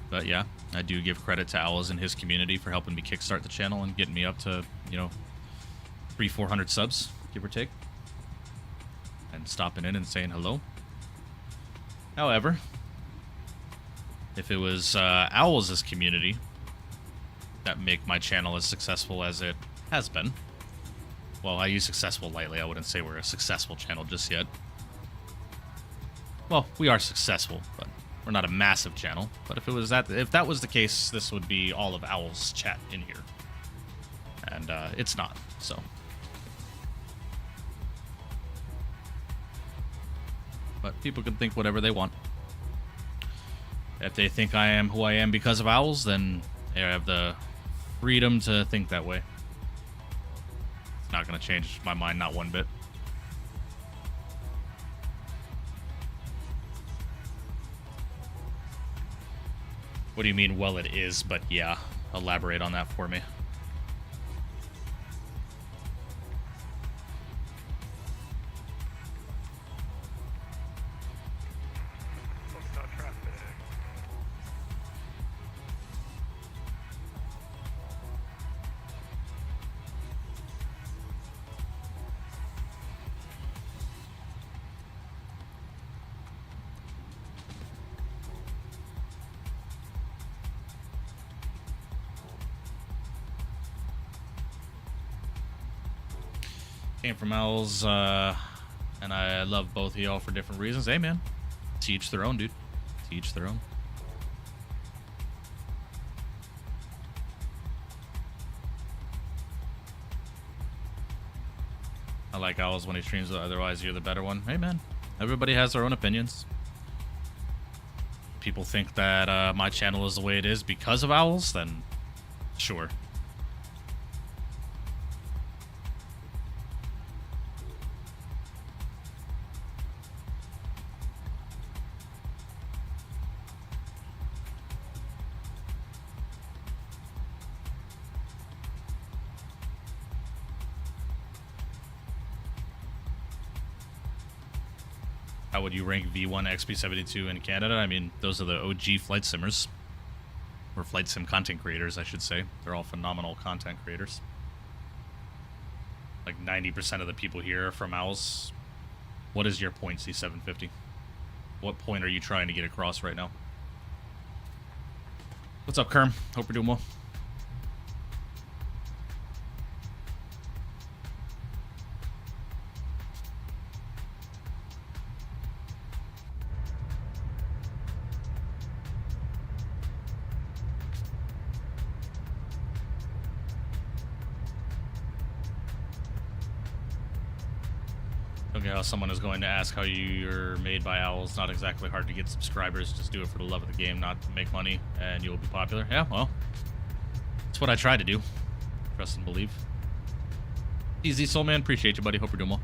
E: But yeah, I do give credit to Owls and his community for helping me kickstart the channel and getting me up to, you know, 300-400 subs, give or take. And stopping in and saying hello. However, if it was Owls' community that make my channel as successful as it has been, well, I use successful lightly. I wouldn't say we're a successful channel just yet. Well, we are successful, but we're not a massive channel. But if that was the case, this would be all of Owls' chat in here, and it's not. So. But people can think whatever they want. If they think I am who I am because of Owls, then they have the freedom to think that way. It's not going to change my mind, not one bit. What do you mean, well, it is, but yeah. Elaborate on that for me. Came from Owls, and I love both of y'all for different reasons. Hey, man. To each their own, dude. To each their own. I like Owls when he streams, otherwise you're the better one. Hey, man. Everybody has their own opinions. People think that my channel is the way it is because of Owls, then sure. How would you rank V1, XP72 in Canada? I mean, those are the OG flight simmers. Or flight sim content creators, I should say. They're all phenomenal content creators. Like 90% of the people here are from Owls. What is your point, C750? What point are you trying to get across right now? What's up, Kerm? Hope you're doing well. Okay, how someone is going to ask how you're made by owls. Not exactly hard to get subscribers. Just do it for the love of the game, not to make money, and you'll be popular. Yeah, well, that's what I try to do. Trust and believe. Easy, Soul Man. Appreciate you, buddy. Hope you're doing well.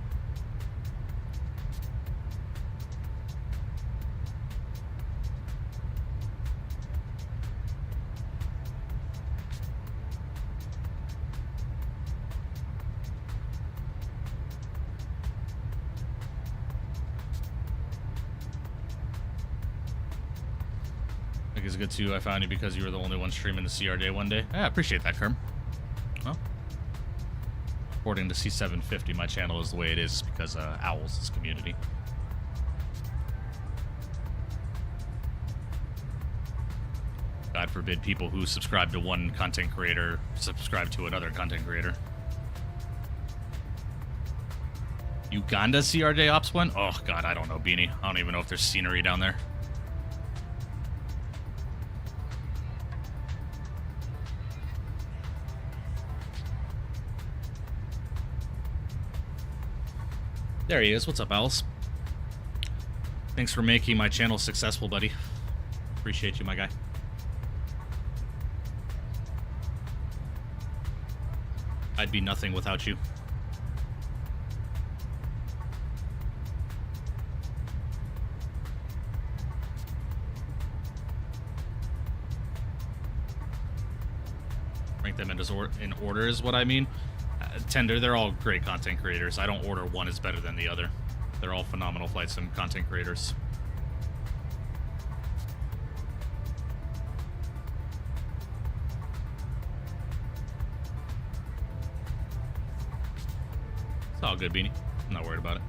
E: I think it's good too. I found you because you were the only one streaming the CRJ one day. I appreciate that, Kerm. Well, according to C750, my channel is the way it is because Owls is community. God forbid people who subscribe to one content creator subscribe to another content creator. Uganda CRJ Ops went? Oh, God, I don't know, Beanie. I don't even know if there's scenery down there. There he is. What's up, Alice? Thanks for making my channel successful, buddy. Appreciate you, my guy. I'd be nothing without you. Rank them in order is what I mean. Tender, they're all great content creators. I don't order one is better than the other. They're all phenomenal flight sim content creators. It's all good, Beanie. I'm not worried about it.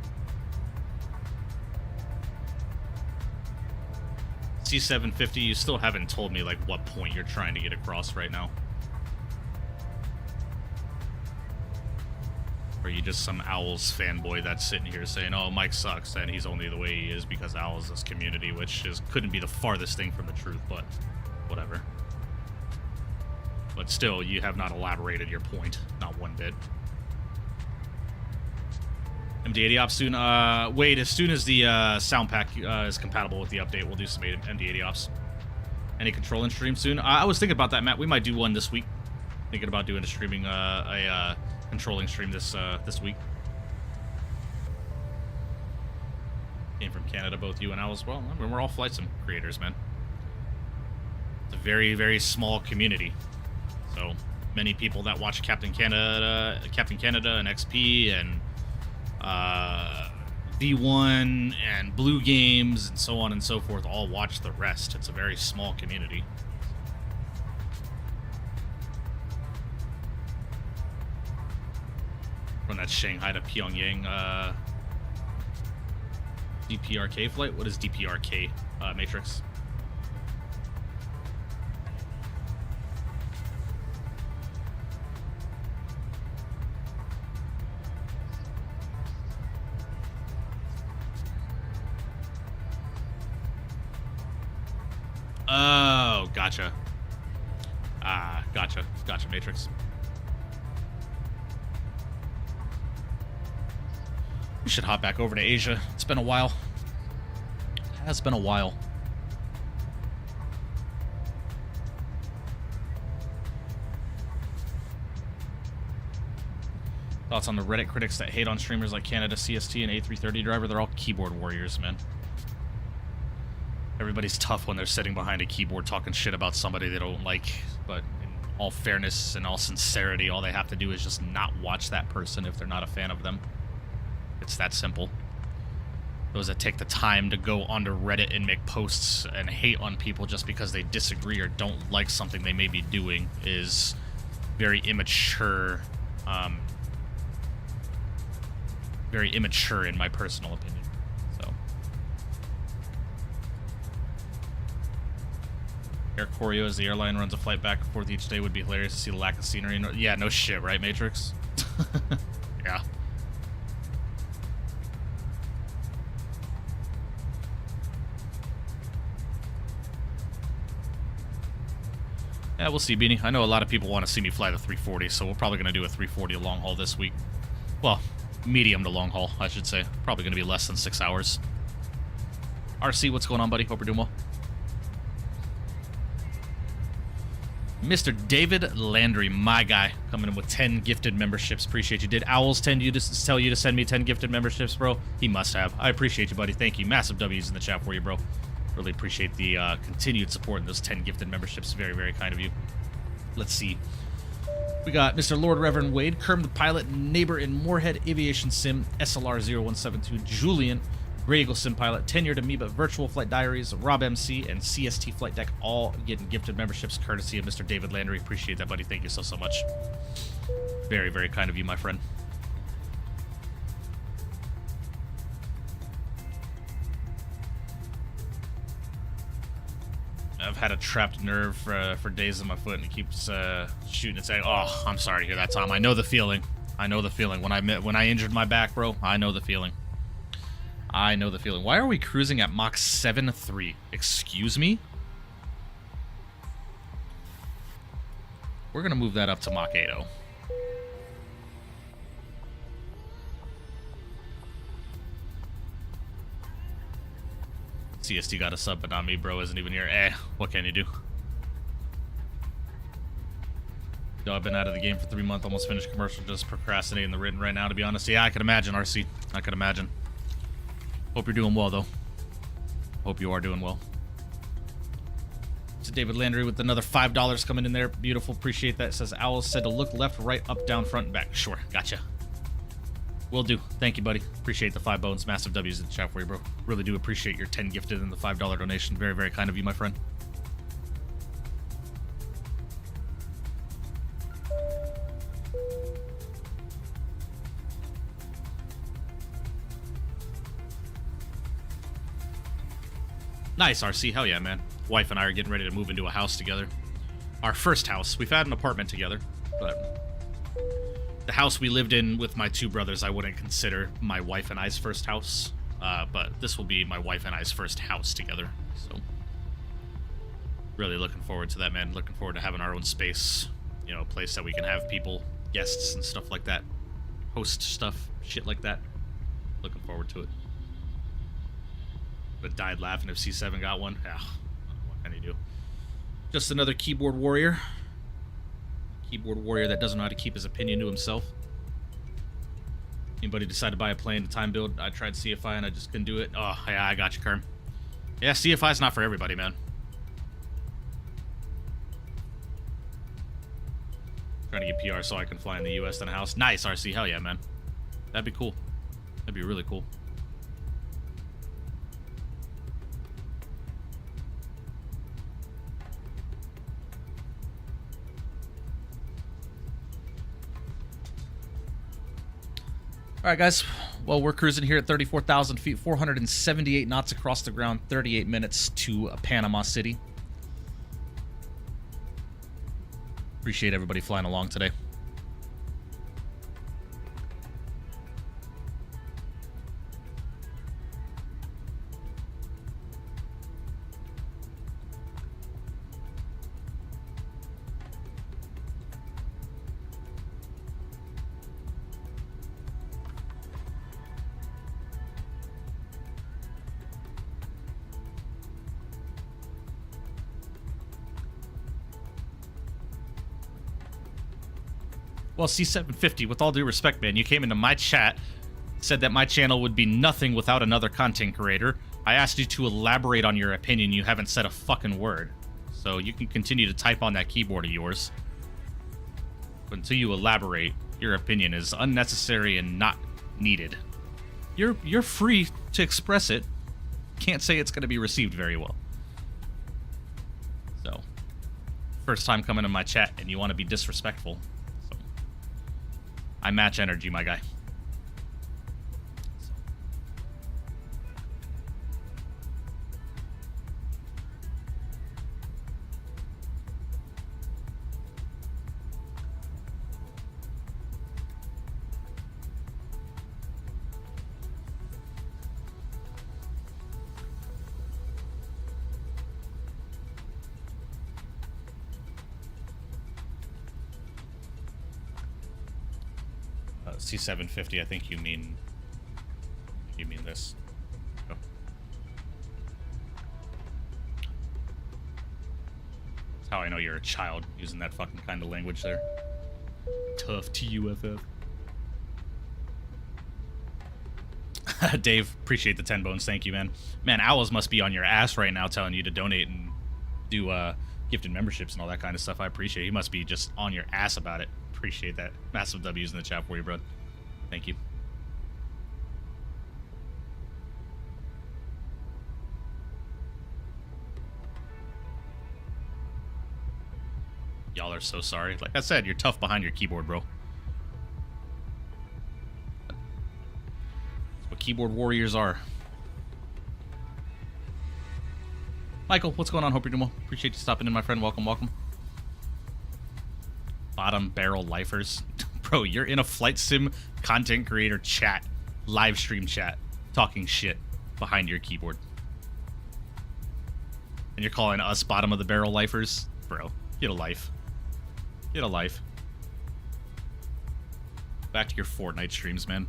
E: C750, you still haven't told me, like, what point you're trying to get across right now. Or are you just some Owls fanboy that's sitting here saying, oh, Mike sucks, and he's only the way he is because Owls is community, which couldn't be the farthest thing from the truth, but whatever. But still, you have not elaborated your point, not one bit. MD80 ops soon. Wait, as soon as the sound pack is compatible with the update, we'll do some MD80 ops. Any controlling stream soon? I was thinking about that, Matt. We might do one this week. Thinking about doing a controlling stream this week. Came from Canada, both you and I as well. I mean, we're all flight sim creators, man. It's a very, very small community. So many people that watch Captain Canada and XP and V1 and Blue Games and so on and so forth all watch the rest. It's a very small community. From that Shanghai to Pyongyang DPRK flight? What is DPRK, Matrix? Oh, gotcha. Gotcha, Matrix. We should hop back over to Asia. It's been a while. It has been a while. Thoughts on the Reddit critics that hate on streamers like Canada CST and A330 driver? They're all keyboard warriors, man. Everybody's tough when they're sitting behind a keyboard talking shit about somebody they don't like, but in all fairness and all sincerity, all they have to do is just not watch that person if they're not a fan of them. It's that simple. Those that take the time to go onto Reddit and make posts and hate on people just because they disagree or don't like something they may be doing is very immature. Very immature in my personal opinion. So, Air Choreo as the airline runs a flight back and forth each day would be hilarious to see the lack of scenery. Yeah, no shit, right, Matrix? Yeah. Yeah, we'll see, Beanie. I know a lot of people want to see me fly the 340, so we're probably going to do a 340 long haul this week. Well, Medium to long haul, I should say. Probably going to be less than 6 hours. RC, what's going on, buddy? Hope you're doing well. Mr. David Landry, my guy, coming in with 10 gifted memberships. Appreciate you. Did Owls tell you to send me 10 gifted memberships, bro? He must have. I appreciate you, buddy. Thank you. Massive W's in the chat for you, bro. Really appreciate the continued support in those 10 gifted memberships. Very, very kind of you. Let's see. We got Mr. Lord Reverend Wade, Kerm the Pilot, Neighbor in Moorhead Aviation Sim, SLR 0172, Julian, Grey Eagle Sim Pilot, Tenured Amoeba, Virtual Flight Diaries, Rob MC, and CST Flight Deck, all getting gifted memberships courtesy of Mr. David Landry. Appreciate that, buddy. Thank you so much. Very, very kind of you, my friend. I've had a trapped nerve for days in my foot, and it keeps shooting and saying, "Oh, I'm sorry to hear that, Tom. I know the feeling. I know the feeling. When I injured my back, bro, I know the feeling. I know the feeling." Why are we cruising at Mach 7.3? Excuse me? We're gonna move that up to Mach 8.0. CST got a sub, but not me, bro. Isn't even here. What can you do? Yo, I've been out of the game for 3 months, almost finished commercial, just procrastinating the written right now, to be honest. Yeah, I can imagine, RC. I can imagine. Hope you're doing well, though. Hope you are doing well. So David Landry with another $5 coming in there. Beautiful. Appreciate that. It says Owls said to look left, right, up, down, front, and back. Sure. Gotcha. Will do. Thank you, buddy. Appreciate the 5 bones. Massive W's in the chat for you, bro. Really do appreciate your 10 gifted and the $5 donation. Very, very kind of you, my friend. Nice, RC. Hell yeah, man. Wife and I are getting ready to move into a house together. Our first house. We've had an apartment together, but the house we lived in with my 2 brothers, I wouldn't consider my wife and I's first house. But this will be my wife and I's first house together. So, really looking forward to that, man. Looking forward to having our own space. You know, a place that we can have people, guests and stuff like that. Host stuff, shit like that. Looking forward to it. But died laughing if C7 got one. Yeah, what can he do? Just another keyboard warrior. Keyboard warrior that doesn't know how to keep his opinion to himself. Anybody decide to buy a plane to time build? I tried CFI and I just couldn't do it. Oh, yeah, I got you, Kerm. Yeah, CFI's not for everybody, man. Trying to get PR so I can fly in the US and a house. Nice, RC. Hell yeah, man. That'd be cool. That'd be really cool. All right, guys. Well, we're cruising here at 34,000 feet, 478 knots across the ground, 38 minutes to Panama City. Appreciate everybody flying along today. Well, C750, with all due respect, man, you came into my chat, said that my channel would be nothing without another content creator. I asked you to elaborate on your opinion. You haven't said a fucking word. So you can continue to type on that keyboard of yours. But until you elaborate, your opinion is unnecessary and not needed. You're free to express it. Can't say it's going to be received very well. So, first time coming in my chat and you want to be disrespectful. I match energy, my guy. C750, I think you mean this. Oh. That's how I know you're a child, using that fucking kind of language there. Tough TUFF. Dave, appreciate the 10 bones. Thank you, man. Man, Owls must be on your ass right now telling you to donate and do gifted memberships and all that kind of stuff. I appreciate it. He must be just on your ass about it. Appreciate that. Massive W's in the chat for you, bro. Thank you. Y'all are so sorry. Like I said, you're tough behind your keyboard, bro. That's what keyboard warriors are. Michael, what's going on? Hope you're doing well. Appreciate you stopping in, my friend. Welcome, welcome. Bottom barrel lifers. Bro, you're in a flight sim content creator chat, live stream chat, talking shit behind your keyboard. And you're calling us bottom of the barrel lifers? Bro, get a life. Get a life. Back to your Fortnite streams, man.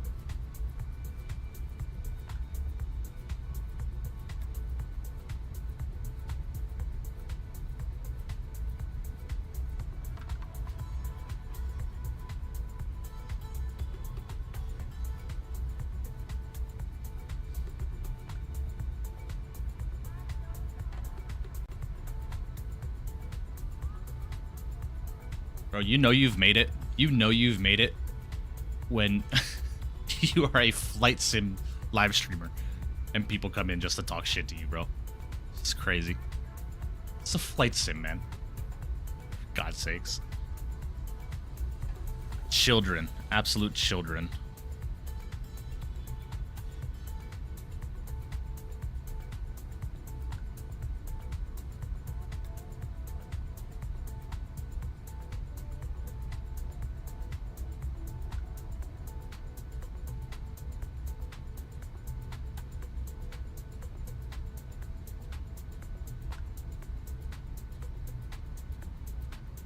E: Bro, you know you've made it. You know you've made it when you are a flight sim live streamer and people come in just to talk shit to you, bro. It's crazy. It's a flight sim, man. For God's sakes. Children. Absolute children.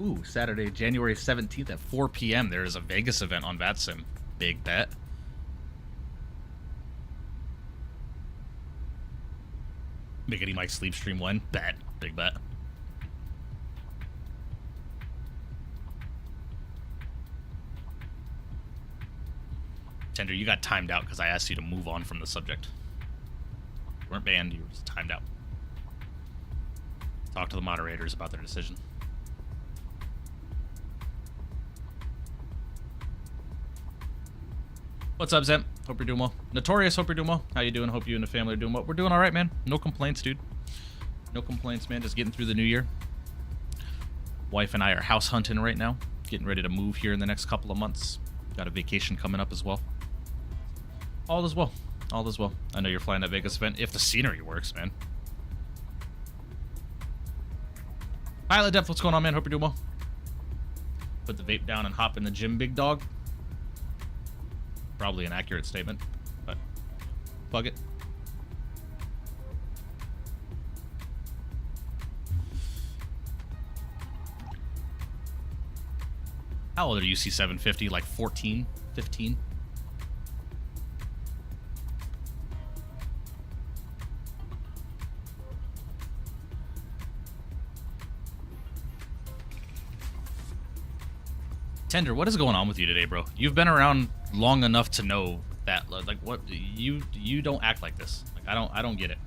E: Ooh, Saturday, January 17th at 4 p.m. There is a Vegas event on VATSIM. Big bet. Miggity Mike sleep stream when? Bet. Big bet. Tender, you got timed out because I asked you to move on from the subject. You weren't banned, you were just timed out. Talk to the moderators about their decision. What's up, Zem? Hope you're doing well. Notorious, hope you're doing well. How you doing? Hope you and the family are doing well. We're doing all right, man. No complaints, dude. No complaints, man. Just getting through the new year. Wife and I are house hunting right now. Getting ready to move here in the next couple of months. Got a vacation coming up as well. All is well. All is well. I know you're flying that Vegas event if the scenery works, man. Pilot Depth, what's going on, man? Hope you're doing well. Put the vape down and hop in the gym, big dog. Probably an accurate statement, but plug it. How old are you, C750? Like 14, 15? Tender, what is going on with you today, bro? You've been around long enough to know that, like, what you don't act like this. Like, I don't get it.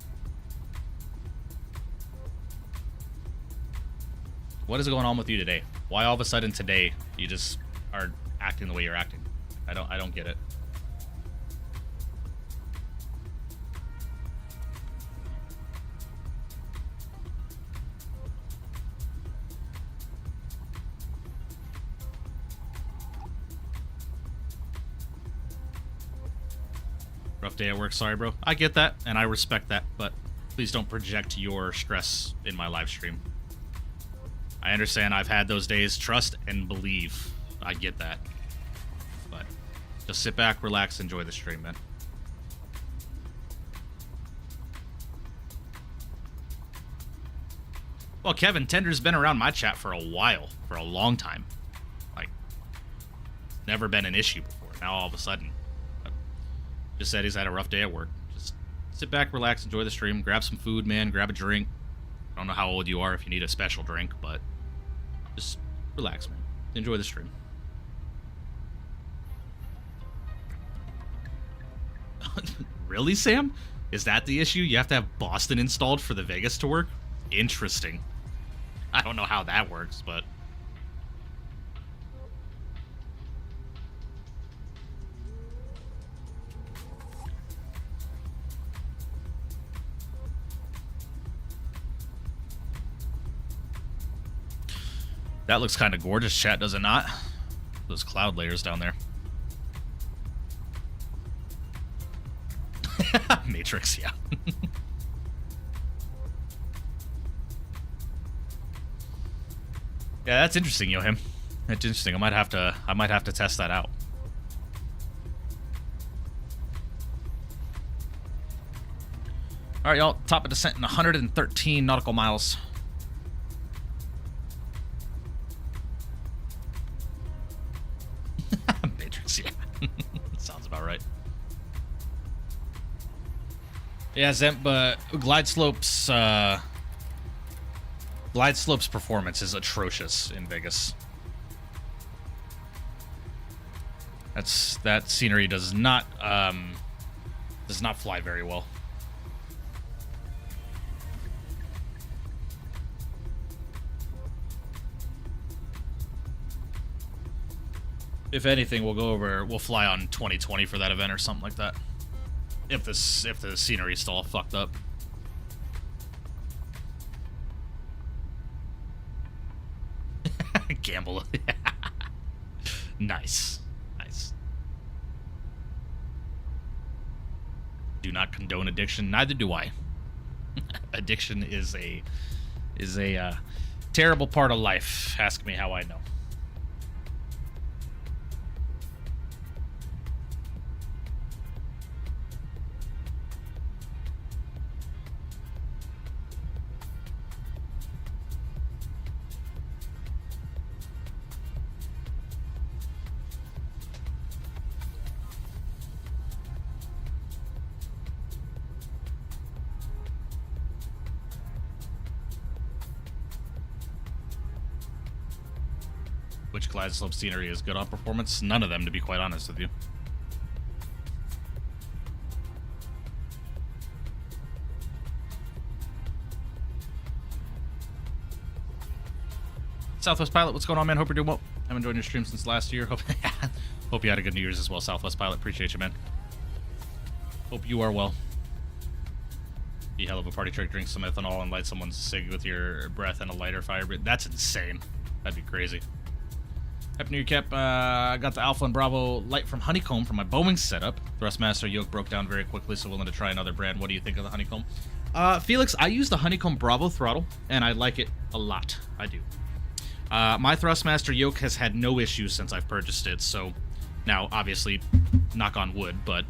E: What is going on with you today? Why all of a sudden today you just are acting the way you're acting? I don't get it. Rough day at work, sorry, bro. I get that, and I respect that, but please don't project your stress in my live stream. I understand I've had those days. Trust and believe. I get that. But just sit back, relax, enjoy the stream, man. Well, Kevin, Tender's been around my chat for a while, for a long time. Like, never been an issue before. Now all of a sudden, just said he's had a rough day at work. Just sit back, relax, enjoy the stream, grab some food, man, grab a drink. I don't know how old you are if you need a special drink, but just relax, man. Enjoy the stream. Really, Sam? Is that the issue? You have to have Boston installed for the Vegas to work? Interesting. I don't know how that works, but... That looks kind of gorgeous, chat, does it not? Those cloud layers down there. Matrix, yeah. Yeah, that's interesting, Yohim. That's interesting. I might have to test that out. All right, y'all. Top of descent in 113 nautical miles. Matrix, yeah. Sounds about right. Yeah, Zemp, but Glide Slope's performance is atrocious in Vegas. That scenery does not fly very well. If anything, we'll fly on 2020 for that event or something like that. If the scenery's still all fucked up. Gamble. Nice. Nice. Do not condone addiction. Neither do I. Addiction is a terrible part of life. Ask me how I know. Which Glide Slope scenery is good on performance? None of them, to be quite honest with you. Southwest Pilot, what's going on, man? Hope you're doing well. I'm enjoying your stream since last year. Hope you had a good New Year's as well, Southwest Pilot. Appreciate you, man. Hope you are well. Be hell of a party trick. Drink some ethanol and light someone's cig with your breath and a lighter fire. That's insane. That'd be crazy. Happy New Year, Cap. I got the Alpha and Bravo light from Honeycomb for my Boeing setup. Thrustmaster yoke broke down very quickly, so willing to try another brand. What do you think of the Honeycomb? Felix, I use the Honeycomb Bravo throttle, and I like it a lot. I do. My Thrustmaster yoke has had no issues since I've purchased it, so now, obviously, knock on wood, but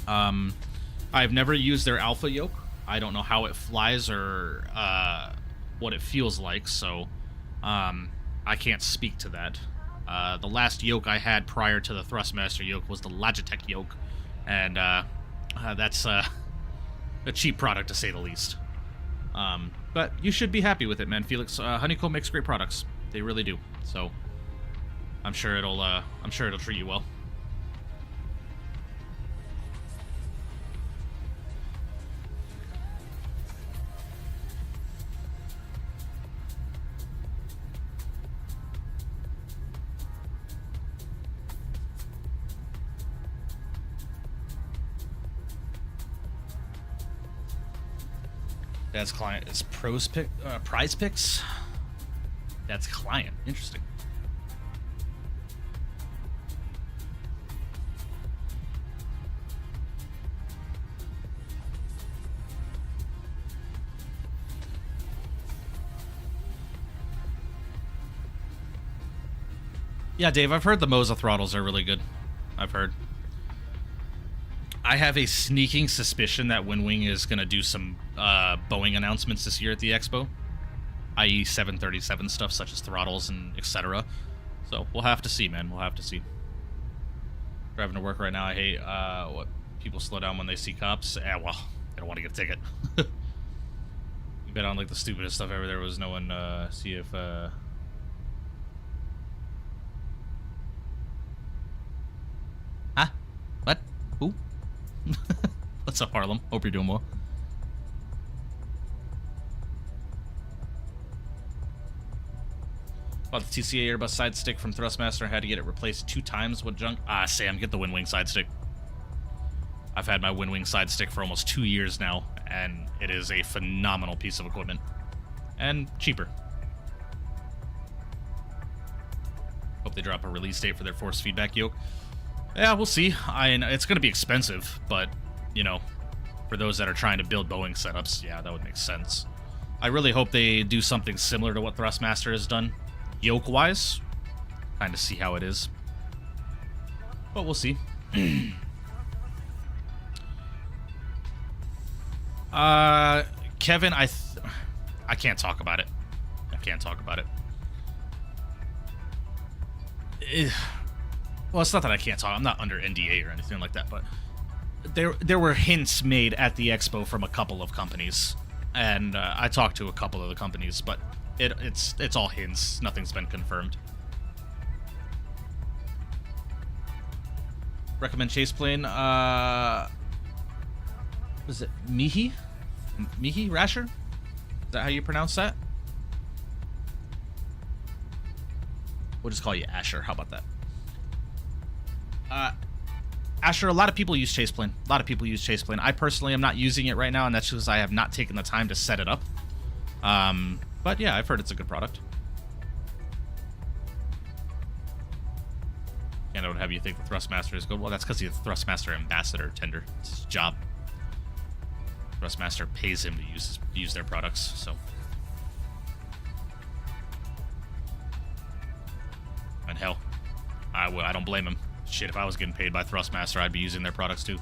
E: I've never used their Alpha yoke. I don't know how it flies or what it feels like, so I can't speak to that. The last yoke I had prior to the Thrustmaster yoke was the Logitech yoke, and that's a cheap product to say the least. But you should be happy with it, man, Felix. Honeycomb makes great products; they really do. So I'm sure it'll treat you well. That's client. It's prize picks. That's client. Interesting. Yeah, Dave, I've heard the Moza throttles are really good. I've heard. I have a sneaking suspicion that Winwing is going to do some Boeing announcements this year at the Expo, i.e. 737 stuff such as throttles and etc. So we'll have to see, man. We'll have to see. Driving to work right now, I hate what people slow down when they see cops. Yeah, well, I don't want to get a ticket. You bet on like the stupidest stuff ever. There was no one see if Huh? What? Who? What's up, Harlem? Hope you're doing well. Bought the TCA Airbus side stick from Thrustmaster. Had to get it replaced 2 times. What junk? Ah, Sam, get the Winwing side stick. I've had my Winwing side stick for almost 2 years now, and it is a phenomenal piece of equipment. And cheaper. Hope they drop a release date for their force feedback yoke. Yeah, we'll see. It's going to be expensive, but, you know, for those that are trying to build Boeing setups, yeah, that would make sense. I really hope they do something similar to what Thrustmaster has done, yoke-wise. Kind of see how it is. But we'll see. Kevin, I can't talk about it. I can't talk about it. Well, it's not that I can't talk. I'm not under NDA or anything like that, but there were hints made at the expo from a couple of companies, and I talked to a couple of the companies, but it's all hints. Nothing's been confirmed. Recommend chase plane. Was it Mihi? Mihi Rasher? Is that how you pronounce that? We'll just call you Asher. How about that? Asher, a lot of people use Chaseplane. A lot of people use Chaseplane. I personally am not using it right now, and that's because I have not taken the time to set it up. But yeah, I've heard it's a good product. And I would have you think the Thrustmaster is good. Well, that's because he's the Thrustmaster ambassador tender. It's his job. Thrustmaster pays him to use their products, so. And hell, I don't blame him. Shit, if I was getting paid by Thrustmaster, I'd be using their products too.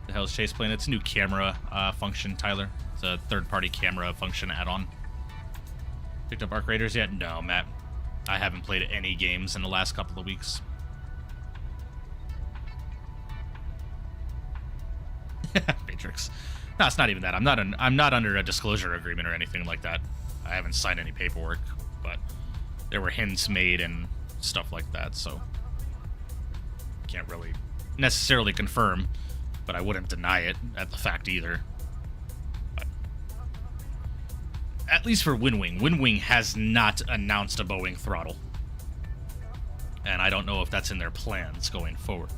E: The hell is Chaseplane? It's a new camera function, Tyler. It's a third-party camera function add-on. Picked up Arc Raiders yet? No, Matt. I haven't played any games in the last couple of weeks. Matrix. No, it's not even that. I'm not under a disclosure agreement or anything like that. I haven't signed any paperwork, but there were hints made and stuff like that, so can't really necessarily confirm, but I wouldn't deny it at the fact either. But at least for Winwing, Winwing has not announced a Boeing throttle, and I don't know if that's in their plans going forward.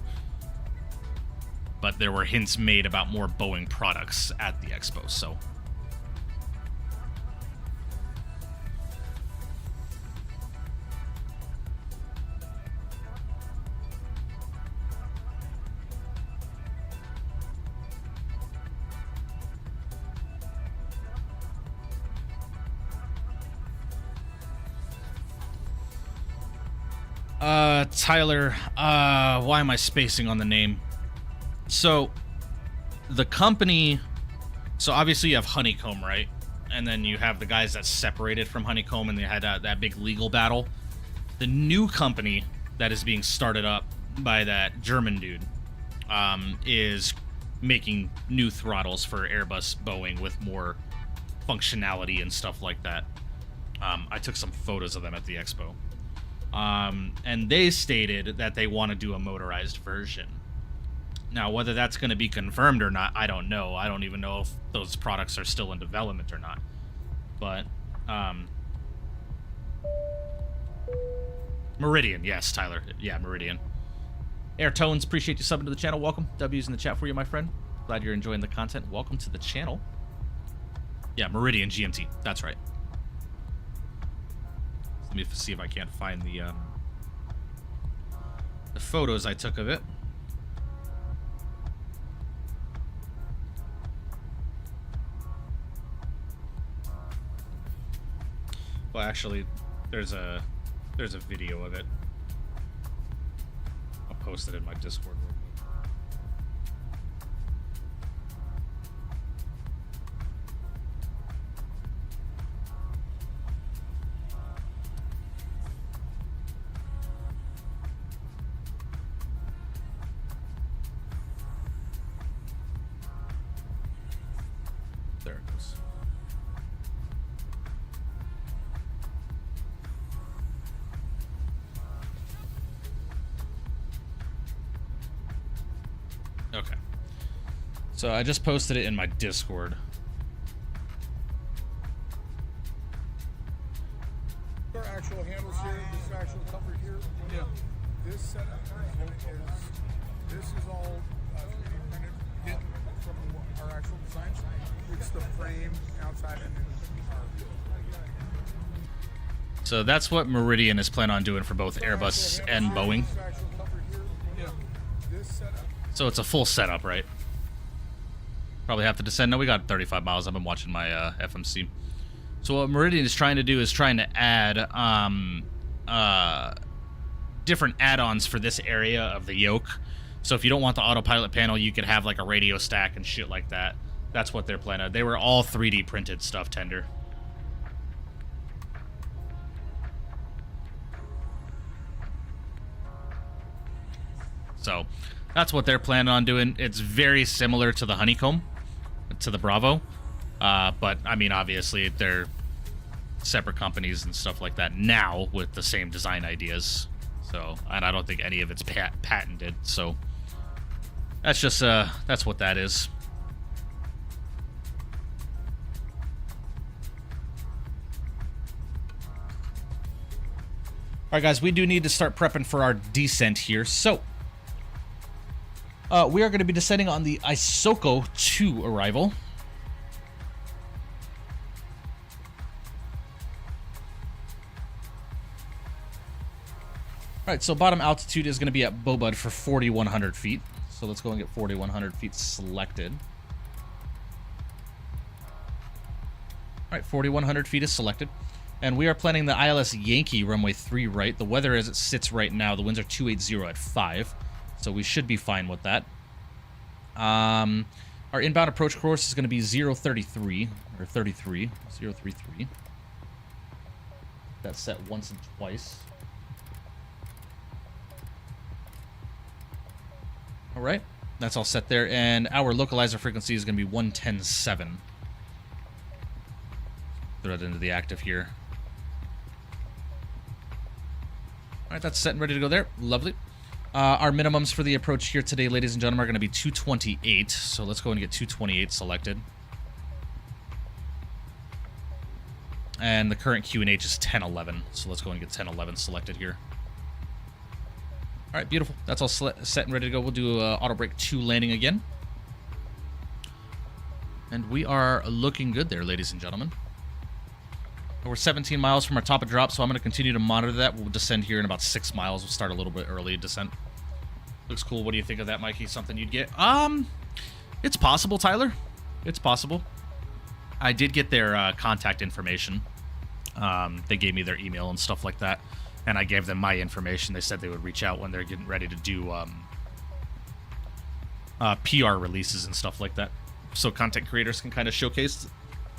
E: But there were hints made about more Boeing products at the expo, so. Tyler, why am I spacing on the name? So, the company, so obviously you have Honeycomb, right? And then you have the guys that separated from Honeycomb and they had that big legal battle. The new company that is being started up by that German dude is making new throttles for Airbus, Boeing with more functionality and stuff like that. I took some photos of them at the expo. And they stated that they want to do a motorized version. Now, whether that's going to be confirmed or not, I don't know. I don't even know if those products are still in development or not. But, Meridian, yes, Tyler. Yeah, Meridian. Air Tones, appreciate you subbing to the channel. Welcome. W's in the chat for you, my friend. Glad you're enjoying the content. Welcome to the channel. Yeah, Meridian GMT. That's right. Let me see if I can't find the photos I took of it. Well, actually, there's a video of it. I'll post it in my Discord. Okay. So I just posted it in my Discord.
H: Our actual handles here, this actual cover here. Yeah. This setup this is all 3D printed hidden from our actual designs. It's the frame outside and in
E: So that's what Meridian is planning on doing for both Airbus and Boeing. So it's a full setup, right? Probably have to descend. No, we got 35 miles. I've been watching my FMC. So what Meridian is trying to do is trying to add different add-ons for this area of the yoke. So if you don't want the autopilot panel, you could have like a radio stack and shit like that. That's what they're planning. They were all 3D printed stuff, Tender. So that's what they're planning on doing. It's very similar to the Honeycomb, to the Bravo. But, I mean, obviously, they're separate companies and stuff like that now with the same design ideas. So, and I don't think any of it's patented. So, that's just, that's what that is. All right, guys, we do need to start prepping for our descent here. So, we are going to be descending on the Isoko 2 arrival. Alright, so bottom altitude is going to be at Bobud for 4,100 feet. So let's go and get 4,100 feet selected. Alright, 4,100 feet is selected. And we are planning the ILS Yankee runway 3 right. The weather as it sits right now, the winds are 280 at 5. So we should be fine with that. Our inbound approach course is going to be 033, or 33, 033. That's set once and twice. All right, that's all set there, and our localizer frequency is going to be 110.7. Throw that into the active here. All right, that's set and ready to go there. Lovely. Our minimums for the approach here today, ladies and gentlemen, are going to be 228. So let's go and get 228 selected. And the current QNH is 1011. So let's go and get 1011 selected here. All right, beautiful. That's all set and ready to go. We'll do auto brake 2 landing again. And we are looking good there, ladies and gentlemen. We're 17 miles from our top of drop, so I'm going to continue to monitor that. We'll descend here in about 6 miles. We'll start a little bit early descent. Looks cool. What do you think of that, Mikey? Something you'd get? It's possible, Tyler. It's possible. I did get their contact information. They gave me their email and stuff like that, and I gave them my information. They said they would reach out when they're getting ready to do PR releases and stuff like that, so content creators can kind of showcase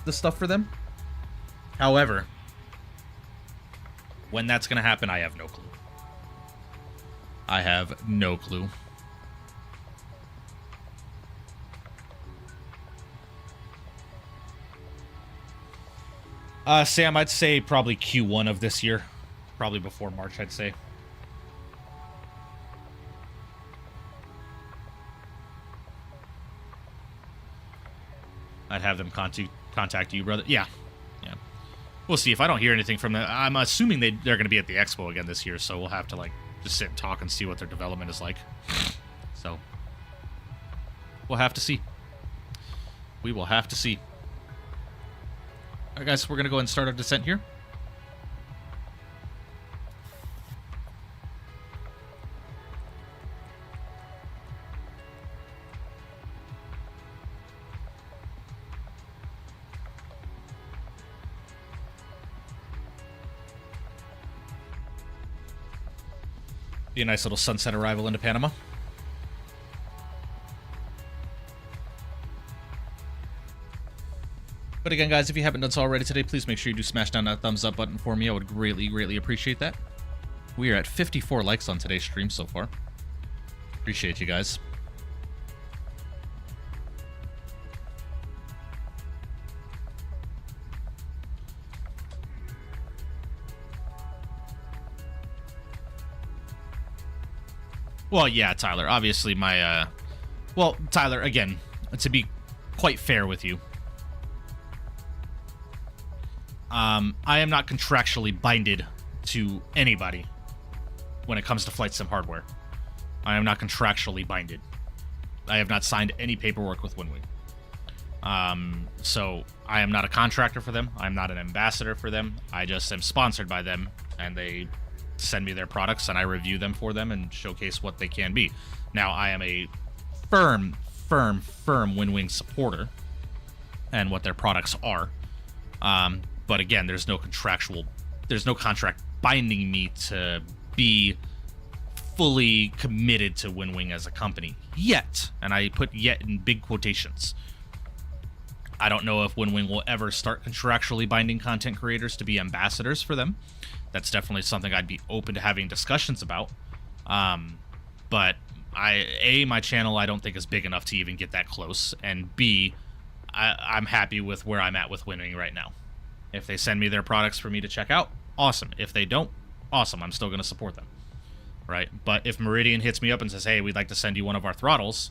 E: the stuff for them. However, when that's going to happen, I have no clue. I have no clue. Sam, I'd say probably Q1 of this year. Probably before March, I'd say. I'd have them contact you, brother. Yeah. Yeah. We'll see. If I don't hear anything from them, I'm assuming they're going to be at the expo again this year, so we'll have to, like, just sit and talk and see what their development is like. So, we'll have to see. We will have to see. All right, guys, we're going to go ahead and start our descent here. Be a nice little sunset arrival into Panama. But again, guys, if you haven't done so already today, please make sure you do smash down that thumbs up button for me. I would greatly, greatly appreciate that. We are at 54 likes on today's stream so far. Appreciate you guys. Well, yeah, Tyler. Obviously, my Well, Tyler, again, to be quite fair with you, I am not contractually binded to anybody when it comes to flight sim hardware. I am not contractually binded. I have not signed any paperwork with Winwing. So I am not a contractor for them. I'm not an ambassador for them. I just am sponsored by them, and they send me their products, and I review them for them and showcase what they can be. Now, I am a firm Winwing supporter and what their products are. But again, there's no contract binding me to be fully committed to Winwing as a company yet, and I put "yet" in big quotations. I don't know if Winwing will ever start contractually binding content creators to be ambassadors for them. That's definitely something I'd be open to having discussions about. But my channel I don't think is big enough to even get that close, and B, I'm happy with where I'm at with Winwing right now. If they send me their products for me to check out, awesome. If they don't, awesome. I'm still going to support them, right? But if Meridian hits me up and says, hey, we'd like to send you one of our throttles,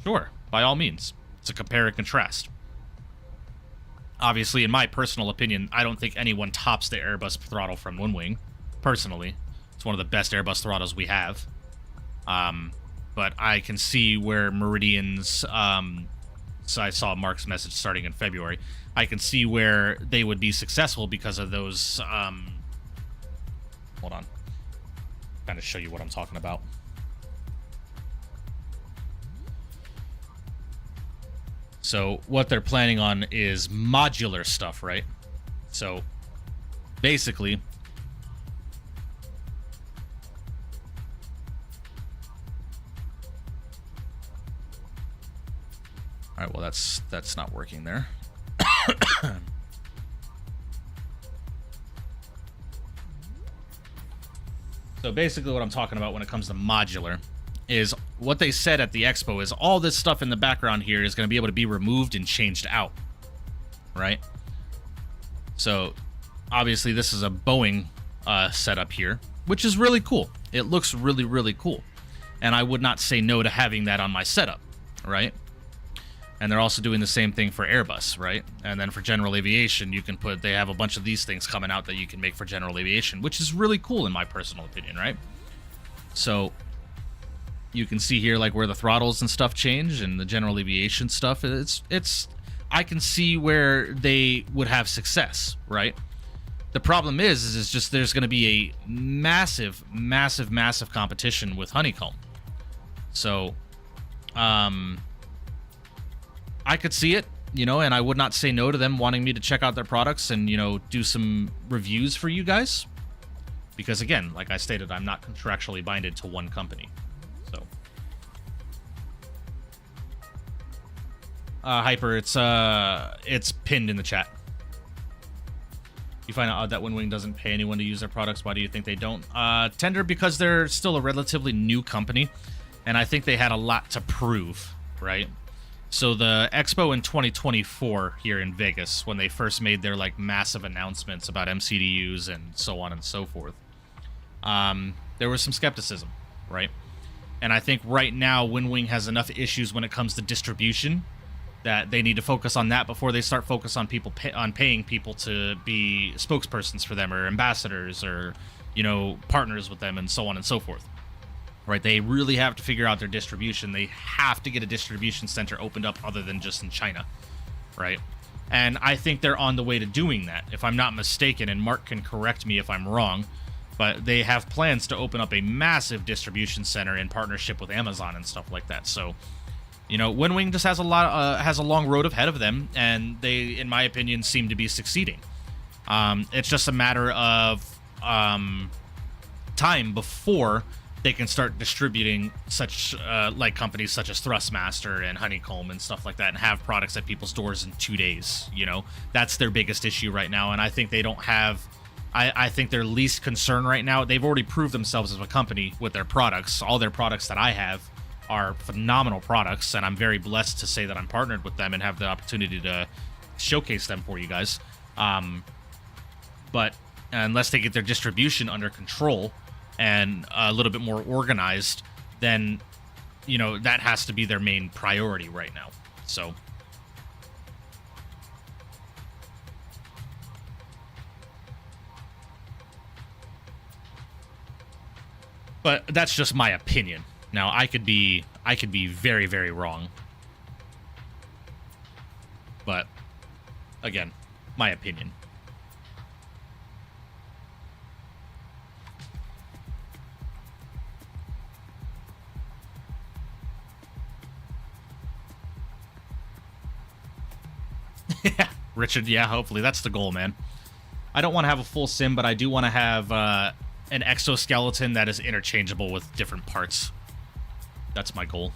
E: sure, by all means. It's a compare and contrast. Obviously, in my personal opinion, I don't think anyone tops the Airbus throttle from Winwing, personally. It's one of the best Airbus throttles we have. But I can see where Meridian's... so I saw Mark's message starting in February. I can see where they would be successful because of those... hold on. Kind of show you what I'm talking about. So what they're planning on is modular stuff, right? So basically, all right, well that's not working there. So basically what I'm talking about when it comes to modular is what they said at the expo is all this stuff in the background here is going to be able to be removed and changed out, right? So obviously this is a Boeing setup here, which is really cool. It looks really, really cool. And I would not say no to having that on my setup, right? And they're also doing the same thing for Airbus, right? And then for general aviation, you can put, they have a bunch of these things coming out that you can make for general aviation, which is really cool in my personal opinion, right? So you can see here like where the throttles and stuff change and the general aviation stuff. I can see where they would have success, right? The problem is just there's going to be a massive competition with Honeycomb. So, I could see it, you know, and I would not say no to them wanting me to check out their products and, you know, do some reviews for you guys. Because again, like I stated, I'm not contractually binded to one company. So, Hyper, it's pinned in the chat. You find it odd that Winwing doesn't pay anyone to use their products. Why do you think they don't? Tender, because they're still a relatively new company, and I think they had a lot to prove, right? So the expo in 2024 here in Vegas, when they first made their like massive announcements about MCDUs and so on and so forth, there was some skepticism, right? And I think right now Winwing has enough issues when it comes to distribution that they need to focus on that before they start focus on people paying people to be spokespersons for them or ambassadors or, you know, partners with them and so on and so forth. Right? They really have to figure out their distribution. They have to get a distribution center opened up other than just in China, right? And I think they're on the way to doing that, if I'm not mistaken, and Mark can correct me if I'm wrong, but they have plans to open up a massive distribution center in partnership with Amazon and stuff like that. So, you know, Winwing just has a long road ahead of them, and they, in my opinion, seem to be succeeding. It's just a matter of time before they can start distributing such like companies such as Thrustmaster and Honeycomb and stuff like that, and have products at people's doors in 2 days. You know, that's their biggest issue right now, and I think they don't have. I think their least concern right now. They've already proved themselves as a company with their products. All their products that I have are phenomenal products, and I'm very blessed to say that I'm partnered with them and have the opportunity to showcase them for you guys. But unless they get their distribution under control and a little bit more organized, then you know, that has to be their main priority right now. So but that's just my opinion. Now, I could be very, very wrong. But again, my opinion. Yeah, Richard, yeah, hopefully. That's the goal, man. I don't want to have a full sim, but I do want to have an exoskeleton that is interchangeable with different parts. That's my goal.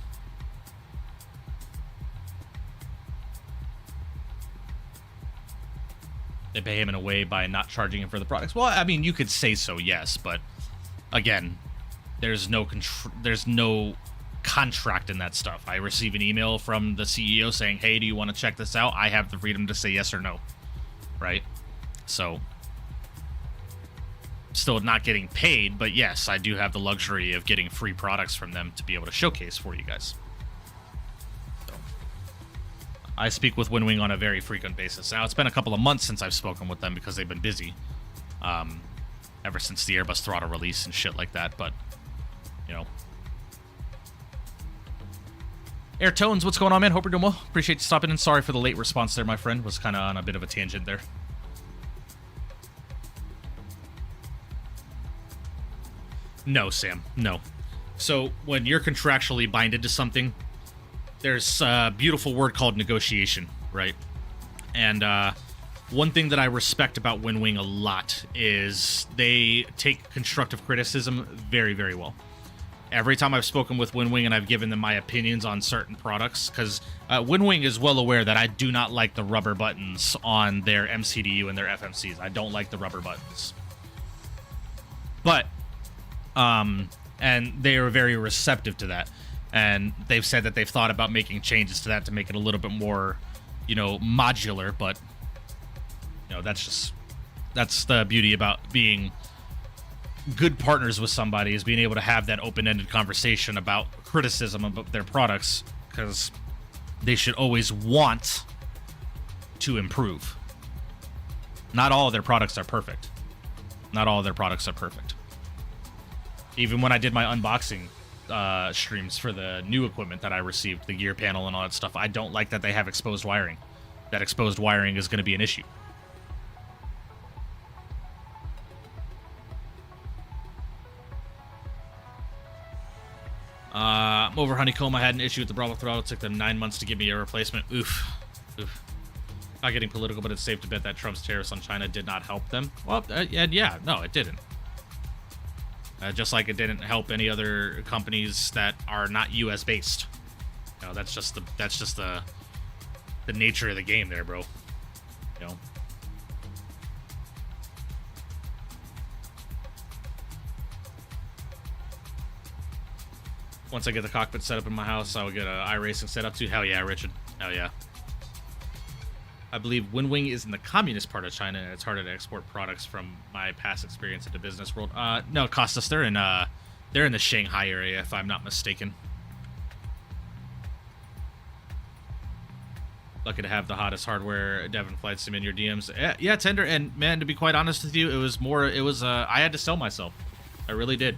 E: They pay him in a way by not charging him for the products. Well, I mean, you could say so, yes, but again, there's no contract in that stuff. I receive an email from the CEO saying, hey, do you want to check this out? I have the freedom to say yes or no, right? So, still not getting paid, but yes, I do have the luxury of getting free products from them to be able to showcase for you guys. So, I speak with Winwing on a very frequent basis. Now, it's been a couple of months since I've spoken with them because they've been busy, ever since the Airbus throttle release and shit like that, but, you know. Air Tones, what's going on, man? Hope you're doing well. Appreciate you stopping in. Sorry for the late response there, my friend. Was kind of on a bit of a tangent there. No, Sam. No. So, when you're contractually binded to something, there's a beautiful word called negotiation, right? And one thing that I respect about Winwing a lot is they take constructive criticism very, very well. Every time I've spoken with Winwing and I've given them my opinions on certain products, because Winwing is well aware that I do not like the rubber buttons on their MCDU and their FMCs. I don't like the rubber buttons. But, and they are very receptive to that. And they've said that they've thought about making changes to that to make it a little bit more, you know, modular. But, you know, that's the beauty about being good partners with somebody, is being able to have that open-ended conversation about criticism about their products, because they should always want to improve. Not all of their products are perfect. Not all of their products are perfect. Even when I did my unboxing streams for the new equipment that I received, the gear panel and all that stuff, I don't like that they have exposed wiring. That exposed wiring is going to be an issue. Over Honeycomb, I had an issue with the Bravo throttle. It took them 9 months to give me a replacement. Oof. Oof. Not getting political, but it's safe to bet that Trump's tariffs on China did not help them. Well, yeah, no, it didn't. Just like it didn't help any other companies that are not U.S. based. You know, that's just the nature of the game there, bro. You know. Once I get the cockpit set up in my house, I will get a iRacing set up too. Hell yeah, Richard. Hell yeah. I believe Winwing is in the communist part of China, and it's harder to export products from my past experience in the business world. No, Costas, they're in the Shanghai area, if I'm not mistaken. Lucky to have the hottest hardware Devon flight sim in your DMs. Yeah, Tender, and man, to be quite honest with you, I had to sell myself. I really did.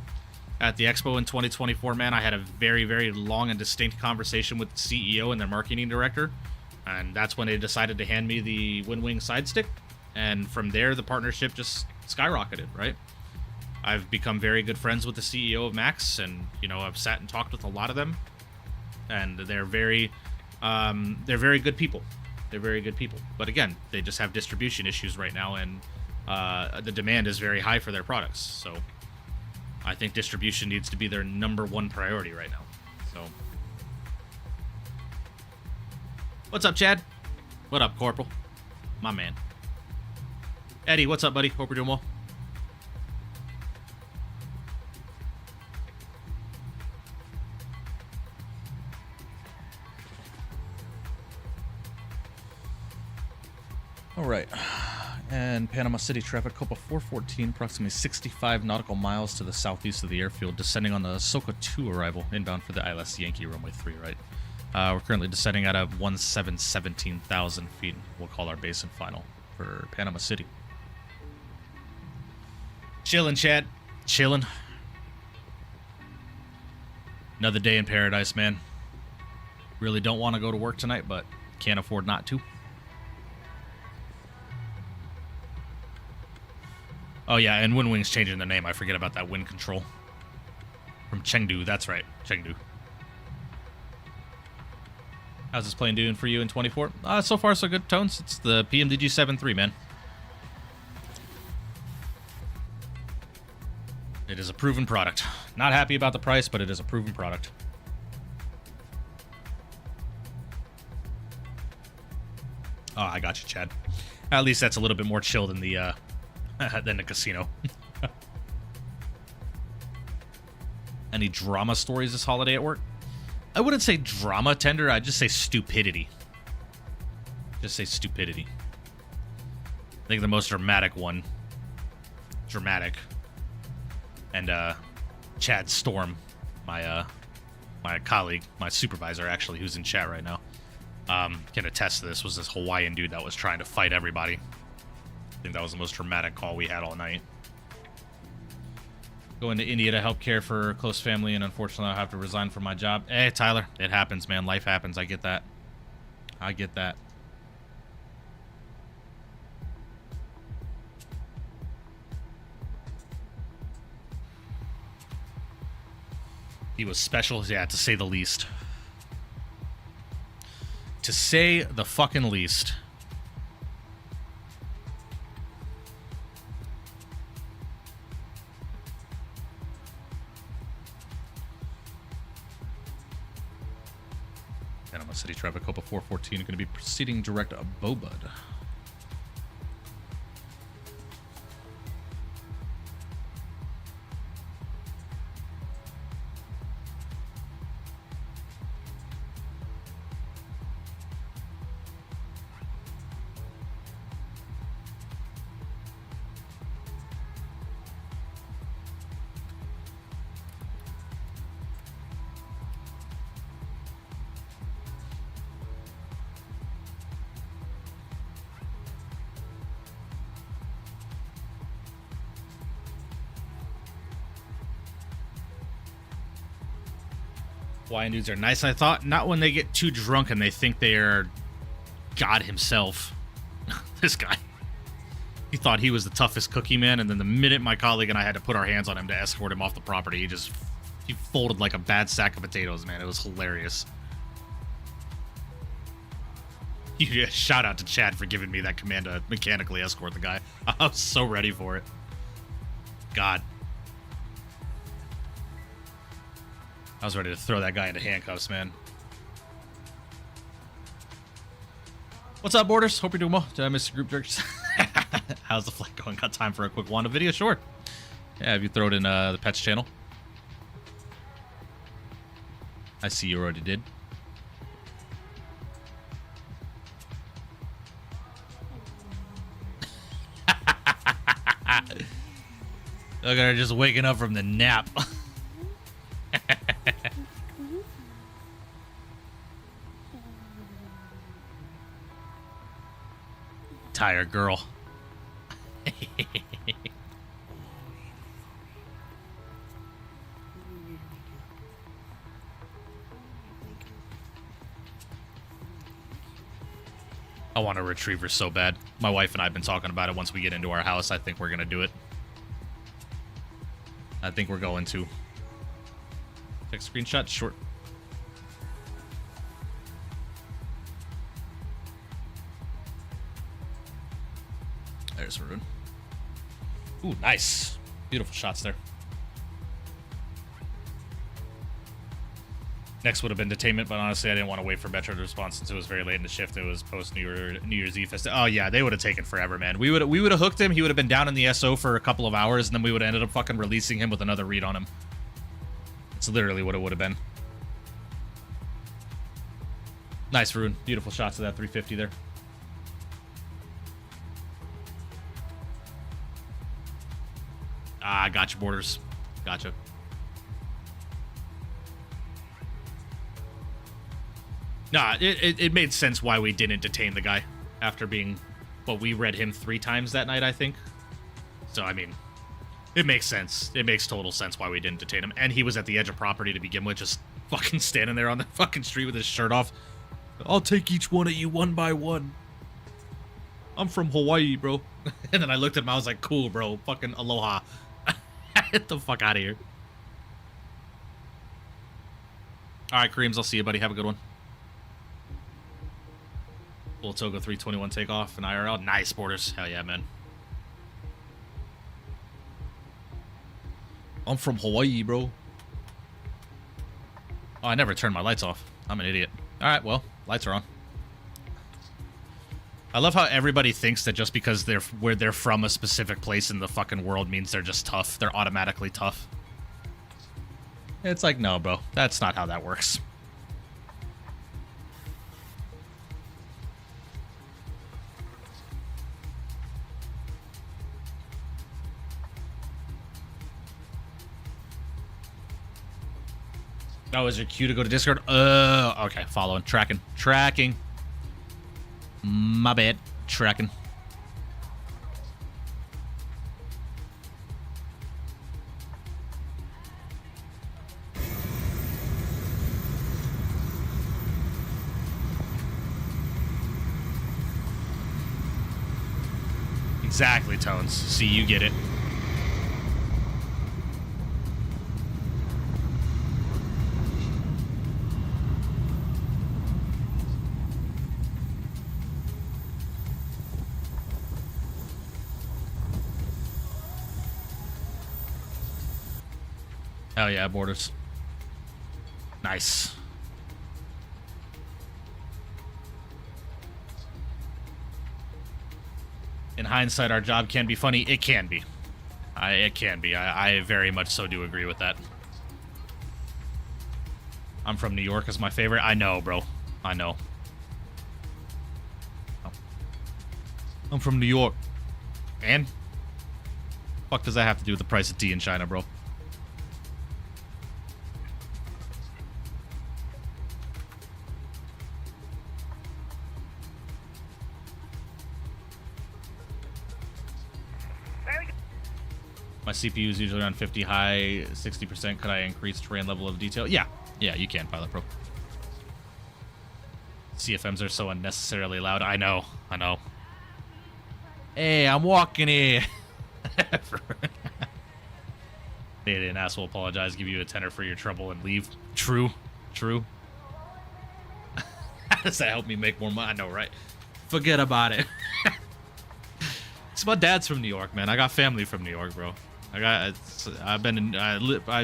E: At the Expo in 2024, man, I had a very, very long and distinct conversation with the CEO and their marketing director. And that's when they decided to hand me the Winwing side stick. And from there, the partnership just skyrocketed, right? I've become very good friends with the CEO of Max, and, you know, I've sat and talked with a lot of them. And they're very good people. They're very good people. But again, they just have distribution issues right now, and the demand is very high for their products. So I think distribution needs to be their #1 priority right now. So, what's up, Chad? What up, Corporal? My man. Eddie, what's up, buddy? Hope you're doing well.
A: All right.
E: And Panama City traffic, Copa 414, approximately 65 nautical miles to the southeast of the airfield, descending on the Soka 2 arrival, inbound for the ILS Yankee runway 3, right? We're currently descending at a 17,000 feet. We'll call our base and final for Panama City. Chillin', Chad. Chillin'. Another day in paradise, man. Really don't want to go to work tonight, but can't afford not to. Oh yeah, and Winwing's changing their name. I forget about that. Wind Control. From Chengdu, that's right. Chengdu. How's this plane doing for you in 24? So far so good, Tones. It's the PMDG 7.3, man. It is a proven product. Not happy about the price, but it is a proven product. Oh, I got you, Chad. At least that's a little bit more chill than the casino. Any drama stories this holiday at work? I wouldn't say drama, Tender. I'd just say stupidity. Just say stupidity. I think the most dramatic one. Dramatic. And Chad Storm, my colleague, my supervisor, actually, who's in chat right now, can attest to this, was this Hawaiian dude that was trying to fight everybody. I think that was the most dramatic call we had all night. Going to India to help care for a close family, and unfortunately I'll have to resign from my job. Hey, Tyler, it happens, man. Life happens. I get that. I get that. He was special, yeah, to say the least. To say the fucking least. Panama City traffic, Copa 414, going to be proceeding direct Bobud. Hawaiian dudes are nice, I thought. Not when they get too drunk and they think they are God himself. This guy. He thought he was the toughest cookie, man, and then the minute my colleague and I had to put our hands on him to escort him off the property, he folded like a bad sack of potatoes, man. It was hilarious. Yeah, shout out to Chad for giving me that command to mechanically escort the guy. I was so ready for it. God. I was ready to throw that guy into handcuffs, man. What's up, Borders? Hope you're doing well. Did I miss the group jerks? How's the flight going? Got time for a quick Wanda video? Sure. Yeah, if you throw it in the Pets channel. I see you already did. Look at her just waking up from the nap. Tired girl. I want a retriever so bad. My wife and I have been talking about it. Once we get into our house, I think we're going to do it. I think we're going to. Take a screenshot? Short. There's Varun. Ooh, nice. Beautiful shots there. Next would have been detainment, but honestly, I didn't want to wait for Metro to respond since it was very late in the shift. It was post New Year's Eve festival. Oh yeah, they would have taken forever, man. We would have hooked him. He would have been down in the SO for a couple of hours, and then we would have ended up fucking releasing him with another read on him. It's literally what it would have been. Nice, Varun. Beautiful shots of that 350 there. gotcha, Borders. Gotcha. Nah, it made sense why we didn't detain the guy after being, well, we read him 3 times that night, I think. So, I mean, it makes sense. It makes total sense why we didn't detain him. And he was at the edge of property to begin with, just fucking standing there on the fucking street with his shirt off. I'll take each one of you one by one. I'm from Hawaii, bro. And then I looked at him, I was like, cool, bro. Fucking aloha. Get the fuck out of here. Alright, Kareems, I'll see you, buddy. Have a good one. Full Togo 321 takeoff and IRL. Nice, Borders. Hell yeah, man. I'm from Hawaii, bro. Oh, I never turned my lights off. I'm an idiot. Alright, well, lights are on. I love how everybody thinks that just because they're from a specific place in the fucking world means they're just tough. They're automatically tough. It's like, no, bro. That's not how that works. Oh, is your cue to go to Discord? Okay, following. Tracking. My bad. Tracking. Exactly, Tones. See, you get it. Hell yeah, Borders. Nice. In hindsight, our job can be funny. It can be. It can be. I very much so do agree with that. I'm from New York is my favorite. I know, bro. I know. Oh. I'm from New York. And? Fuck does that have to do with the price of tea in China, bro? My CPU is usually around 50, high 60%. Could I increase terrain level of detail? Yeah. Yeah, you can, Pilot Pro. CFMs are so unnecessarily loud. I know. Hey, I'm walking here. They didn't asshole apologize, give you a tenner for your trouble and leave. True. Does that help me make more money? I know, right? Forget about it. My dad's from New York, man. I got family from New York, bro. I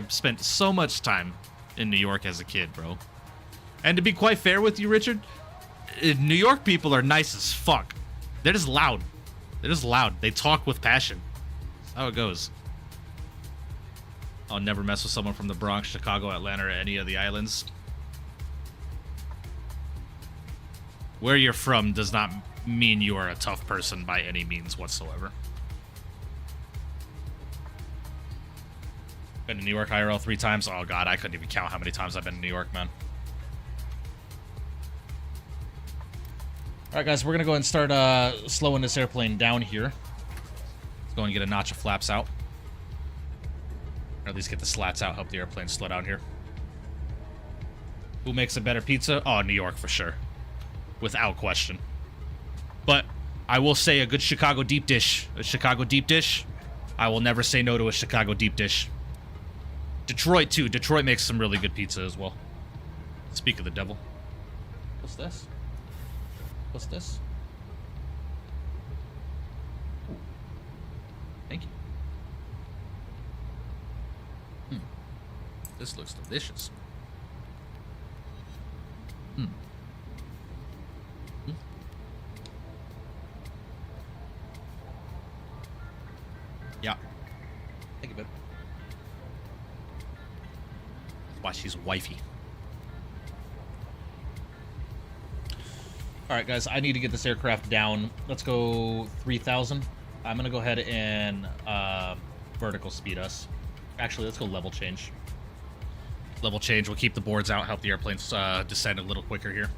E: spent so much time in New York as a kid, bro. And to be quite fair with you, Richard, New York people are nice as fuck. They're just loud. They talk with passion. That's how it goes. I'll never mess with someone from the Bronx, Chicago, Atlanta, or any of the islands. Where you're from does not mean you are a tough person by any means whatsoever. Been to New York IRL 3 times. Oh god, I couldn't even count how many times I've been to New York, man. Alright guys, we're gonna go ahead and start slowing this airplane down here. Let's go and get a notch of flaps out. Or at least get the slats out, help the airplane slow down here. Who makes a better pizza? Oh, New York for sure. Without question. But I will say a good Chicago deep dish. A Chicago deep dish. I will never say no to a Chicago deep dish. Detroit, too. Detroit makes some really good pizza as well. Speak of the devil. What's this? What's this? Ooh. Thank you. This looks delicious. Yeah. Thank you, babe. Why she's wifey. Alright, guys, I need to get this aircraft down. Let's go 3,000. I'm going to go ahead and vertical speed us. Actually, let's go level change. Level change will keep the boards out, help the airplanes descend a little quicker here.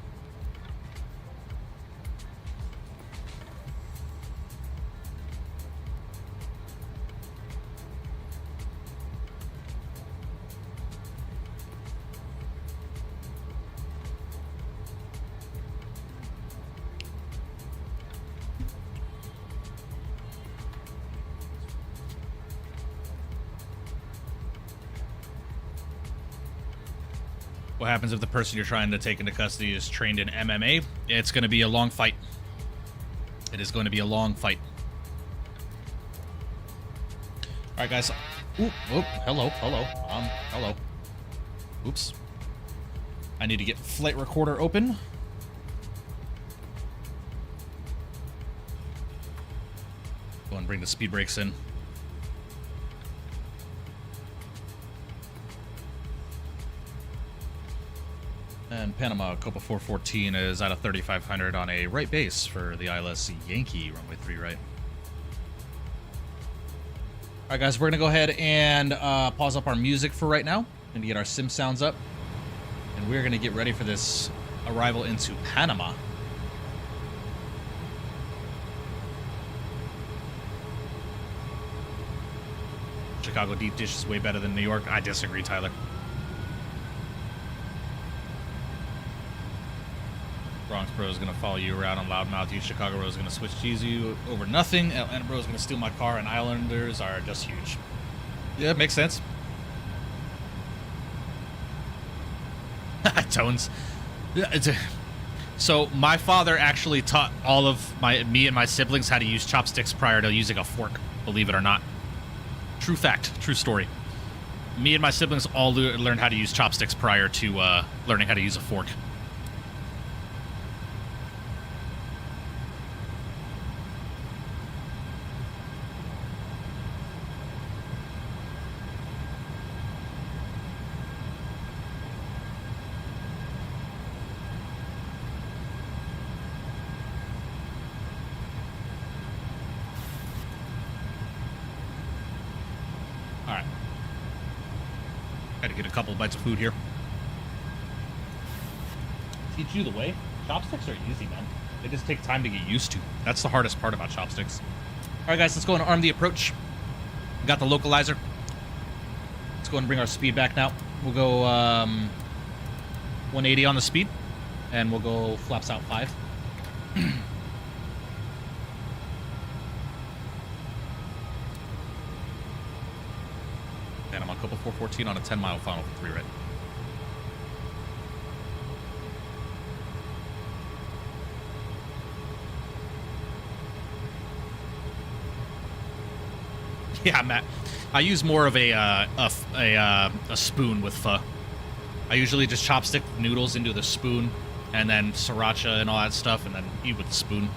E: What happens if the person you're trying to take into custody is trained in MMA? It's going to be a long fight. It is going to be a long fight. All right, guys. Ooh, hello. Hello. Oops. I need to get flight recorder open. Go and bring the speed brakes in. And Panama, Copa 414 is out of 3500 on a right base for the ILS Yankee, runway 3 right. All right, guys, we're going to go ahead and pause up our music for right now and get our sim sounds up. And we're going to get ready for this arrival into Panama. Chicago deep dish is way better than New York. I disagree, Tyler. Bronx Bro is going to follow you around on Loudmouth. You Chicago Bro is going to switch cheese you over nothing. Atlanta Bro is going to steal my car, and Islanders are just huge. Yeah, it makes sense. Tones. So my father actually taught all of me and my siblings how to use chopsticks prior to using a fork, believe it or not. True fact, true story. Me and my siblings all learned how to use chopsticks prior to learning how to use a fork. Couple bites of food here. Teach you the way. Chopsticks are easy, man. They just take time to get used to. That's the hardest part about chopsticks. All right, guys, let's go and arm the approach. We got the localizer. Let's go and bring our speed back now. We'll go 180 on the speed, and we'll go flaps out 5. Panama Copa 414 on a 10-mile final for 3 right. Yeah, Matt. I use more of a spoon with pho. I usually just chopstick noodles into the spoon, and then sriracha and all that stuff, and then eat with the spoon.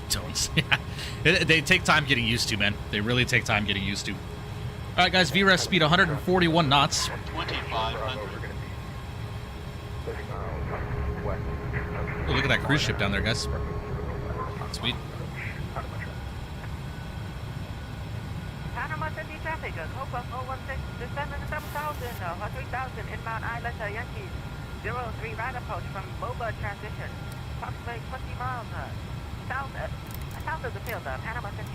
E: Tones. Yeah. They take time getting used to, man. They really take time getting used to. All right, guys. VREF speed 141 knots.
C: 2,500.
E: Oh, look at that cruise ship down there, guys. Sweet.
D: Panama City traffic, Copa 416, descending 7,000, 3,000 inbound ILS Yankee 03 right approach from Boba transition. Approximately 20 miles south of the field, Panama City.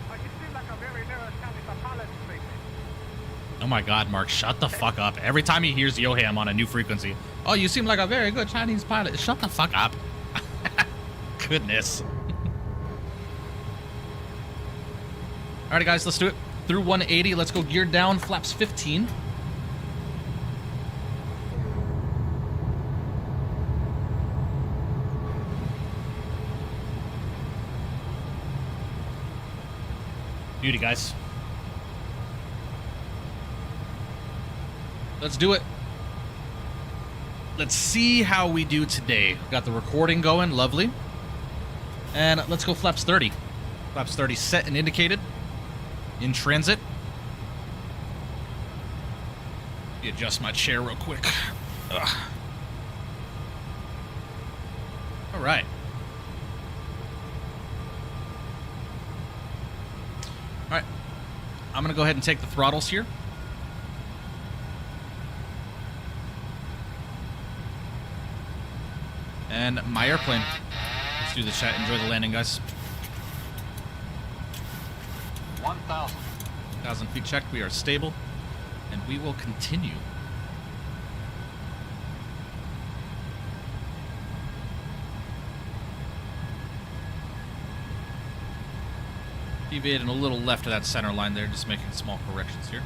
G: Oh, you seem like a very nervous county pilot speaking.
E: Oh my God, Mark, shut the fuck up. Every time he hears Yoham on a new frequency. Oh, you seem like a very good Chinese pilot. Shut the fuck up. Goodness. Alright, guys, let's do it. Through 180, let's go geared down, flaps 15. Beauty, guys. Let's do it. Let's see how we do today. Got the recording going, lovely. And let's go flaps 30. Flaps 30 set and indicated. In transit. Let me adjust my chair real quick. Ugh. All right. Alright. I'm going to go ahead and take the throttles here. And my airplane. Let's do the chat. Enjoy the landing, guys.
F: 1,000.
E: 1,000 feet checked. We are stable. And we will continue. Deviating a little left of that center line there, just making small corrections here.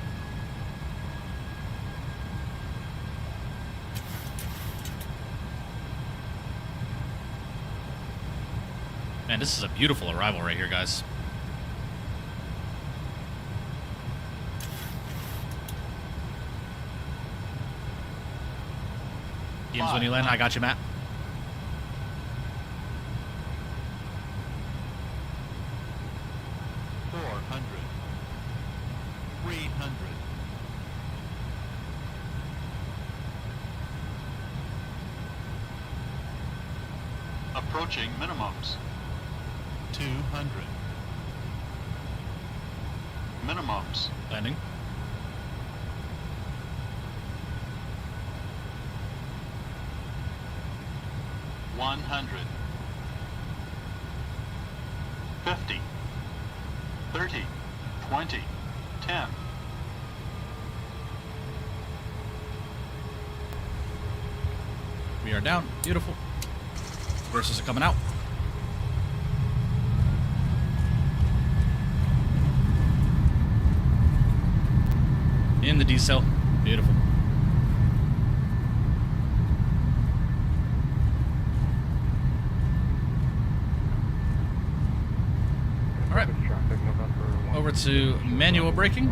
E: Man, this is a beautiful arrival right here, guys. Teams, when you land, I got you, Matt.
F: Approaching minimums. 200. Minimums.
E: Landing.
F: $100. 50. 30. 20. 10.
E: We are down. Beautiful. Versus are coming out. In the decel. Beautiful. All right. Over to manual braking.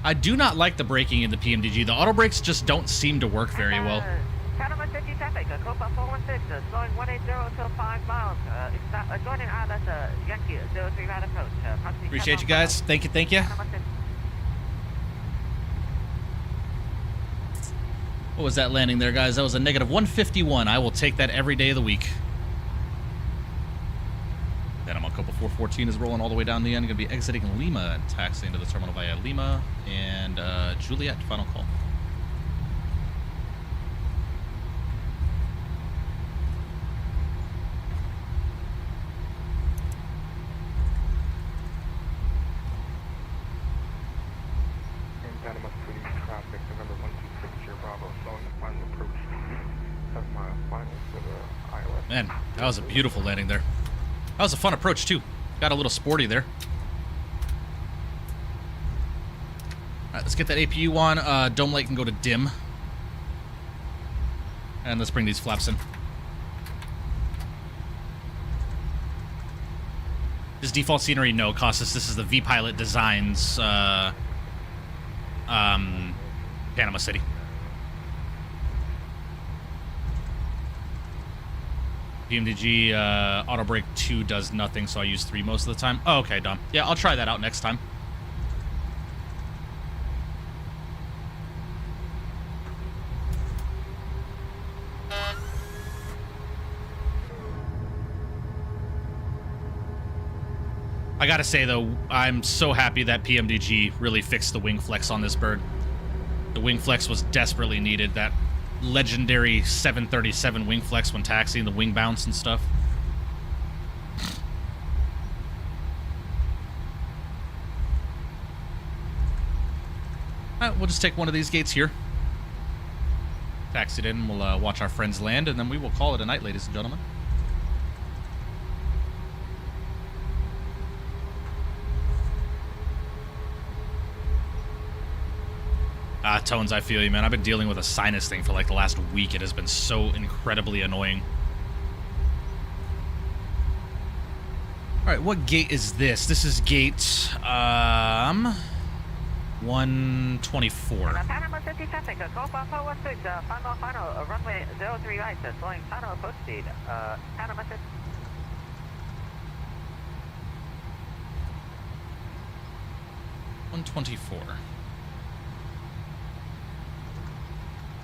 E: I do not like the braking in the PMDG. The auto brakes just don't seem to work very well.
D: Panama City traffic, Copa 416, slowing 180 till 5 miles. Joining ILS Yankee 03 right approach.
E: Appreciate you guys. Thank you, thank you. What was that landing there, guys? That was a negative 151. I will take that every day of the week. Panama Copa 414 is rolling all the way down the end. Going to be exiting Lima and taxiing to the terminal via Lima and Juliet. Final call.
B: Panama City traffic, November 126, Bravo, slowing the final approach. That's my final for the ILS.
E: Man, that was a beautiful landing there. That was a fun approach, too. Got a little sporty there. All right, let's get that APU on. Dome light can go to dim. And let's bring these flaps in. This default scenery, no, Costas. This is the V-Pilot Designs Panama City. PMDG auto brake 2 does nothing, so I use 3 most of the time. Oh, okay, Dom. Yeah, I'll try that out next time. I gotta say, though, I'm so happy that PMDG really fixed the wing flex on this bird. The wing flex was desperately needed. That legendary 737 wing flex when taxiing, the wing bounce and stuff. Alright, we'll just take one of these gates here. Taxi it in, we'll watch our friends land, and then we will call it a night, ladies and gentlemen. Tones, I feel you, man. I've been dealing with a sinus thing for like the last week. It has been so incredibly annoying. Alright, what gate is this? This is gate, 124.
D: Panama City traffic, Copa 416, final, runway 03 right, slowing final approach speed, Panama City.
E: $124.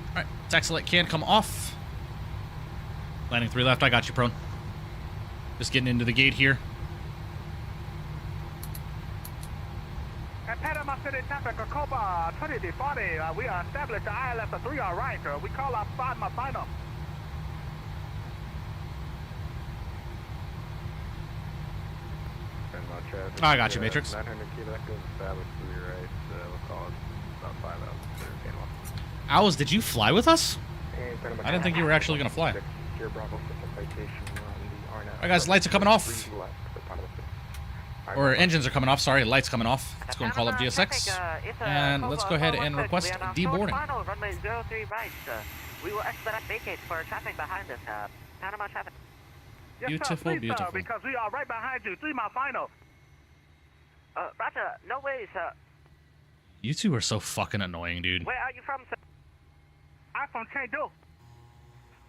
E: Alright, taxi light can come off. Landing 3 left, I got you, prone. Just getting into the gate here.
G: At Panama City traffic, Copa 2040, we are established the ILS 3 all right. We call our Panama final.
E: I got you, Matrix.
C: 900 kilo, that goes established to your right. We'll call it about 5 out.
E: Owls, did you fly with us? I didn't think you were actually going to fly. Alright guys, lights are coming off. Or engines are coming off, sorry, lights coming off. Let's go and call up GSX. And let's go ahead and request deboarding.
D: Runway 03 right. We will expedite vacate for traffic behind us. Panama traffic.
E: Beautiful, beautiful.
G: Because we are right behind you. 3 mile final.
D: Roger, no way, sir.
E: You two are so fucking annoying, dude.
D: Where are you from, sir?
G: I'm from Chengdu.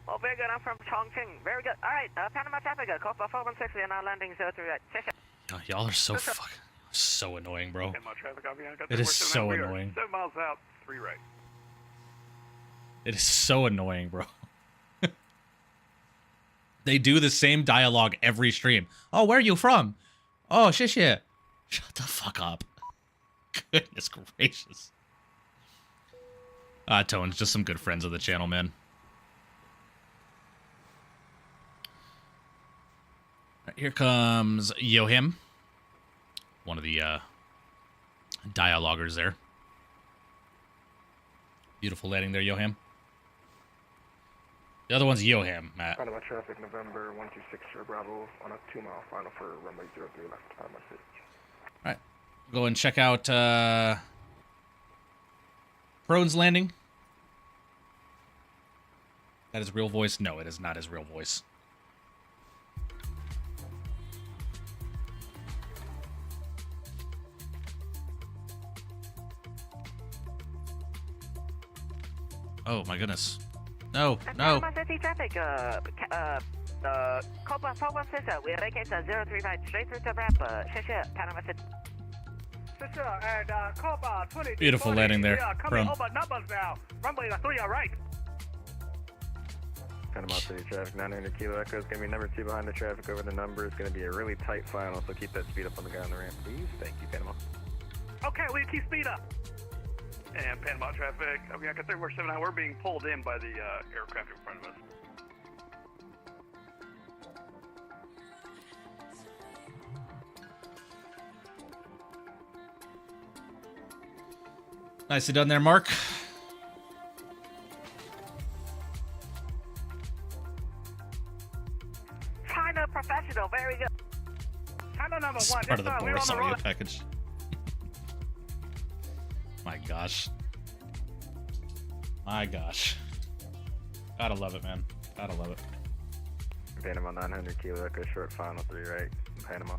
D: Oh, very good. I'm from Chongqing. Very good. All right, Panama traffic, Copa 416, and now landing 03 right.
E: Y'all are so fucking so annoying, bro. It is so annoying.
G: 7 miles out, 3 right.
E: It is so annoying, bro. They do the same dialogue every stream. Oh, where are you from? Oh, shit. Shut the fuck up. Goodness gracious. Tones, just some good friends of the channel, man. Right, here comes Yohim. One of the dialoguers there. Beautiful landing there, Yohim. The other one's Yohim, Matt.
C: Panama traffic, November 126 Bravo on a 2 mile final for runway 03 left, Panama City.
E: Alright. Go and check out Prone's landing. That is real voice? No, it is not his real voice. Oh my goodness. No.
D: Panama City traffic, Copa 416, we vacate 035 straight through to ramp, Panama City.
G: And Copa 20.
E: Beautiful landing there.
G: Coming over numbers now. Runway 3 all right.
C: Panama City traffic, 900 kilo echo is going to be number 2 behind the traffic over the number. It's going to be a really tight final, so keep that speed up on the guy on the ramp, please. Thank you, Panama.
G: Okay, we keep speed up. And Panama traffic, okay, I got 3479, we're being pulled in by the aircraft in front of us.
E: Nicely done there, Mark.
D: China professional, very good.
G: China number
E: This is
G: 1,
E: part of the
G: we're
E: Boris
G: on the
E: audio
G: road.
E: package. My gosh. My gosh. Gotta love it, man. Gotta love it.
C: Panama 900 kilo echo short final 3 right, Panama.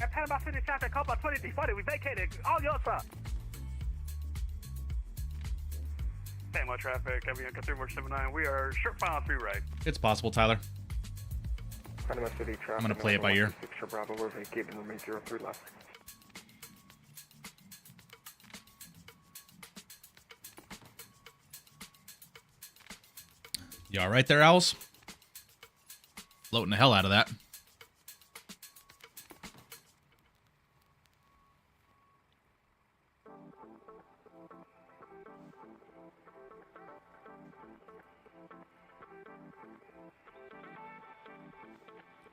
G: At Panama City traffic, Copa 2040, we vacated. All yours, sir. Panama traffic, Avianca 3479, we are short final 3 right.
E: It's possible, Tyler.
C: Panama City traffic.
E: I'm gonna play it by ear.
C: 126 Bravo, we're vacating runway 03 left.
E: You all right there, Owls? Floating the hell out of that.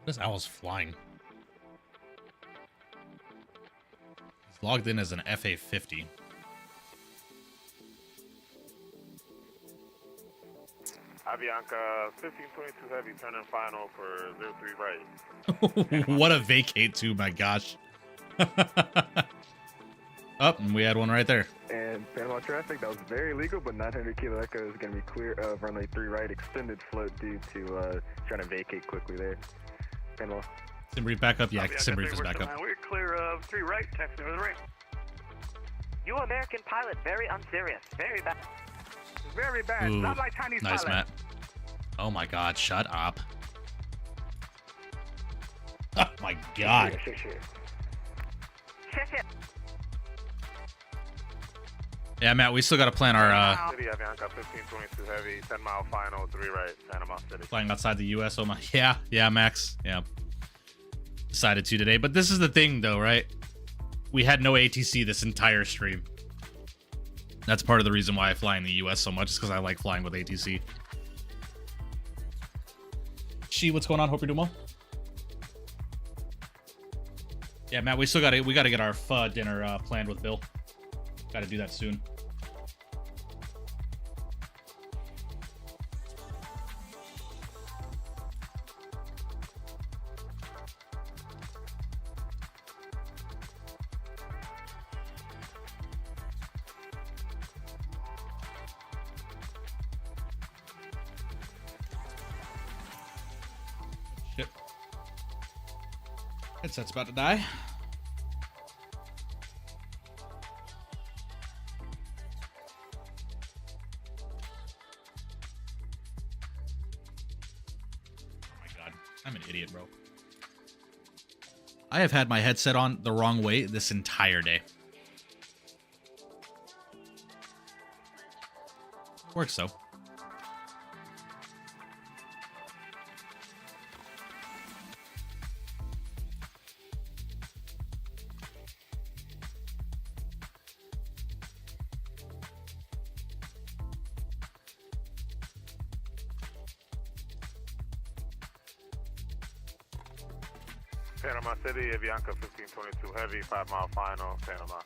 E: What is Owls flying? He's logged in as an FA-50.
C: Avianca 1522 heavy, turn in final for 03 right.
E: What a vacate too, my gosh. Oh, and we had one right there.
C: And Panama traffic, that was very legal, but 900 kilo echo is going to be clear of runway 3 right, extended float due to trying to vacate quickly there. Panama.
E: Simbrief back up? Yeah, Simbrief is back up.
G: We're clear of 3 right, taxi over the ramp.
D: You American pilot, very unserious, very bad.
G: Very bad,
E: Ooh,
G: not like Chinese
E: nice,
G: pilot.
E: Matt. Oh my god, shut up. Oh my god.
C: Shit.
E: Yeah, Matt, we still got to plan our
C: City Avianca 1522 heavy, 10 mile final, 3 right, Panama City.
E: flying outside the U.S. Oh my, yeah, Max, yeah. decided to today. But this is the thing, though, right? We had no ATC this entire stream. That's part of the reason why I fly in the US so much, is because I like flying with ATC. What's going on? Hope you're doing well. Yeah, Matt, we gotta get our pho dinner planned with Bill. Gotta do that soon. Shit. Headset's about to die. I'm an idiot, bro. I have had my headset on the wrong way this entire day. Works though.
C: Panama City, Avianca 1522 Heavy, 5 mile final, Panama.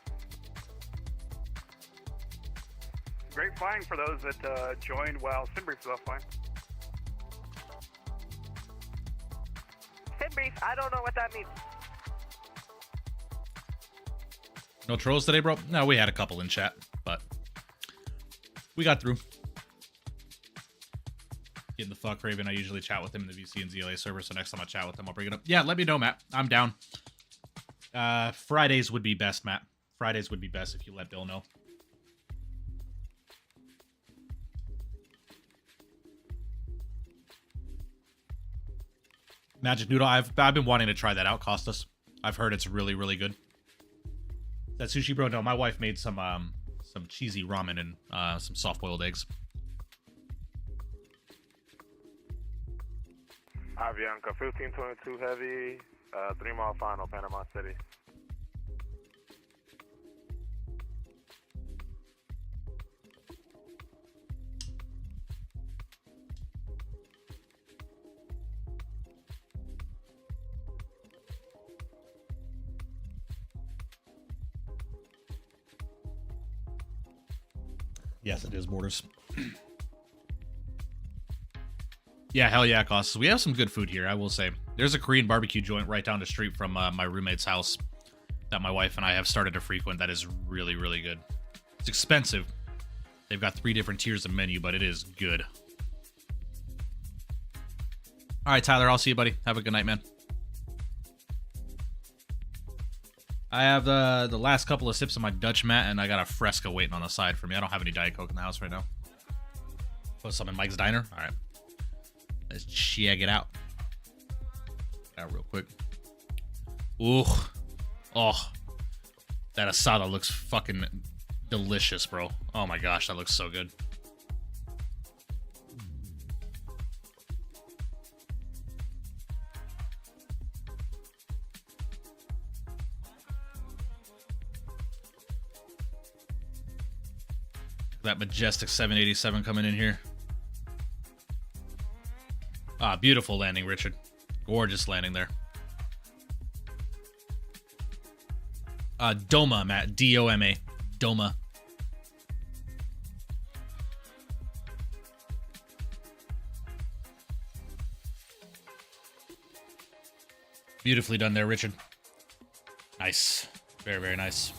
G: Great flying for those that joined while Simbrief was offline.
D: Simbrief, I don't know what that means.
E: No trolls today, bro? No, we had a couple in chat, but we got through. Getting the fuck Raven. I usually chat with him in the VC and ZLA server, so next time I chat with him, I'll bring it up. Yeah, let me know, Matt. I'm down. Fridays would be best, Matt. Fridays would be best if you let Bill know. Magic Noodle, I've been wanting to try that out, Costas. I've heard it's really, really good. That sushi, bro? No, my wife made some cheesy ramen and some soft-boiled eggs.
C: Avianca 1522 Heavy, 3 mile final, Panama City.
E: Yes, it is, Borders. Yeah, hell yeah, Costas. We have some good food here, I will say. There's a Korean barbecue joint right down the street from my roommate's house that my wife and I have started to frequent that is really, really good. It's expensive. They've got 3 different tiers of menu, but it is good. All right, Tyler, I'll see you, buddy. Have a good night, man. I have the last couple of sips of my Dutch Matt, and I got a Fresca waiting on the side for me. I don't have any Diet Coke in the house right now. Put some in Mike's Diner. All right. Let's check it out. Real quick. Ooh. Oh. That asada looks fucking delicious, bro. Oh my gosh, that looks so good. That majestic 787 coming in here. Ah, beautiful landing, Richard. Gorgeous landing there. Doma, Matt. D-O-M-A. Doma. Beautifully done there, Richard. Nice. Very, very nice.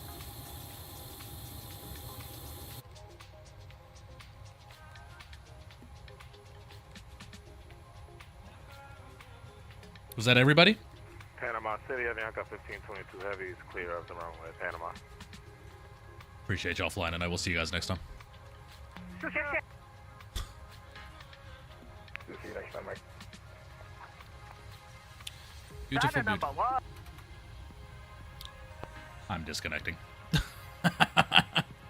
E: Was that everybody?
C: Panama City, Avianca 1522 Heavy is clear of the runway, Panama.
E: Appreciate y'all flying, and I will see you guys next time.
B: See you next time, Mike.
E: Beautiful, beautiful. I'm disconnecting.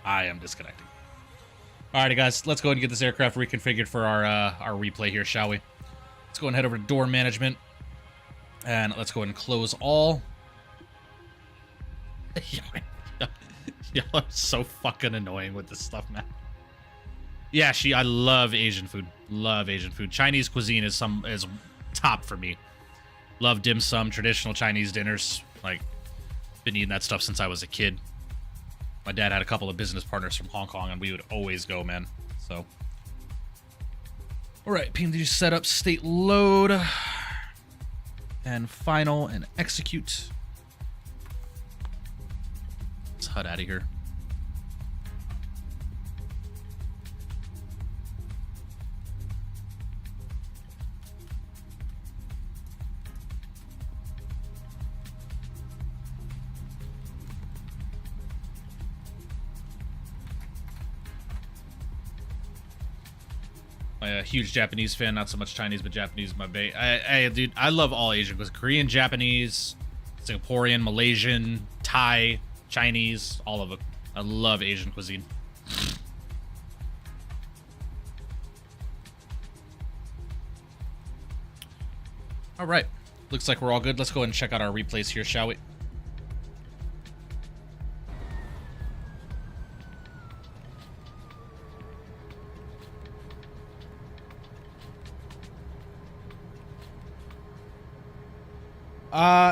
E: I am disconnecting. Alrighty, guys, let's go ahead and get this aircraft reconfigured for our replay here, shall we? Let's go and head over to door management. And let's go ahead and close all. Y'all are so fucking annoying with this stuff, man. Yeah, I love Asian food. Love Asian food. Chinese cuisine is top for me. Love dim sum, traditional Chinese dinners. Like, been eating that stuff since I was a kid. My dad had a couple of business partners from Hong Kong, and we would always go, man. So, all right, PMDG setup, state load, and final and execute. Let's HUD out of here. I'm a huge Japanese fan, not so much Chinese, but Japanese is my bait. Dude, I love all Asian cuisine. Korean, Japanese, Singaporean, Malaysian, Thai, Chinese, all of it. I love Asian cuisine. All right. Looks like we're all good. Let's go ahead and check out our replays here, shall we?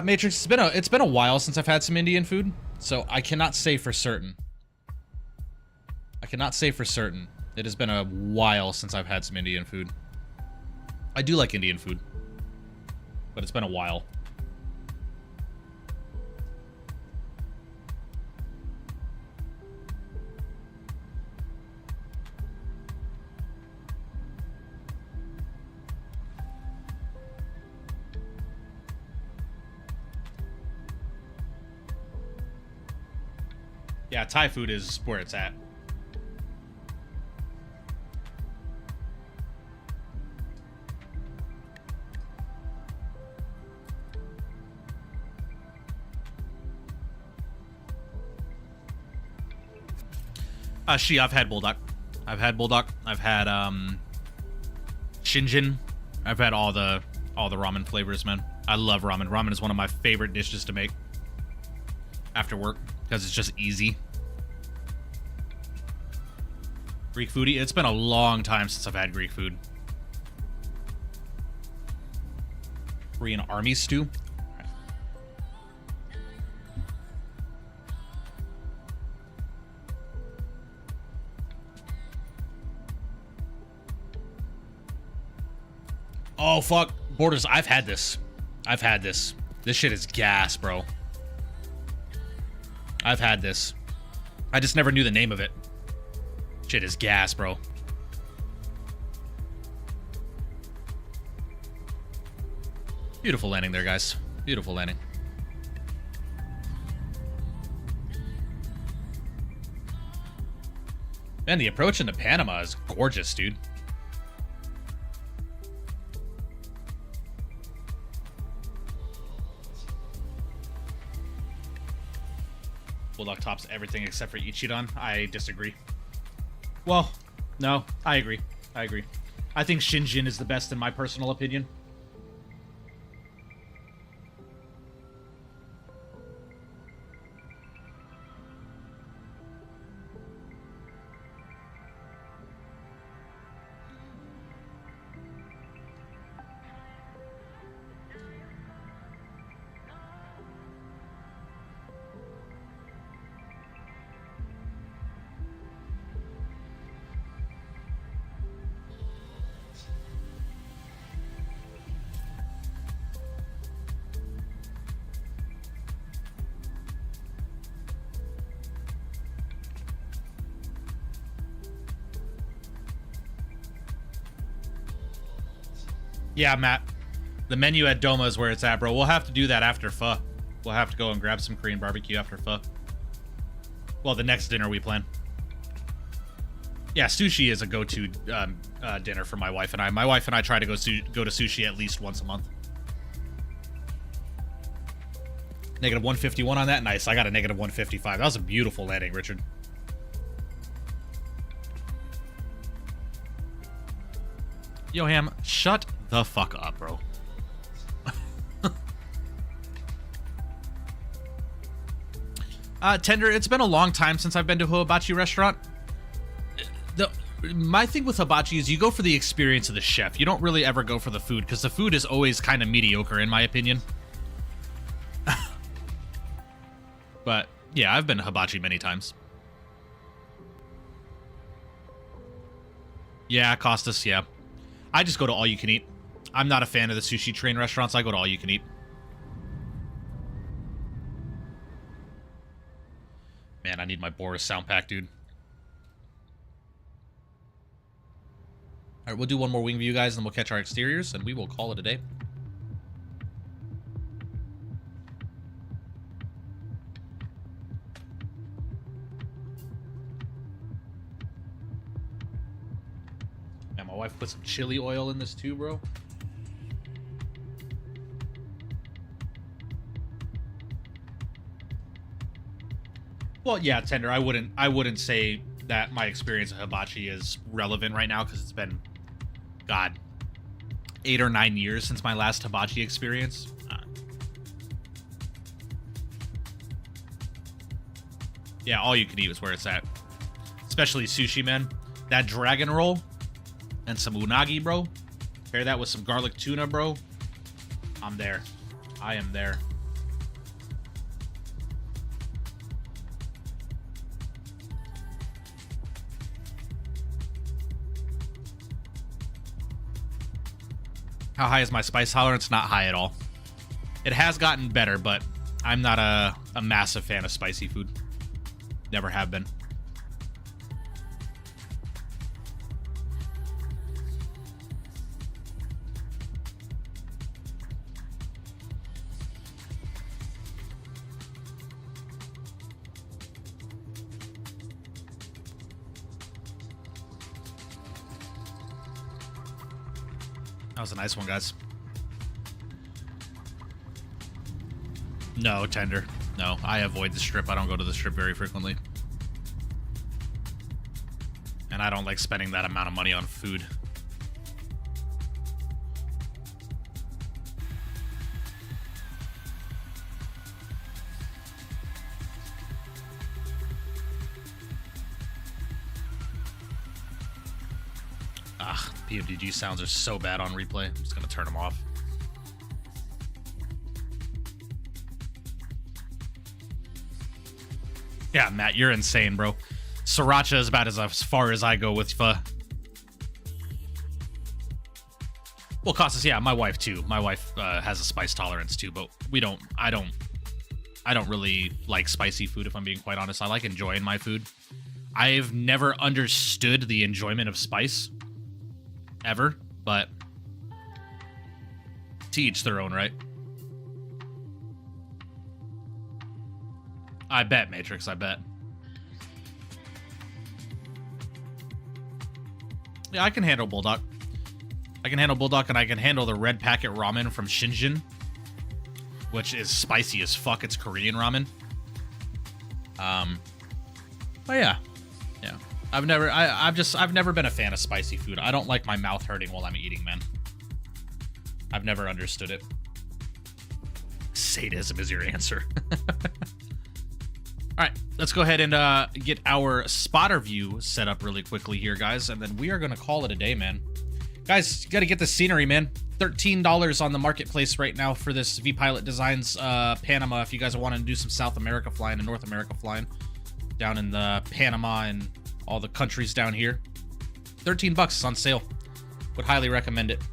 E: Matrix, it's been a while since I've had some Indian food, so I cannot say for certain. It has been a while since I've had some Indian food. I do like Indian food, but it's been a while. Yeah, Thai food is where it's at. I've had Bulldog. I've had Shinjin. I've had all the ramen flavors, man. I love ramen. Ramen is one of my favorite dishes to make after work because it's just easy. Greek foodie. It's been a long time since I've had Greek food. Korean army stew. Oh, fuck. Borders, I've had this. This shit is gas, bro. I've had this. I just never knew the name of it. Shit is gas, bro. Beautiful landing there, guys. Beautiful landing. Man, the approach into Panama is gorgeous, dude. Bulldog tops everything except for Ichiran. I disagree. Well, no, I agree. I think Shinjin is the best in my personal opinion. Yeah, Matt. The menu at Doma is where it's at, bro. We'll have to do that after pho. We'll have to go and grab some Korean barbecue after pho. Well, the next dinner we plan. Yeah, sushi is a go-to dinner for my wife and I. My wife and I try to go to sushi at least once a month. Negative 151 on that? Nice. I got a negative 155. That was a beautiful landing, Richard. Yo, Ham, shut the fuck up, bro. Tender, it's been a long time since I've been to a hibachi restaurant. My thing with hibachi is you go for the experience of the chef. You don't really ever go for the food, because the food is always kind of mediocre, in my opinion. But, yeah, I've been to hibachi many times. Yeah, Costas, yeah. I just go to all-you-can-eat. I'm not a fan of the sushi train restaurants. I go to all-you-can-eat. Man, I need my Boris sound pack, dude. All right, we'll do one more wing view, guys, and then we'll catch our exteriors, and we will call it a day. Man, my wife put some chili oil in this too, bro. Well, yeah, Tender, I wouldn't say that my experience of hibachi is relevant right now, because it's been, God, 8 or 9 years since my last hibachi experience. Yeah, all you can eat is where it's at. Especially sushi, man. That dragon roll and some unagi, bro. Pair that with some garlic tuna, bro. I'm there. I am there. How high is my spice tolerance? Not high at all. It has gotten better, but I'm not a massive fan of spicy food. Never have been. That was a nice one, guys. No, Tender. No, I avoid the strip. I don't go to the strip very frequently. And I don't like spending that amount of money on food. Ah, PMDG sounds are so bad on replay. I'm just gonna turn them off. Yeah, Matt, you're insane, bro. Sriracha is about as far as I go with pho. Well, Costas, yeah, my wife too. My wife has a spice tolerance too, but I don't really like spicy food, if I'm being quite honest. I like enjoying my food. I've never understood the enjoyment of spice ever, but to each their own, right? I bet, Matrix, I bet. Yeah, I can handle Bulldog. I can handle Bulldog, and I can handle the red packet ramen from Shinjin, which is spicy as fuck. It's Korean ramen. But yeah. I've never been a fan of spicy food. I don't like my mouth hurting while I'm eating, man. I've never understood it. Sadism is your answer. All right, let's go ahead and get our spotter view set up really quickly here, guys, and then we are going to call it a day, man. Guys, you got to get the scenery, man. $13 on the marketplace right now for this V-Pilot Designs Panama. If you guys are wanting to do some South America flying and North America flying down in the Panama and all the countries down here. 13 bucks is on sale. Would highly recommend it.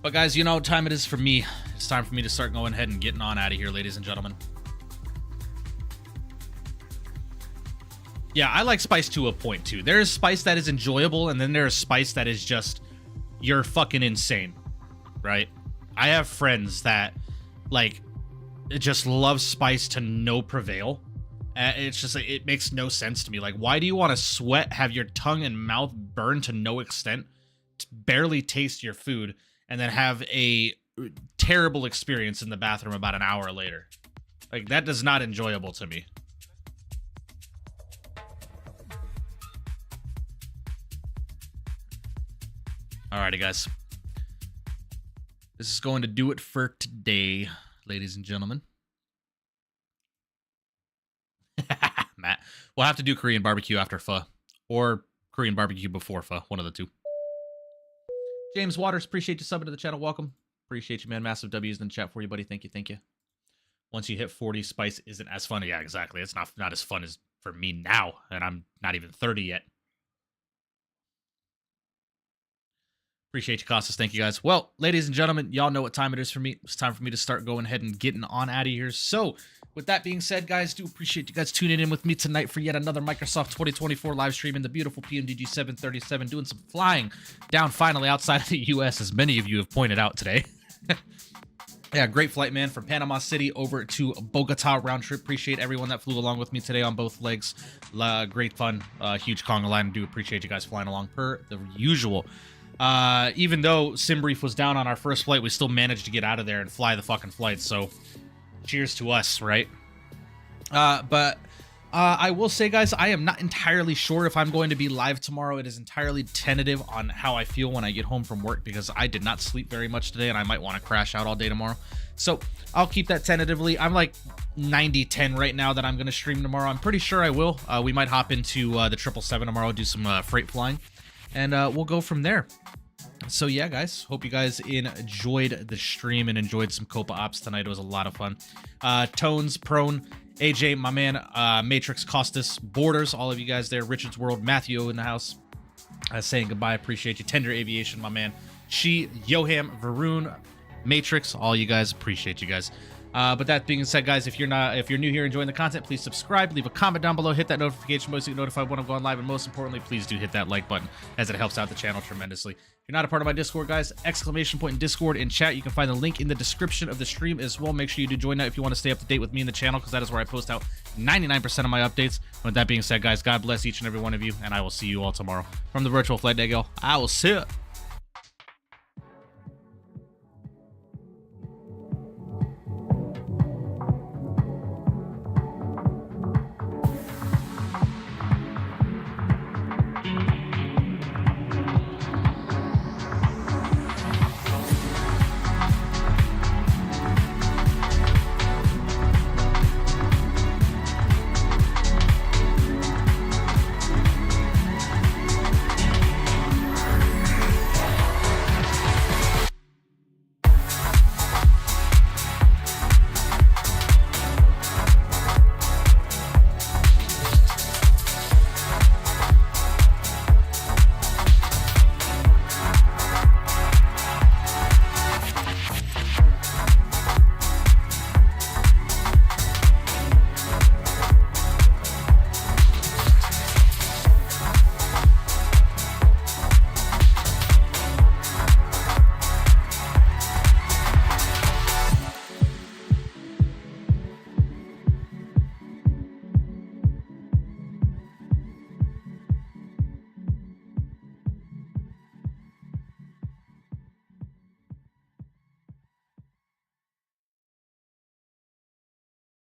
E: But guys, you know what time it is for me. It's time for me to start going ahead and getting on out of here, ladies and gentlemen. Yeah, I like spice to a point too. There is spice that is enjoyable, and then there is spice that is just, you're fucking insane, right? I have friends that, like, just love spice to no prevail. It's just like, it makes no sense to me. Like, why do you want to sweat, have your tongue and mouth burn to no extent, to barely taste your food, and then have a terrible experience in the bathroom about an hour later? Like, that is not enjoyable to me. Alrighty, guys. This is going to do it for today. ladies and gentlemen. Matt, we'll have to do Korean barbecue after pho, or Korean barbecue before pho, one of the two. James Waters, appreciate you subbing to the channel. Welcome. Appreciate you, man. Massive W's in the chat for you, buddy. Thank you, thank you. Once you hit 40, Spice isn't as fun. Yeah, exactly. It's not as fun as for me now, and I'm not even 30 yet. Appreciate you, Costas. Thank you, guys. Well, ladies and gentlemen, y'all know what time it is for me. It's time for me to start going ahead and getting on out of here. So, with that being said, guys, do appreciate you guys tuning in with me tonight for yet another Microsoft 2024 live stream in the beautiful PMDG 737, doing some flying down finally outside of the U.S., as many of you have pointed out today. Yeah, great flight, man, from Panama City over to Bogotá round trip. Appreciate everyone that flew along with me today on both legs. Great fun. Huge conga line. Do appreciate you guys flying along per the usual. Even though SimBrief was down on our first flight, we still managed to get out of there and fly the fucking flight. So, cheers to us, right? But I will say, guys, I am not entirely sure if I'm going to be live tomorrow. It is entirely tentative on how I feel when I get home from work, because I did not sleep very much today, and I might want to crash out all day tomorrow. So I'll keep that tentatively. I'm like 90-10 right now that I'm going to stream tomorrow. I'm pretty sure I will. We might hop into the 777 tomorrow, do some freight flying, and we'll go from there. So yeah, guys, hope you guys enjoyed the stream and enjoyed some Copa Ops tonight. It was a lot of fun. Tones, Prone, AJ, my man, Matrix, Costas, Borders, all of you guys there, Richard's World, Matthew in the house, saying goodbye. Appreciate you. Tender Aviation, my man, She, Yoham, Varun, Matrix, all you guys, appreciate you guys. But that being said, guys, if you're new here enjoying the content, please subscribe, leave a comment down below, hit that notification bell so you get notified when I'm going live, and most importantly, please do hit that like button, as it helps out the channel tremendously. If you're not a part of my Discord, guys, exclamation point in Discord in chat. You can find the link in the description of the stream as well. Make sure you do join that if you want to stay up to date with me in the channel, because that is where I post out 99% of my updates. With that being said, guys, God bless each and every one of you, and I will see you all tomorrow from the virtual flight deck, y'all. I will see you.